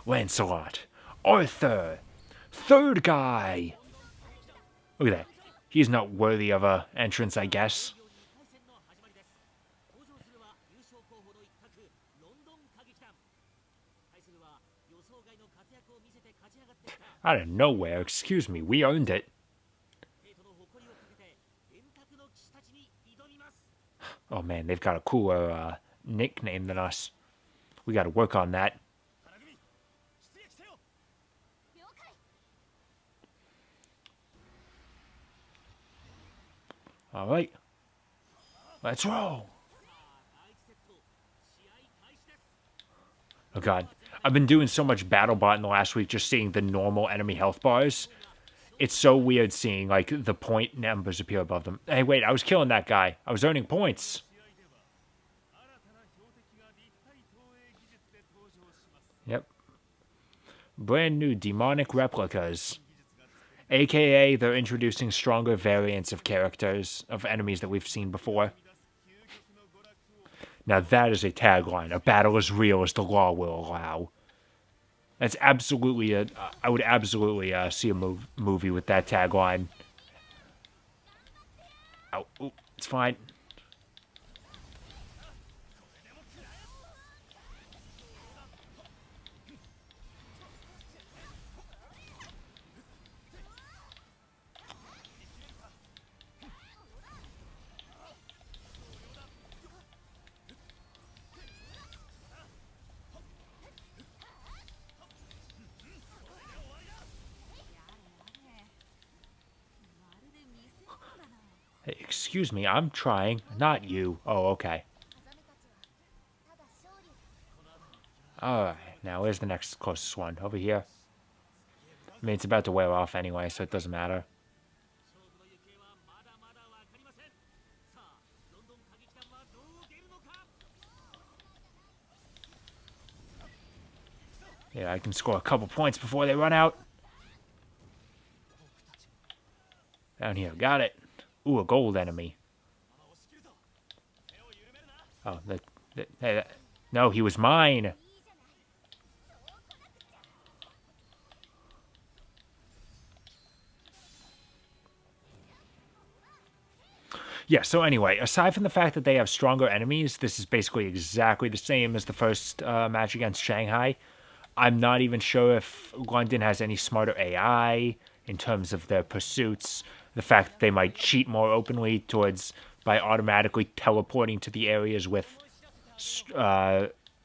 Lancelot. Arthur. Third guy. Look at that. He's not worthy of a entrance, I guess. 対戦の始まりです。登場するは優勝候補の一角ロンドン歌劇団。対するは予想外の活躍を見せて勝ち上がってきた Out of nowhere. Excuse me. We earned it. 生徒の誇りをかけて電卓の騎士たちに挑みます。 Oh, man. They've got a cooler nickname than us. We got to work on that. 花組出撃せよ。 了解。 All right. Let's roll. 第一セット試合開始です。 Oh, God. I've been doing so much BattleBot in the last week, just seeing the normal enemy health bars. It's so weird seeing, like, the point numbers appear above them. Hey, wait, I was killing that guy. I was earning points. 新たな標的が立体投影技術で登場します。 Yep. Brand new demonic replicas. AKA, they're introducing stronger variants of characters, of enemies that we've seen before. Now that is a tagline. A battle as real as the law will allow. That's absolutely I would absolutely see a movie with that tagline. Ow, ooh, it's fine. Hey, excuse me, I'm trying. Not you. Oh, okay. 風見たちはただ勝利 Alright, now where's the next closest one? Over here? I mean, it's about to wear off anyway, so it doesn't matter. 勝負の行方はまだまだわかりません。さあロンドン歌劇団はどう出るのか。 Yeah, I can score a couple points before they run out. Down here, got it. Ooh, a gold enemy. Oh, no, he was mine. Yeah, so anyway, aside from the fact that they have stronger enemies, this is basically exactly the same as the first match against Shanghai. I'm not even sure if London has any smarter AI in terms of their pursuits. The fact that they might cheat more openly towards by automatically teleporting to the areas with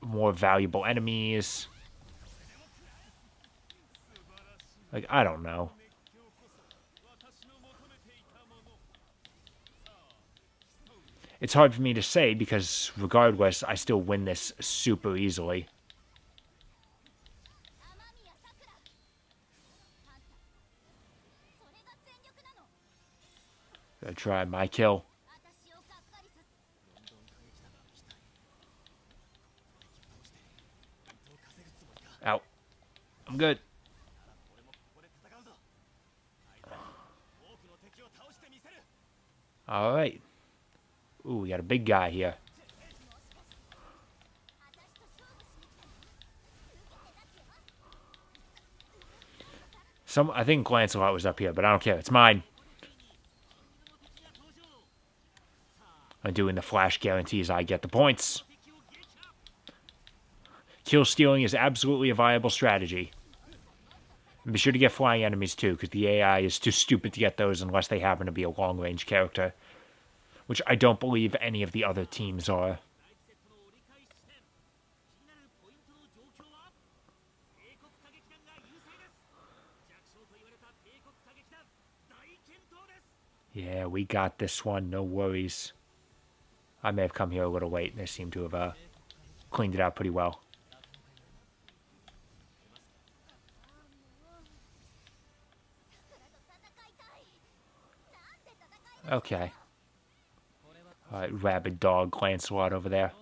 more valuable enemies. Like, I don't know. It's hard for me to say because regardless, I still win this super easily. 雨宮さくらあんたそれが全力なの Gonna try my kill. 私をがっかりさせ Out. I'm good. 俺もここで戦うぞ。あいつら多くの敵を倒してみせる。 Alright. Ooh, we got a big guy here. 私と勝負しに来たの受けて立つよ I think Lancelot was up here, but I don't care. It's mine. I'm doing the flash guarantees. I get the points. Kill stealing is absolutely a viable strategy. And be sure to get flying enemies too, because the AI is too stupid to get those unless they happen to be a long-range character. Which I don't believe any of the other teams are. 第1セットの折り返し地点。気になるポイントの状況は帝国歌劇団が優勢です。弱小と言われた帝国歌劇団大健闘です。 Yeah, we got this one. No worries. I may have come here a little late. They seem to have cleaned it out pretty well. Okay. Alright, rabid dog Lancelot over there.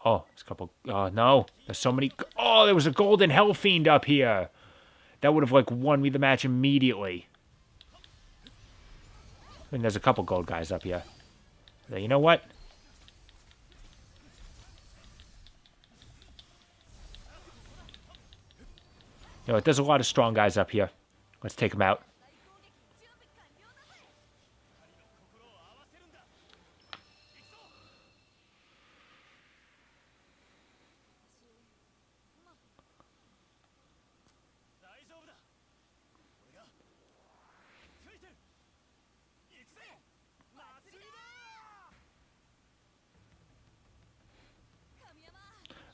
Oh, there's a couple. Oh, no. There's so many. Oh, there was a golden hellfiend up here. That would have, like, won me the match immediately. And there's a couple gold guys up here. You know what? You know what? There's a lot of strong guys up here. Let's take them out. 大丈夫だ。俺がついてる。行くぜ。祭りだ。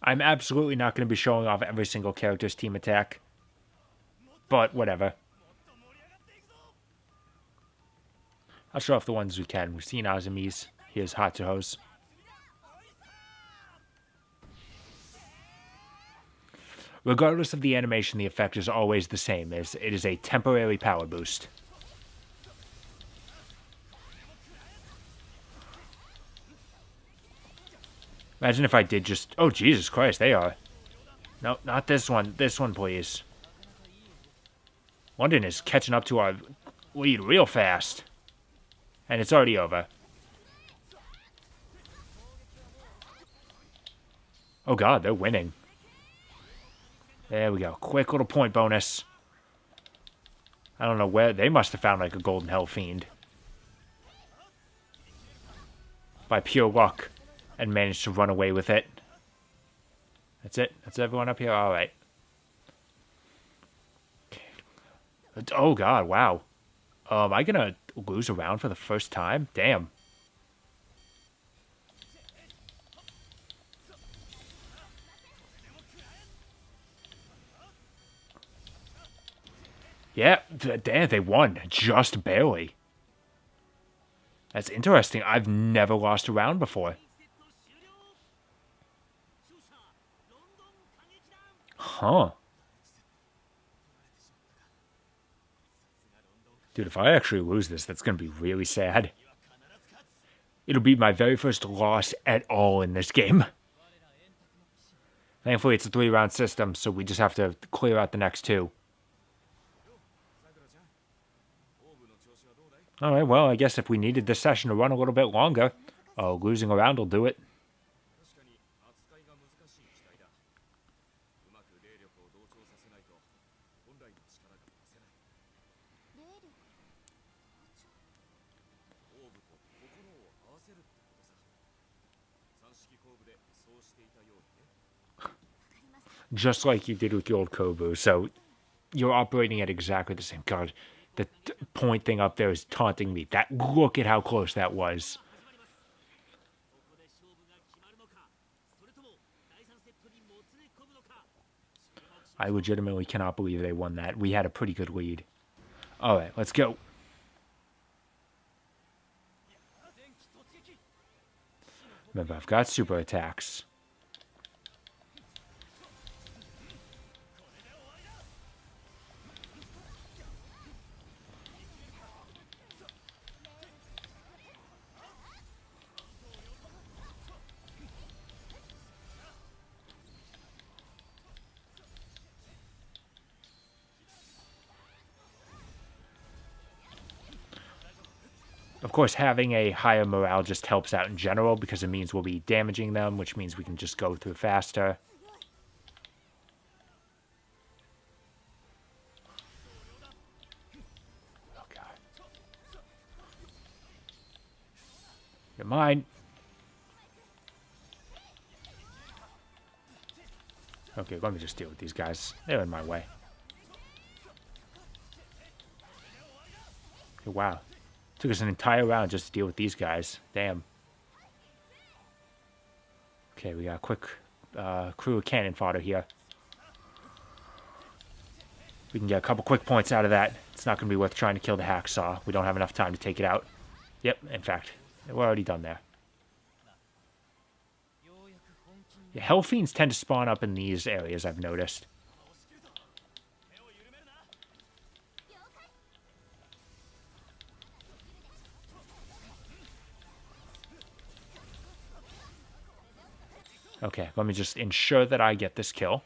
I'm absolutely not going to be showing off every single character's team attack. But whatever. I'll show off the ones we can. We've seen Azumi's. Here's Hatsuho's. Regardless of the animation, the effect is always the same. It is a temporary power boost. Imagine if I did just... Oh, Jesus Christ, they are. No, not this one. This one, please. London is catching up to our lead real fast. And it's already over. Oh god, they're winning. There we go. Quick little point bonus. I don't know where... They must have found like a golden hell fiend. By pure luck. And managed to run away with it. That's it? That's everyone up here? Alright. Oh god, wow. Am I gonna lose a round for the first time? Damn. Yeah, damn, they won. Just barely. That's interesting. I've never lost a round before. Huh. Dude, if I actually lose this, that's going to be really sad. It'll be my very first loss at all in this game. Thankfully, it's a 3-round system, so we just have to clear out the next 2. Alright, well, I guess if we needed this session to run a little bit longer, losing a round will do it. 確かに扱いが難しい機体だ。うまく霊力を同調させないと本来の力が出せない。霊力同調。オーブと心を合わせるってことさ。三式工部でそうしていたようにね。 Just like you did with the old Kobu, so you're operating at exactly the same. God, the point thing up there is taunting me. Look at how close that was. ここで勝負が決まるのか、それとも第三セットにもつれ込むのか。 I legitimately cannot believe they won that. We had a pretty good lead. Alright, let's go. Remember, I've got super attacks. Of course, having a higher morale just helps out in general because it means we'll be damaging them, which means we can just go through faster. Oh, God. You're mine. Okay, let me just deal with these guys. They're in my way. Okay, wow. Took us an entire round just to deal with these guys. Damn. Okay, we got a quick crew of cannon fodder here. We can get a couple quick points out of that. It's not going to be worth trying to kill the hacksaw. We don't have enough time to take it out. Yep, in fact, we're already done there. Yeah, Hellfiends tend to spawn up in these areas, I've noticed. Okay, let me just ensure that I get this kill.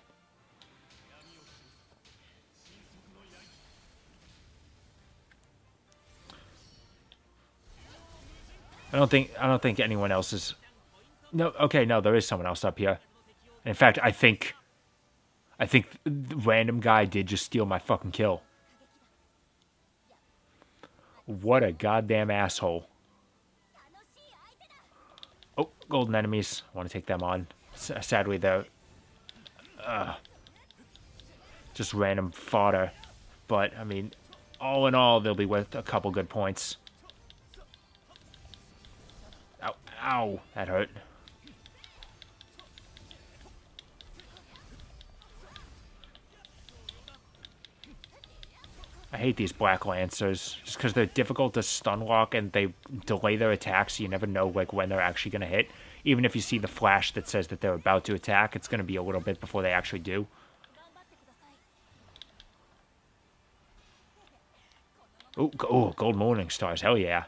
I don't think anyone else is. No, okay, no, there is someone else up here. In fact, I think the random guy did just steal my fucking kill. What a goddamn asshole. Oh, golden enemies. I want to take them on. Sadly, they're just random fodder. But, I mean, all in all, they'll be worth a couple good points. Ow, ow, that hurt. I hate these Black Lancers, just because they're difficult to stun lock and they delay their attacks, so you never know like when they're actually going to hit. Even if you see the flash that says that they're about to attack, it's going to be a little bit before they actually do. Oh, gold morning stars, hell yeah.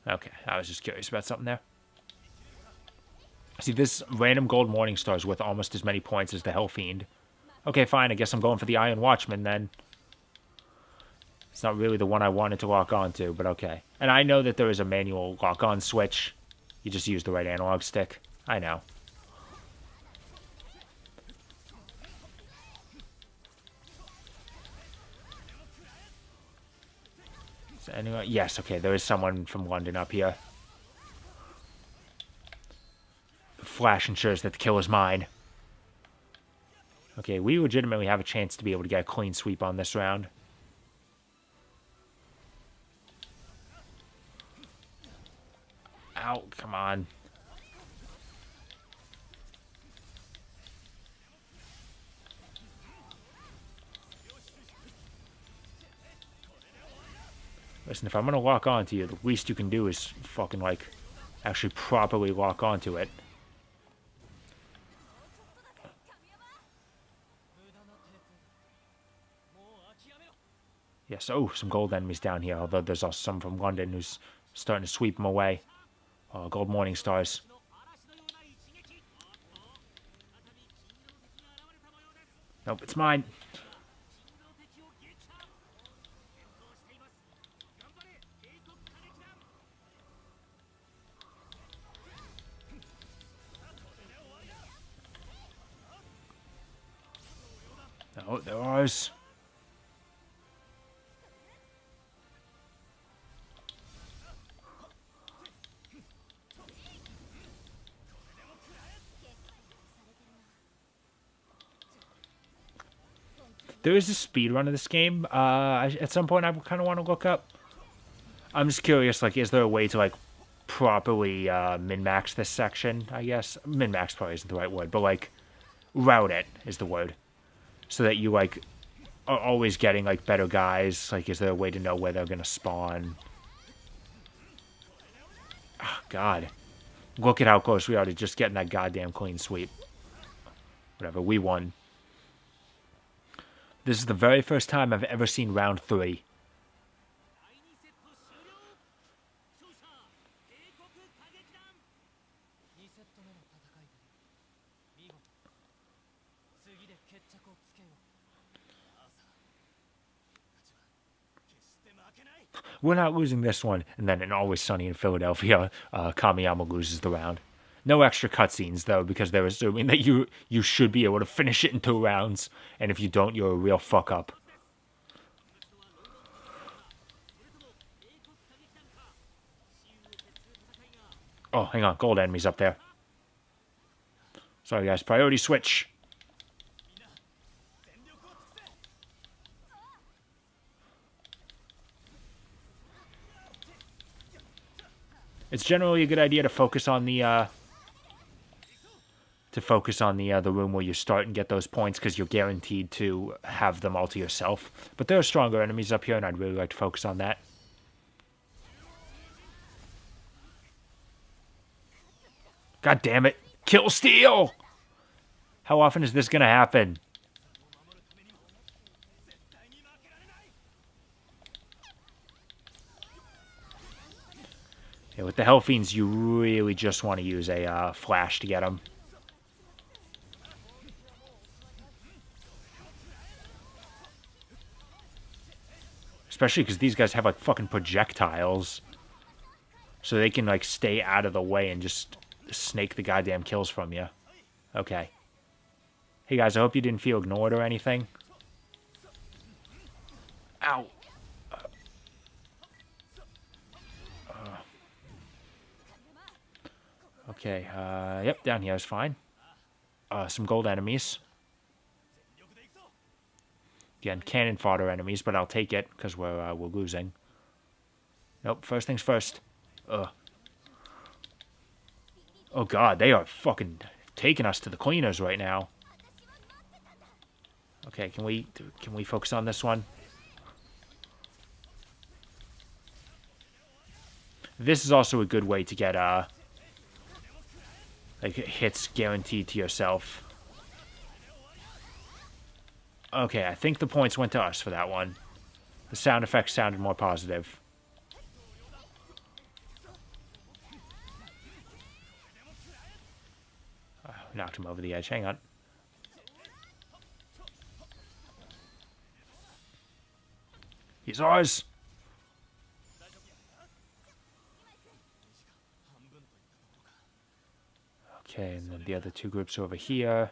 Okay, I was just curious about something there. See, this random gold morning star is worth almost as many points as the Hellfiend. Okay, fine, I guess I'm going for the Iron Watchman then. It's not really the one I wanted to lock on to, but okay. And I know that there is a manual lock-on switch. You just use the right analog stick. I know. So anyway, yes, okay, there is someone from London up here. Flash ensures that the kill is mine. Okay, we legitimately have a chance to be able to get a clean sweep on this round. Ow, come on. Listen, if I'm gonna lock onto you, the least you can do is fucking, like, actually properly lock onto it. Yes, oh, some gold enemies down here, although there's also some from London who's starting to sweep them away. Gold Morning Stars. Nope, it's mine. No, they're ours. There is a speed run of this game. At some point, I kind of want to look up. I'm just curious, like, is there a way to, like, properly min-max this section, I guess? Min-max probably isn't the right word, but, like, route it is the word. So that you, like, are always getting, like, better guys. Like, is there a way to know where they're going to spawn? Oh, God. Look at how close we are to just getting that goddamn clean sweep. Whatever, we won. This is the very first time I've ever seen round 3. We're not losing this one. And then in Always Sunny in Philadelphia, Kamiyama loses the round. No extra cutscenes, though, because they're assuming that you should be able to finish it in 2 rounds. And if you don't, you're a real fuck-up. Oh, hang on. Gold enemies up there. Sorry, guys. Priority switch. It's generally a good idea to focus on the the room where you start and get those points, because you're guaranteed to have them all to yourself. But there are stronger enemies up here, and I'd really like to focus on that. God damn it. Kill steal! How often is this going to happen? Yeah, with the Hellfiends, you really just want to use a flash to get them. Especially because these guys have, like, fucking projectiles. So they can, like, stay out of the way and just snake the goddamn kills from you. Okay. Hey, guys, I hope you didn't feel ignored or anything. Ow. Okay, yep, down here is fine. Some gold enemies. Again, cannon fodder enemies, but I'll take it, because we're losing. Nope, first things first. Oh, God, they are fucking taking us to the cleaners right now. Okay, can we focus on this one? This is also a good way to get, like, hits guaranteed to yourself. Okay, I think the points went to us for that one. The sound effects sounded more positive. Knocked him over the edge. Hang on. He's ours! Okay, and then the other 2 groups are over here.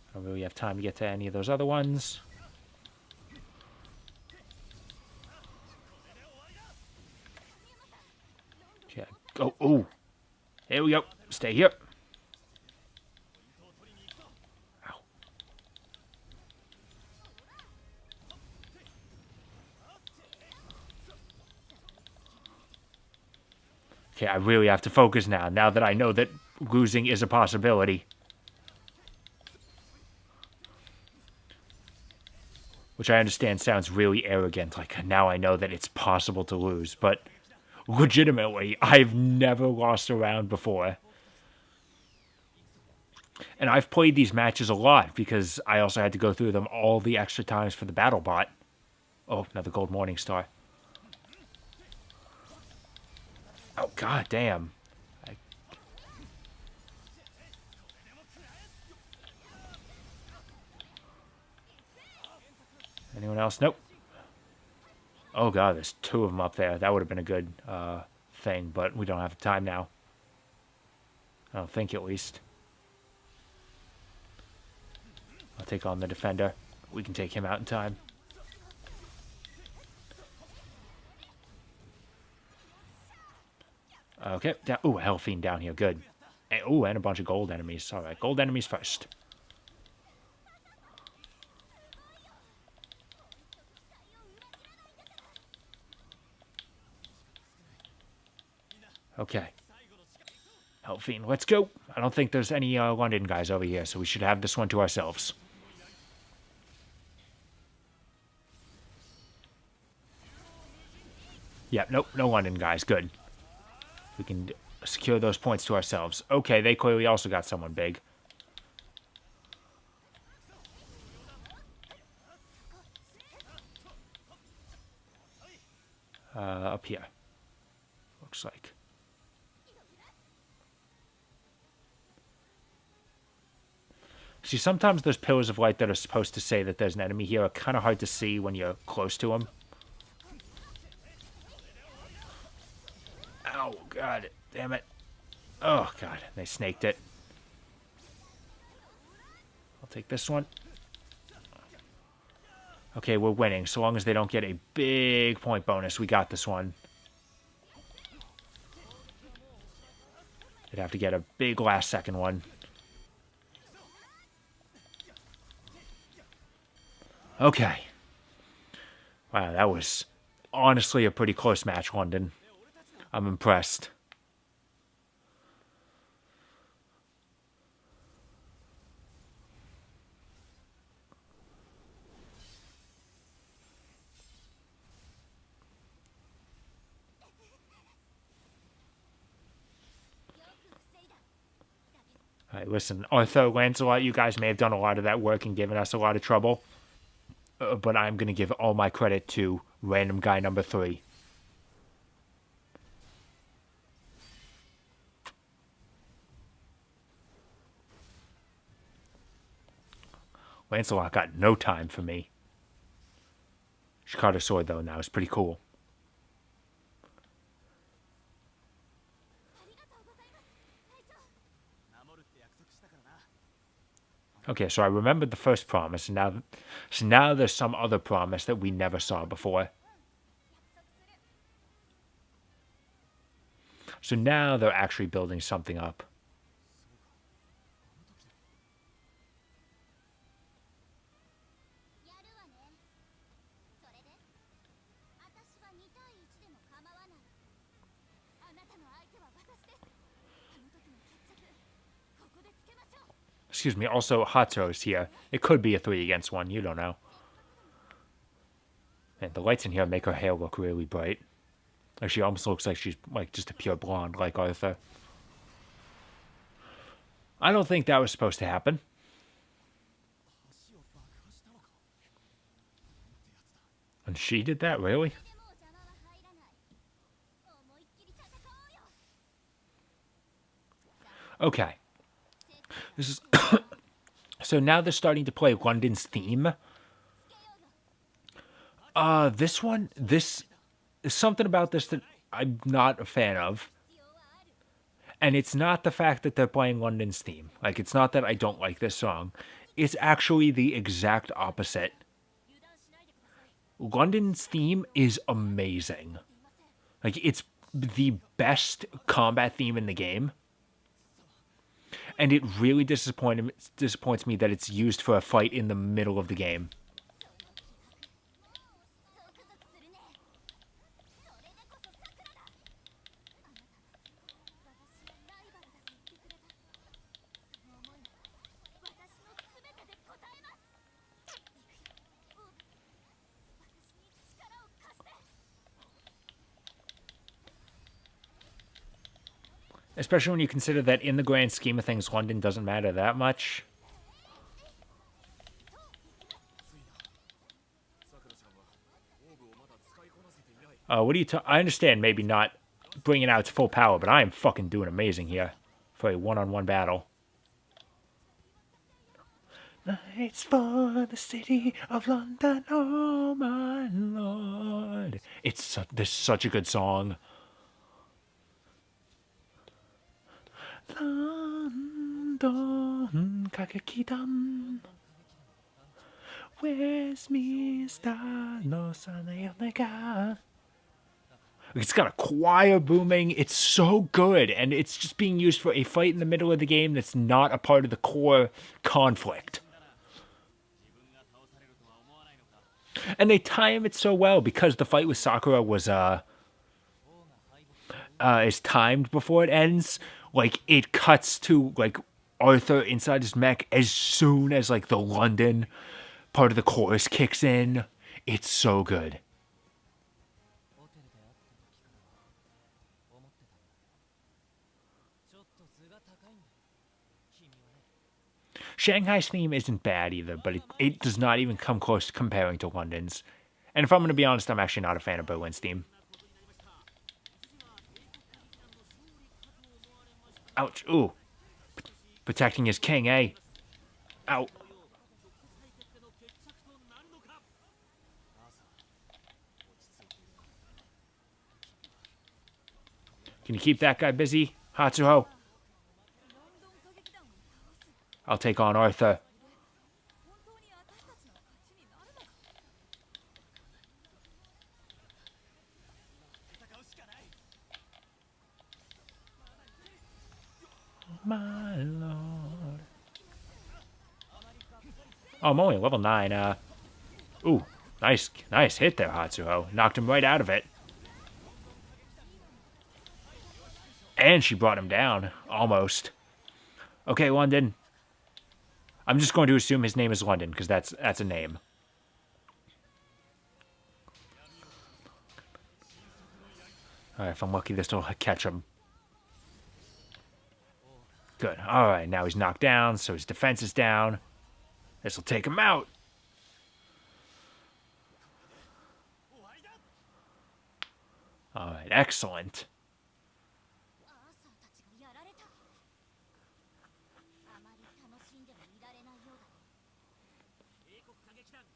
I don't really have time to get to any of those other ones. Okay. Oh, oh. Here we go. Stay here. Ow. Okay, I really have to focus now that I know that losing is a possibility. which I understand sounds really arrogant, like now I know that it's possible to lose, but legitimately, I've never lost a round before. And I've played these matches a lot because I also had to go through them all the extra times for the battle bot. Oh, another gold morning star. Oh, god damn. Anyone else? Nope. Oh god, there's two of them up there. That would have been a good thing, but we don't have the time now. I don't think, at least. I'll take on the defender. We can take him out in time. Okay. Ooh, a Hell Fiend down here. Good. Ooh, and a bunch of gold enemies. Alright, gold enemies first. Okay. Hell Fiend, let's go. I don't think there's any London guys over here, so we should have this one to ourselves. Yeah, nope, no London guys. Good. We can secure those points to ourselves. Okay, they clearly also got someone big. Up here. Looks like. See, sometimes those pillars of light that are supposed to say that there's an enemy here are kind of hard to see when you're close to them. Oh, God. Damn it. Oh, God. They snaked it. I'll take this one. Okay, we're winning. So long as they don't get a big point bonus, we got this one. They'd have to get a big last second one. Okay. Wow, that was honestly a pretty close match, London. I'm impressed. Alright, listen, Arthur, Lancelot, you guys may have done a lot of that work and given us a lot of trouble. But I'm going to give all my credit to random guy number 3. Lancelot got no time for me. She caught her sword, though, now. It's pretty cool. Okay, so I remembered the first promise, and now there's some other promise that we never saw before. So now they're actually building something up. Excuse me, also Hatsu's here. It could be a 3 against 1, you don't know. And the lights in here make her hair look really bright. Like she almost looks like she's like just a pure blonde, like Arthur. I don't think that was supposed to happen. And she did that, really? Okay. This is so now they're starting to play London's theme. This is something about this that I'm not a fan of. And it's not the fact that they're playing London's theme. Like, it's not that I don't like this song. It's actually the exact opposite. London's theme is amazing. Like, it's the best combat theme in the game. And it really disappoints me that it's used for a fight in the middle of the game. Especially when you consider that in the grand scheme of things, London doesn't matter that much. What do you I understand maybe not bringing it out to full power, but I am fucking doing amazing here for a one-on-one battle. It's for the city of London, oh my lord. This is such a good song. London, kagekidan. Westminster no Sanayonega. It's got a choir booming. It's so good, and it's just being used for a fight in the middle of the game that's not a part of the core conflict. And they time it so well because the fight with Sakura was is timed before it ends. Like it cuts to like Arthur inside his mech as soon as like the London part of the chorus kicks in. It's so good. Shanghai's theme isn't bad either, but it does not even come close to comparing to London's. And if I'm going to be honest, I'm actually not a fan of Berlin's theme. Ouch. Ooh. Protecting his king, eh? Ow. Can you keep that guy busy, Hatsuho? I'll take on Arthur. My lord. Oh, I'm only level 9. Ooh, nice hit there, Hatsuho. Knocked him right out of it. And she brought him down, almost. Okay, London. I'm just going to assume his name is London, because that's a name. Alright, if I'm lucky, this will catch him. Good. Alright, now he's knocked down, so his defense is down. This will take him out. Alright, excellent.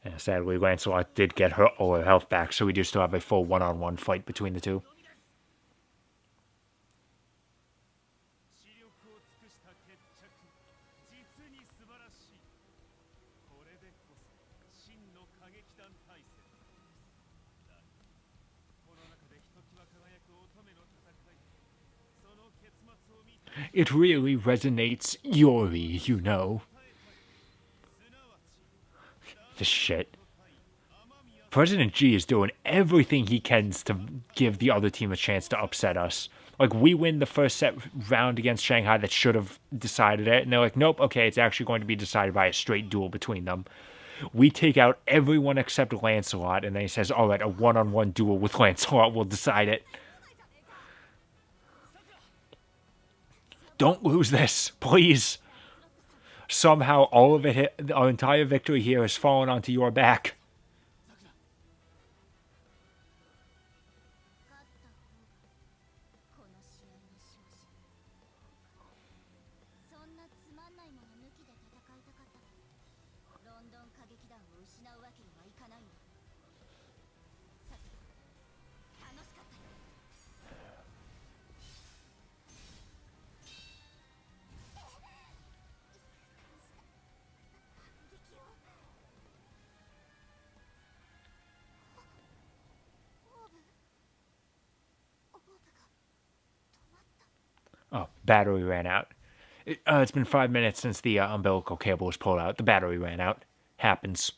Yeah, sadly, Lancelot did get all her health back, so we do still have a full one-on-one fight between the two. It really resonates Yori, you know. This shit. President G is doing everything he can to give the other team a chance to upset us. Like, we win the first set round against Shanghai that should have decided it, and they're like, nope, okay, it's actually going to be decided by a straight duel between them. We take out everyone except Lancelot, and then he says, alright, a one-on-one duel with Lancelot will decide it. Don't lose this, please. Somehow all of it, our entire victory here has fallen onto your back. Oh, battery ran out. It's been 5 minutes since the umbilical cable was pulled out. The battery ran out. Happens.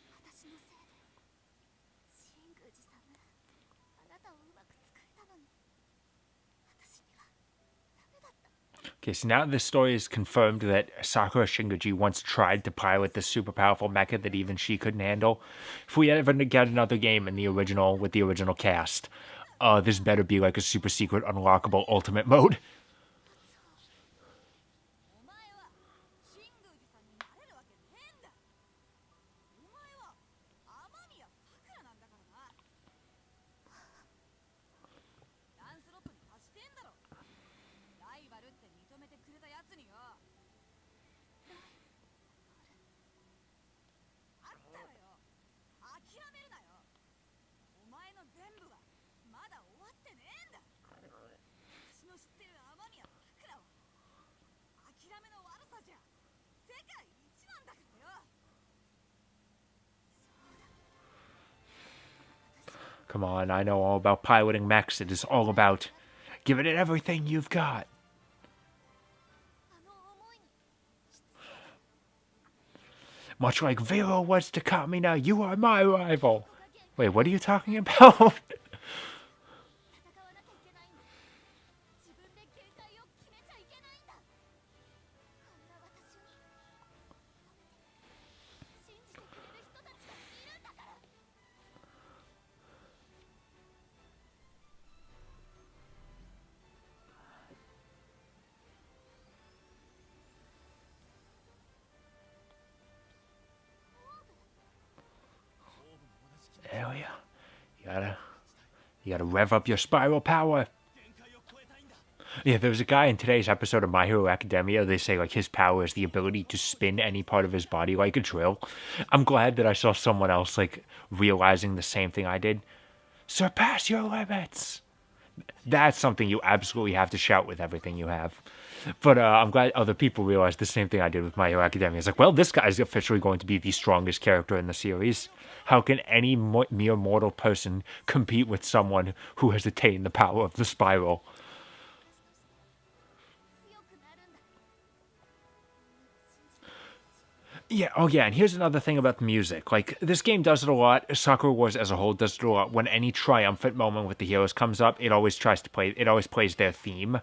Okay, so now this story is confirmed that Sakura Shinguji once tried to pilot this super powerful mecha that even she couldn't handle. If we ever get another game in the original, with the original cast, this better be like a super secret unlockable ultimate mode. つによ。あったわよ。諦めるなよ。お前の全部はまだ終わってねえんだ。私の知ってる雨宮さくらは諦めの悪さじゃ世界一なんだからよ。 Come on, I know all about piloting mechs. It is all about giving it everything you've got. あの思いに Much like Vero was to Kamina, you are my rival. ここが限界 Wait, what are you talking about? 戦わなきゃいけないんだ。自分で限界を決めちゃいけないんだ。こんな私に信じてくれる人たちがいるんだから。 Hell yeah. You gotta rev up your spiral power. Yeah, there was a guy in today's episode of My Hero Academia. They say like his power is the ability to spin any part of his body like a drill. I'm glad that I saw someone else like realizing the same thing I did. Surpass your limits. That's something you absolutely have to shout with everything you have. But I'm glad other people realized the same thing I did with My Hero Academia. It's like, well, this guy's officially going to be the strongest character in the series. How can any mere mortal person compete with someone who has attained the power of the spiral? 強くなるんだ。 Yeah, oh yeah, and here's another thing about the music. Like, this game does it a lot. Sakura Wars as a whole does it a lot. When any triumphant moment with the heroes comes up, it always plays their theme.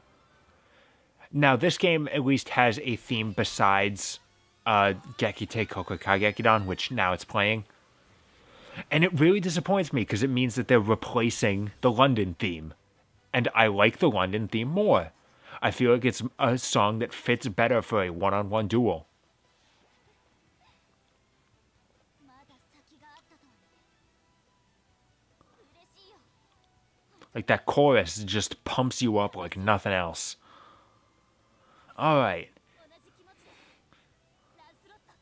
Now, this game at least has a theme besides Gekite Koka Kagekidan, which now it's playing. And it really disappoints me because it means that they're replacing the London theme. And I like the London theme more. I feel like it's a song that fits better for a one-on-one duel. まだ先があったとはね。嬉しいよ。 Like, that chorus just pumps you up like nothing else. Alright. 同じ気持ちです。ランスロット、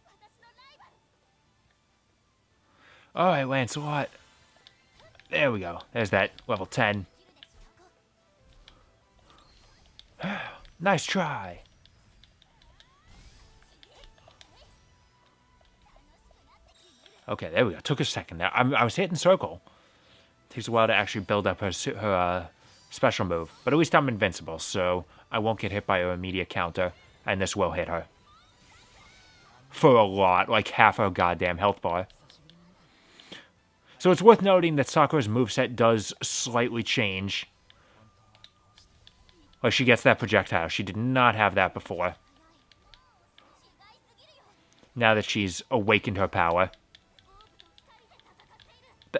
私のライバル。 Alright, Lancelot. There we go. There's that level 10. 生きるべきそこ。 Nice try. Okay, there we go. Took a second there. I was hitting circle. Takes a while to actually build up her special move. But at least I'm invincible, so I won't get hit by her immediate counter. And this will hit her. For a lot. Like half her goddamn health bar. So it's worth noting that Sakura's moveset does slightly change. Like, she gets that projectile. She did not have that before. Now that she's awakened her power.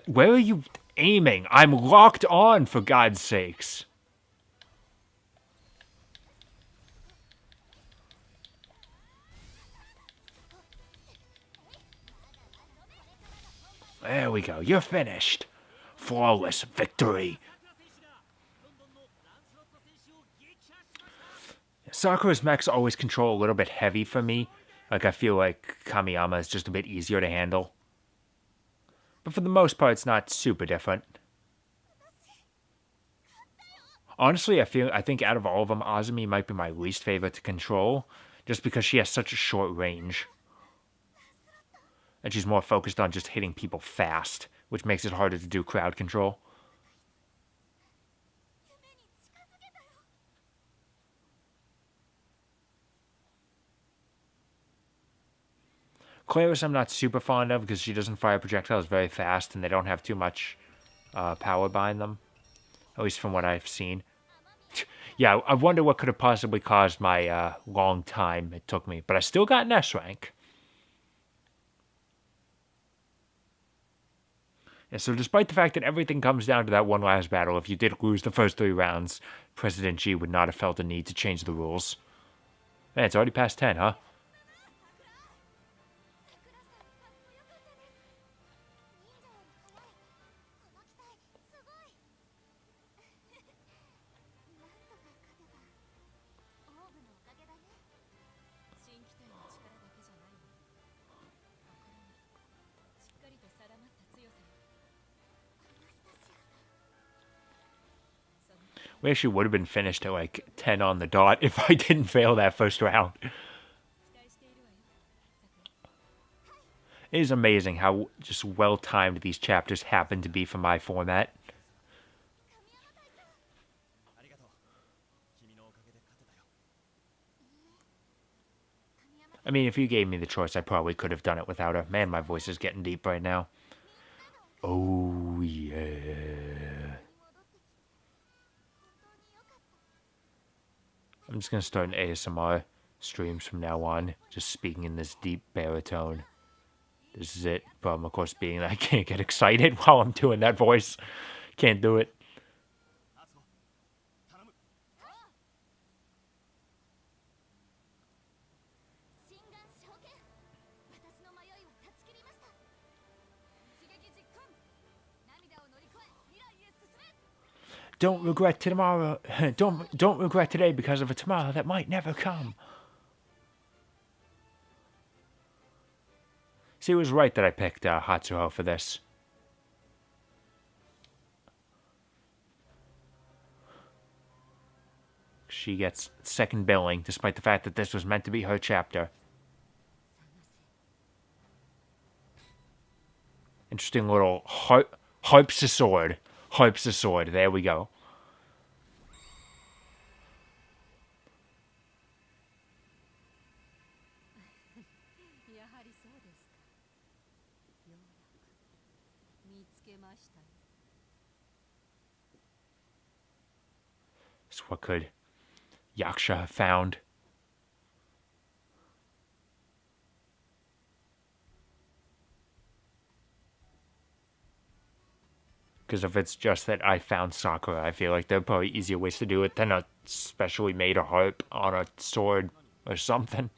Where are you aiming? I'm locked on, for God's sakes. There we go. You're finished. Flawless victory. Sakura's mechs always control a little bit heavy for me. Like, I feel like Kamiyama is just a bit easier to handle. But for the most part, it's not super different. Honestly, I think out of all of them, Azumi might be my least favorite to control, just because she has such a short range. And she's more focused on just hitting people fast, which makes it harder to do crowd control. Claris I'm not super fond of because she doesn't fire projectiles very fast and they don't have too much power behind them. At least from what I've seen. Yeah, I wonder what could have possibly caused my long time it took me. But I still got an S rank. Yeah, so despite the fact that everything comes down to that one last battle, if you did lose the first 3 rounds, President G would not have felt the need to change the rules. Man, it's already past 10, huh? オーブのおかげ We actually would have been finished at like 10 on the dot if I didn't fail that first round. It is amazing how just well timed these chapters happen to be for my format. ありがとう。君のおかげで勝てたよ。 I mean, if you gave me the choice, I probably could have done it without her. Man, my voice is getting deep right now. Oh, yeah. I'm just going to start an ASMR streams from now on, just speaking in this deep baritone. This is it. Problem, of course, being that I can't get excited while I'm doing that voice. Can't do it. 夏子、頼む。心眼証券私の迷いは断ち切りました一撃実行涙を乗り越え未来へ進め Don't regret tomorrow. Don't regret today because of a tomorrow that might never come. See, it was right that I picked Hatsuho for this. She gets second billing, despite the fact that this was meant to be her chapter. Interesting little harps a sword. Harps a sword. There we go. やはりそうですか。ようやく見つけましたよ。 So what could Yaksha have found? Because if it's just that I found Sakura, I feel like there are probably easier ways to do it than a specially made a harp on a sword or something.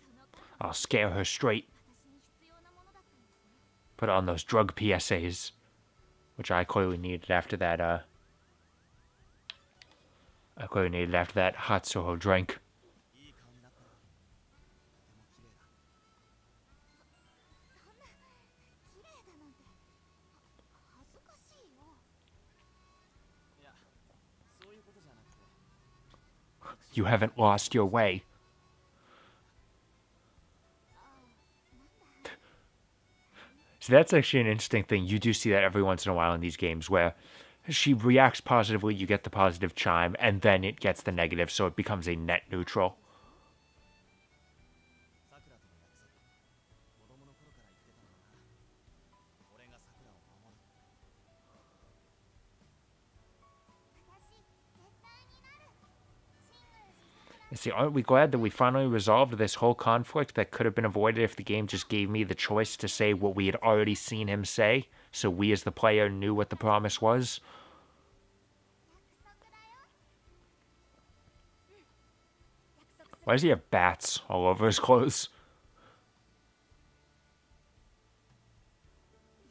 私は I'll scare her straight. 私に必要なものだったんですね Put on those drug PSAs, which I clearly needed after that. I clearly needed after that Hatsuho drink. いい顔になったよ。とても綺麗だ。そんな綺麗だなんて恥ずかしいよいや、そういうことじゃなくて。 You haven't lost your way. So that's actually an interesting thing. You do see that every once in a while in these games where she reacts positively, you get the positive chime, and then it gets the negative, so it becomes a net neutral. さくらとの約束。子供の頃から言ってたんだな。俺がさくらを守る。私絶対になるシングルし And see, aren't we glad that we finally resolved this whole conflict that could have been avoided if the game just gave me the choice to say what we had already seen him say, so we as the player knew what the promise was? 約束する Why does he have bats all over his clothes?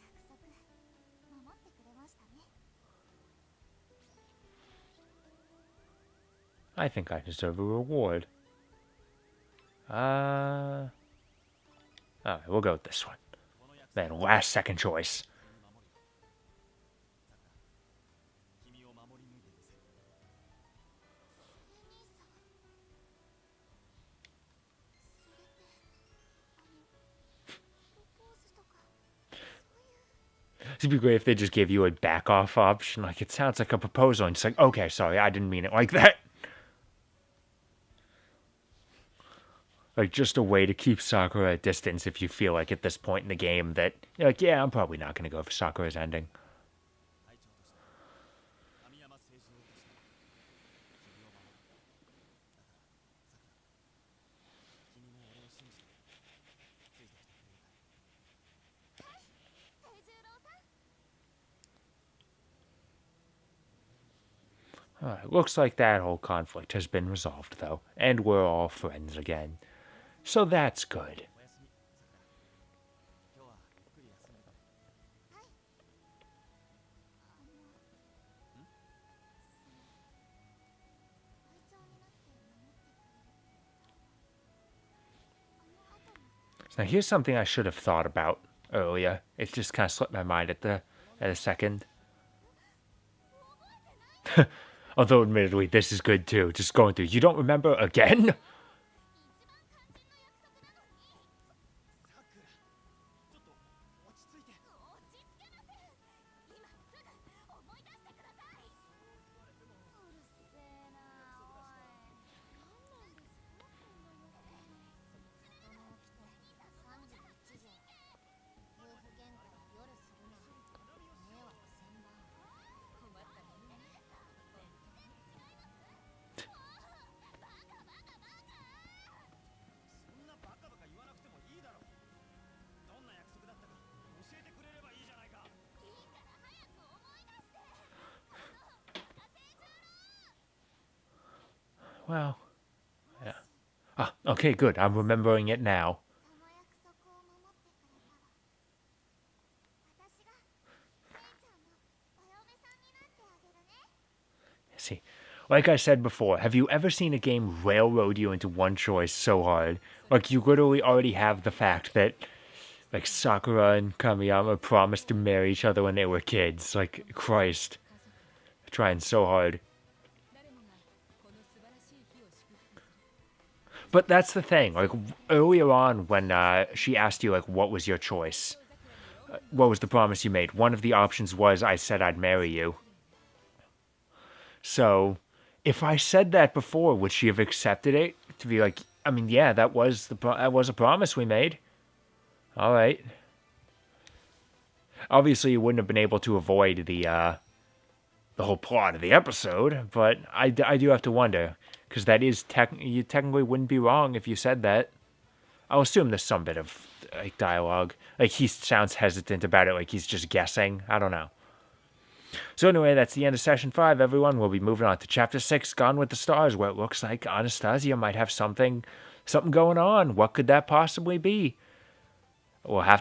約束守ってくれましたね I think I deserve a reward. Alright, we'll go with this one. Then last second choice. 君を守り抜いてみせる。 兄さんそれってプロポーズとかそういう It'd be great if they just gave you a back off option. Like, it sounds like a proposal. And it's like, okay, sorry, I didn't mean it like that. Like, just a way to keep Sakura at distance if you feel like at this point in the game that, you're like, yeah, I'm probably not going to go for Sakura's ending. 隊長として神山清治郎として君を守る。だからさくら、君も俺を信じてついてきてくれるかい。清十郎さん Alright, looks like that whole conflict has been resolved, though, and we're all friends again. So that's good. おやすみ、さくら。今日はゆっくり休んでくれ。はい。隊長になって守ってくれる。後に Now here's something I should have thought about earlier. It just kind of slipped my mind at a second. Although admittedly, this is good too. Just going through. You don't remember again? さくら、ちょっと落ち着いて。落ち着けません。今すぐ思い出してください。そう言われても。うるせえなおい。何なんですかこんな約束。人の起きて31時。夫婦喧嘩を夜するのは迷惑千万。困ったものね。そんなバカバカ言わなくてもいいだろう。どんな約束だったか教えてくれればいいじゃないか。いいから早く思い出して。Well, yeah. Ah, okay, good. I'm remembering it now. その約束を守ってくれたら私が姉ちゃんのお嫁さんになってあげるね。 See, like I said before, have you ever seen a game railroad you into one choice so hard? Like, you literally already have the fact that, like, Sakura and Kamiyama promised to marry each other when they were kids. Like, Christ. Trying so hard. 誰もがこの素晴らしい日を祝福する。 But that's the thing. Like, earlier on when she asked you, like, what was your choice? What was the promise you made? One of the options was I said I'd marry you. So, if I said that before, would she have accepted it? To be like, I mean, yeah, that was a promise we made. All right. Obviously, you wouldn't have been able to avoid the whole plot of the episode, but I do have to wonder, because that is you technically wouldn't be wrong if you said that. I'll assume there's some bit of like dialogue. Like, he sounds hesitant about it, like he's just guessing. I don't know. So anyway, that's the end of session 5, everyone. We'll be moving on to chapter 6, Gone with the Stars, where it looks like Anastasia might have something going on. What could that possibly be? We'll have to